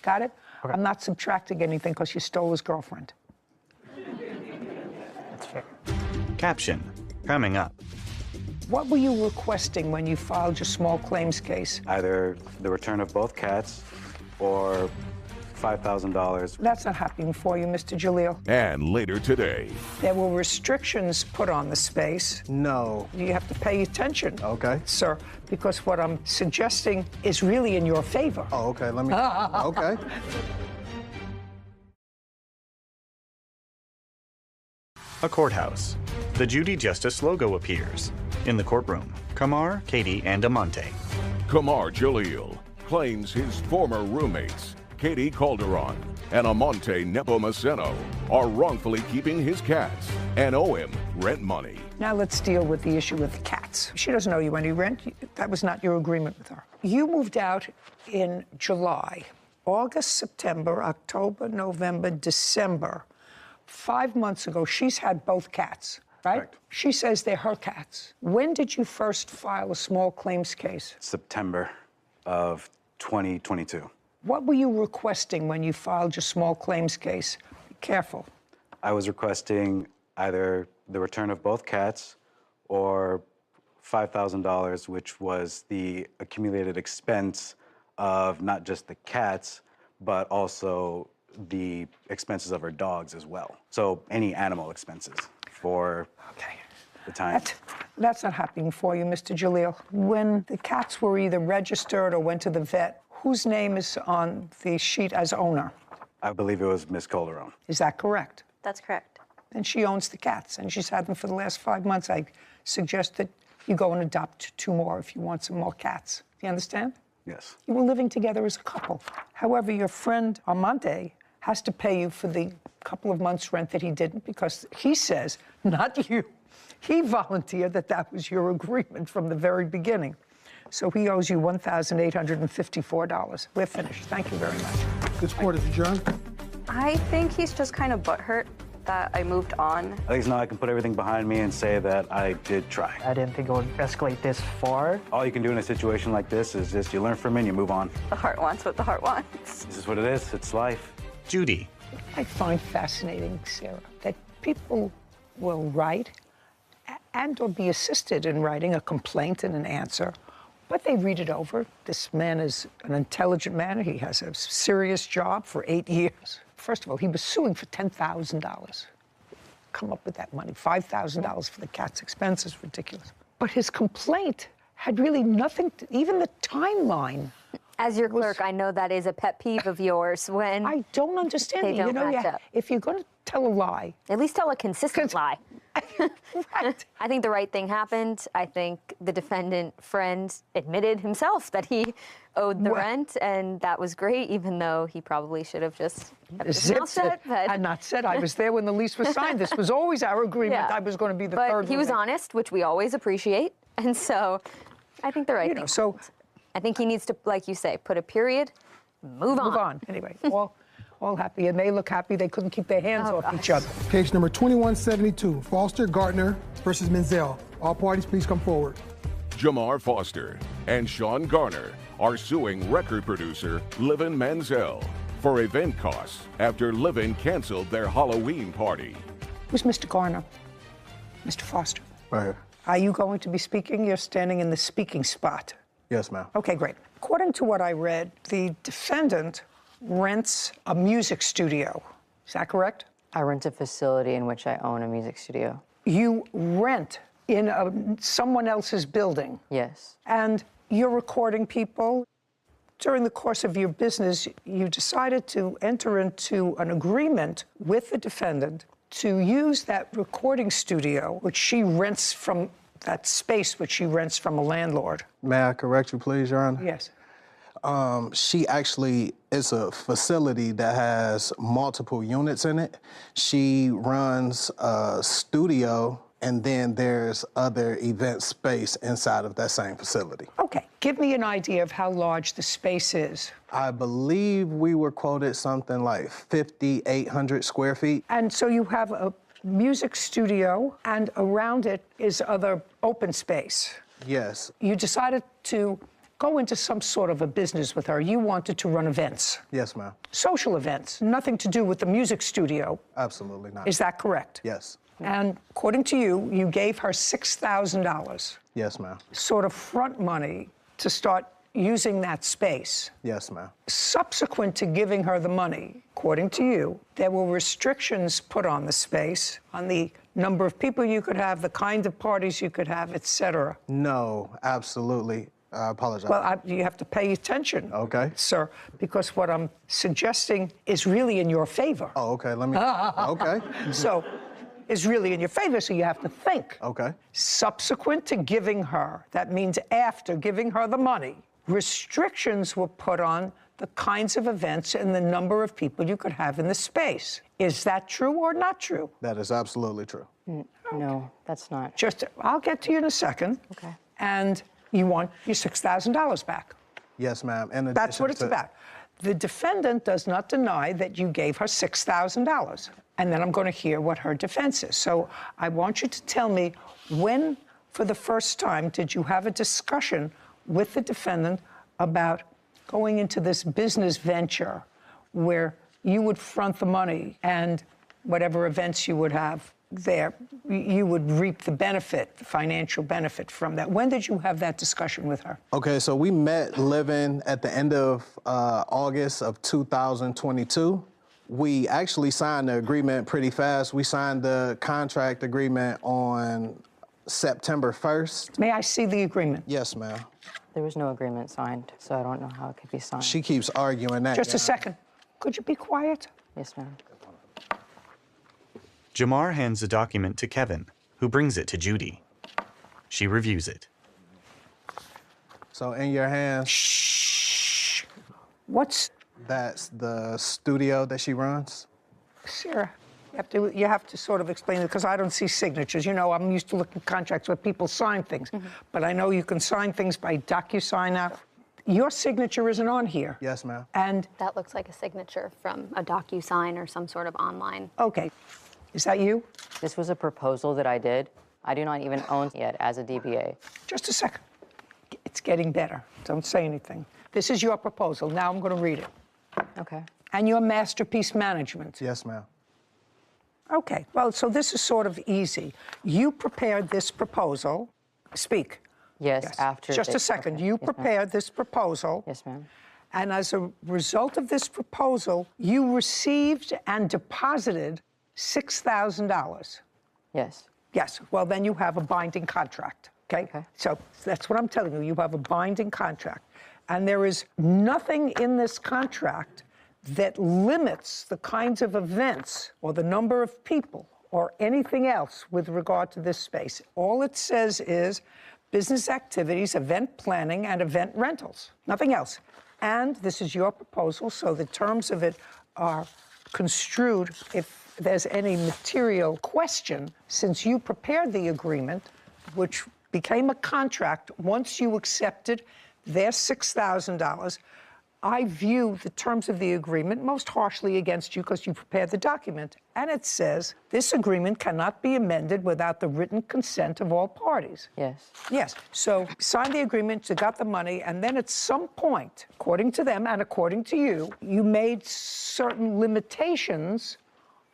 Got it? Okay. I'm not subtracting anything because you stole his girlfriend. That's fair. Caption, coming up. What were you requesting when you filed your small claims case? Either the return of both cats or $5,000. That's not happening for you, Mr. Jalil. And later today. There were restrictions put on the space. No. You have to pay attention. Okay. Sir, because what I'm suggesting is really in your favor. Oh, okay. Let me. Okay. A courthouse. The Judy Justice logo appears. In the courtroom, Kamar, Katie, and Amante. Kamar Jalil claims his former roommates, Katie Calderon and Amante Nepomuceno, are wrongfully keeping his cats and owe him rent money. Now let's deal with the issue with the cats. She doesn't owe you any rent. That was not your agreement with her. You moved out in July. August, September, October, November, December. 5 months ago, she's had both cats, right? Correct. She says they're her cats. When did you first file a small claims case? September of 2022. What were you requesting when you filed your small claims case? Be careful. I was requesting either the return of both cats or $5,000, which was the accumulated expense of not just the cats, but also the expenses of our dogs as well. So any animal expenses for the time. That's not happening for you, Mr. Jalil. When the cats were either registered or went to the vet, whose name is on the sheet as owner? I believe it was Miss Calderon. Is that correct? That's correct. And she owns the cats, and she's had them for the last 5 months. I suggest that you go and adopt 2 more if you want some more cats. Do you understand? Yes. You were living together as a couple. However, your friend Armante has to pay you for the couple of months' rent that he didn't because he says, not you, he volunteered that was your agreement from the very beginning. So he owes you $1,854. We're finished. Thank you very much. This court is adjourned. I think he's just kind of butthurt that I moved on. At least now I can put everything behind me and say that I did try. I didn't think it would escalate this far. All you can do in a situation like this is just you learn from it and you move on. The heart wants what the heart wants. This is what it is. It's life. Judy. I find fascinating, Sarah, that people will write and or be assisted in writing a complaint and an answer, but they read it over. This man is an intelligent man. He has a serious job for 8 years. First of all, he was suing for $10,000. Come up with that money. $5,000 for the cat's expenses, ridiculous. But his complaint had really nothing to, even the timeline. As your clerk, I know that is a pet peeve of yours when I don't understand. they don't match up. If you're going to tell a lie, at least tell a consistent lie. Right. I think the right thing happened. I think the defendant friend admitted himself that he owed the rent, and that was great, even though he probably should have just kept his mouth shut. Had not said I was there when the lease was signed. This was always our agreement. Yeah. I was going to be the but third. He was honest, which we always appreciate, and so I think the right thing. So I think he needs to, like you say, put a period, move on. Move on. Anyway, all happy, and they look happy. They couldn't keep their hands off each other. Case number 2172, Foster Gardner versus Menzel. All parties, please come forward. Jamar Foster and Sean Garner are suing record producer Livin Menzel for event costs after Livin canceled their Halloween party. Who's Mr. Garner? Mr. Foster. Right here. Are you going to be speaking? You're standing in the speaking spot. Yes, ma'am. Okay, great. According to what I read, the defendant rents a music studio. Is that correct? I rent a facility in which I own a music studio. You rent in someone else's building. Yes. And you're recording people. During the course of your business, you decided to enter into an agreement with the defendant to use that recording studio, which she rents from that space, which she rents from a landlord. May I correct you, please, Your Honor? Yes. She actually is a facility that has multiple units in it. She runs a studio, and then there's other event space inside of that same facility. Okay, give me an idea of how large the space is. I believe we were quoted something like 5,800 square feet. And so you have a music studio, and around it is other open space. Yes. You decided to go into some sort of a business with her. You wanted to run events. Yes, ma'am. Social events, nothing to do with the music studio. Absolutely not. Is that correct? Yes. And according to you, you gave her $6,000. Yes, ma'am. Sort of front money to start using that space. Yes, ma'am. Subsequent to giving her the money, according to you, there were restrictions put on the space, on the number of people you could have, the kind of parties you could have, etc. No, absolutely. I apologize. Well, you have to pay attention, sir, because what I'm suggesting is really in your favor. Oh, okay. Let me. Okay. So, is really in your favor, so you have to think. Okay. Subsequent to giving her, that means after giving her the money, restrictions were put on the kinds of events and the number of people you could have in the space. Is that true or not true? That is absolutely true. No, that's not. I'll get to you in a second. Okay. And you want your $6,000 back. Yes, ma'am. And that's what it's about. The defendant does not deny that you gave her $6,000. And then I'm going to hear what her defense is. So I want you to tell me when, for the first time, did you have a discussion with the defendant about going into this business venture where you would front the money and whatever events you would have there, you would reap the benefit, the financial benefit from that. When did you have that discussion with her? Okay, so we met living at the end of August of 2022. We actually signed the agreement pretty fast. We signed the contract agreement on September 1st. May I see the agreement? Yes, ma'am. There was no agreement signed, so I don't know how it could be signed. She keeps arguing that. Just a second. Could you be quiet? Yes, ma'am. Jamar hands the document to Kevin, who brings it to Judy. She reviews it. So in your hands. What's... That's the studio that she runs. Sarah, You have to sort of explain it because I don't see signatures. You know, I'm used to looking at contracts where people sign things, but I know you can sign things by DocuSign now. Your signature isn't on here. Yes, ma'am. And that looks like a signature from a DocuSign or some sort of online. Okay. Is that you? This was a proposal that I did. I do not even own it yet as a DBA. Just a second. It's getting better. Don't say anything. This is your proposal. Now I'm going to read it. Okay. And your masterpiece management. Yes, ma'am. Okay. Well, so this is sort of easy. You prepared this proposal. Speak. Yes, after. Just a second. You prepared this proposal. Yes, ma'am. And as a result of this proposal, you received and deposited $6,000. Yes. Yes. Well, then you have a binding contract. Okay? So that's what I'm telling you. You have a binding contract. And there is nothing in this contract that limits the kinds of events or the number of people or anything else with regard to this space. All it says is business activities, event planning, and event rentals. Nothing else. And this is your proposal, so the terms of it are construed if there's any material question, since you prepared the agreement, which became a contract once you accepted their $6,000. I view the terms of the agreement most harshly against you because you prepared the document. And it says, this agreement cannot be amended without the written consent of all parties. Yes. Yes. So signed the agreement, you got the money, and then at some point, according to them and according to you, you made certain limitations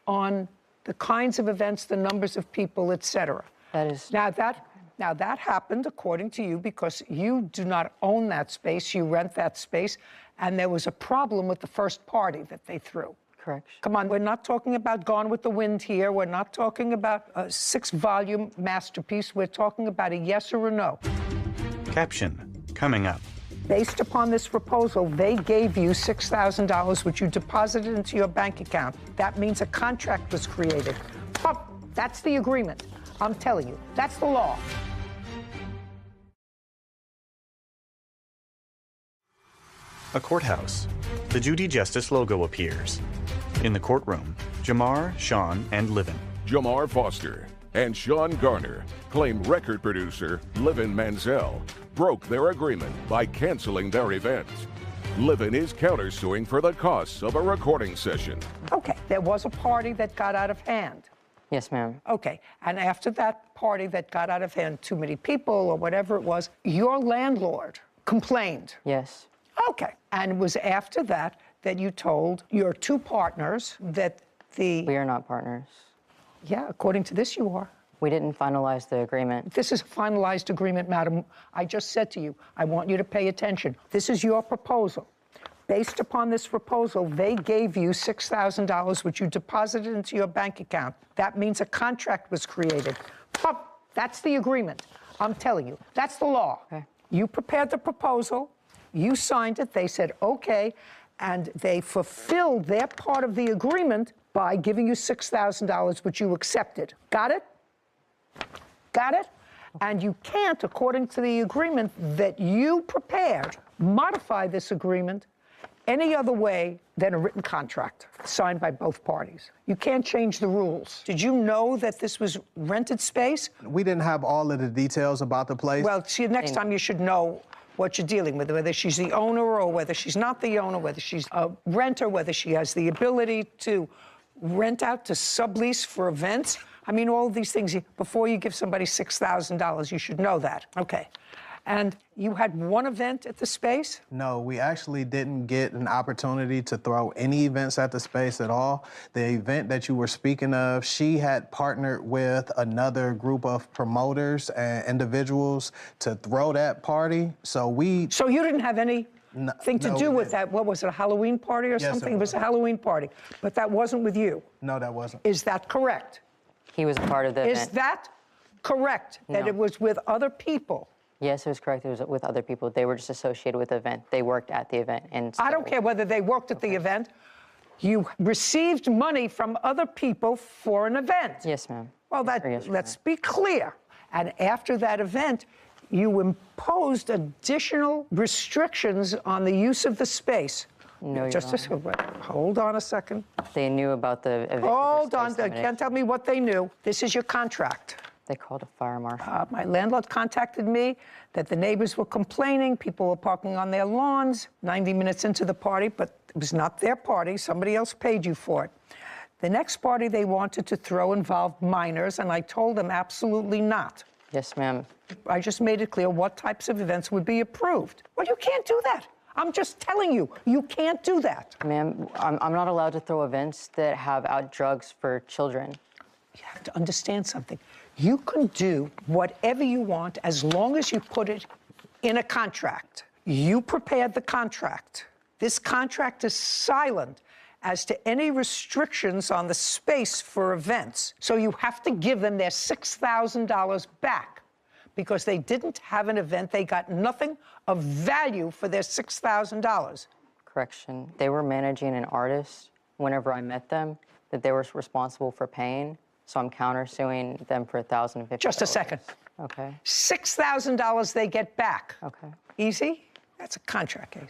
on the kinds of events, the numbers of people, et cetera. That is... Now, that happened, according to you, because you do not own that space. You rent that space. And there was a problem with the first party that they threw. Correct. Come on, we're not talking about Gone with the Wind here. We're not talking about a 6-volume masterpiece. We're talking about a yes or a no. Caption, coming up. Based upon this proposal, they gave you $6,000, which you deposited into your bank account. That means a contract was created. That's the agreement. I'm telling you, that's the law. A courthouse. The Judy Justice logo appears. In the courtroom, Jamar, Sean, and Livin. Jamar Foster and Sean Garner claim record producer Livin Manziel broke their agreement by canceling their event. Livin is countersuing for the costs of a recording session. Okay, there was a party that got out of hand. Yes, ma'am. Okay, and after that party that got out of hand, too many people or whatever it was, your landlord complained. Yes. Okay, and it was after that that you told your 2 partners that the... We are not partners. Yeah, according to this, you are. We didn't finalize the agreement. This is a finalized agreement, madam. I just said to you, I want you to pay attention. This is your proposal. Based upon this proposal, they gave you $6,000, which you deposited into your bank account. That means a contract was created. That's the agreement. I'm telling you, that's the law. Okay. You prepared the proposal, you signed it, they said, okay, and they fulfilled their part of the agreement by giving you $6,000, which you accepted. Got it? Got it? And you can't, according to the agreement that you prepared, modify this agreement any other way than a written contract signed by both parties. You can't change the rules. Did you know that this was rented space? We didn't have all of the details about the place. Well, see, next time you should know what you're dealing with, whether she's the owner or whether she's not the owner, whether she's a renter, whether she has the ability to rent out, to sublease for events. I mean, all these things, before you give somebody $6,000, you should know that. Okay. And you had one event at the space? No, we actually didn't get an opportunity to throw any events at the space at all. The event that you were speaking of, she had partnered with another group of promoters and individuals to throw that party. So you didn't have anything to do with that? What was it, a Halloween party or something? It was a Halloween party, but that wasn't with you? No, that wasn't. Is that correct? He was a part of the event. Is that correct, that it was with other people? Yes, it was correct. It was with other people. They were just associated with the event. They worked at the event. And I don't care whether they worked at the event. You received money from other people for an event. Yes, ma'am. Well, let's be clear. And after that event, you imposed additional restrictions on the use of the space. No, Your Justice, hold on a second. They knew about the event. Hold on, they can't tell me what they knew. This is your contract. They called a fire marshal. My landlord contacted me that the neighbors were complaining, people were parking on their lawns 90 minutes into the party, but it was not their party. Somebody else paid you for it. The next party they wanted to throw involved minors, and I told them absolutely not. Yes, ma'am. I just made it clear what types of events would be approved. Well, you can't do that. I'm just telling you, you can't do that. Ma'am, I'm not allowed to throw events that have out drugs for children. You have to understand something. You can do whatever you want as long as you put it in a contract. You prepared the contract. This contract is silent as to any restrictions on the space for events. So you have to give them their $6,000 back because they didn't have an event. They got nothing of value for their $6,000. Correction. They were managing an artist whenever I met them that they were responsible for paying. So I'm countersuing them for $1,050. Just a second. Okay. $6,000 they get back. Okay. Easy? That's a contract case.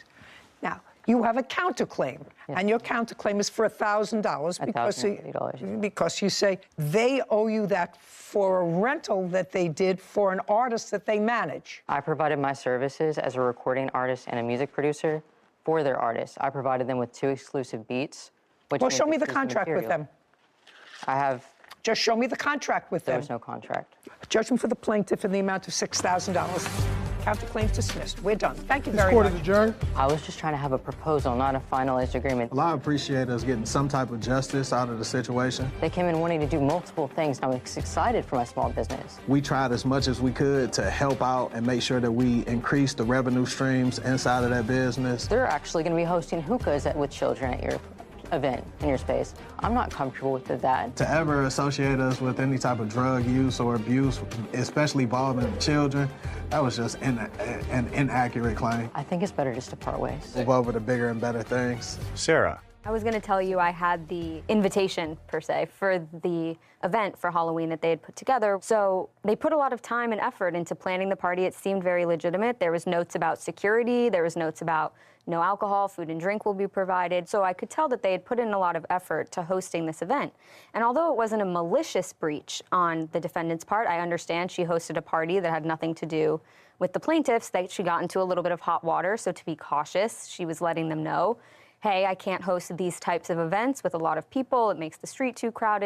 Now, you have a counterclaim, and your counterclaim is for $1,000 because you say they owe you that for a rental that they did for an artist that they manage. I provided my services as a recording artist and a music producer for their artists. I provided them with 2 exclusive beats. Well, show me the contract with them. I have. Just show me the contract with them. There was no contract. Judgment for the plaintiff in the amount of $6,000. Counterclaim dismissed. We're done. Thank you very Court much. is adjourned. I was just trying to have a proposal, not a finalized agreement. Well, I appreciate us getting some type of justice out of the situation. They came in wanting to do multiple things, and I was excited for my small business. We tried as much as we could to help out and make sure that we increase the revenue streams inside of that business. They're actually going to be hosting hookahs with children at your event in your space. I'm not comfortable with that. To ever associate us with any type of drug use or abuse, especially involving children, that was just an inaccurate claim. I think it's better just to part ways. Move over to bigger and better things. Sarah. I was going to tell you I had the invitation, per se, for the event for Halloween that they had put together. So they put a lot of time and effort into planning the party. It seemed very legitimate. There was notes about security. There was notes about no alcohol, food and drink will be provided. So I could tell that they had put in a lot of effort to hosting this event. And although it wasn't a malicious breach on the defendant's part, I understand she hosted a party that had nothing to do with the plaintiffs, that she got into a little bit of hot water. So to be cautious, she was letting them know, hey, I can't host these types of events with a lot of people. It makes the street too crowded.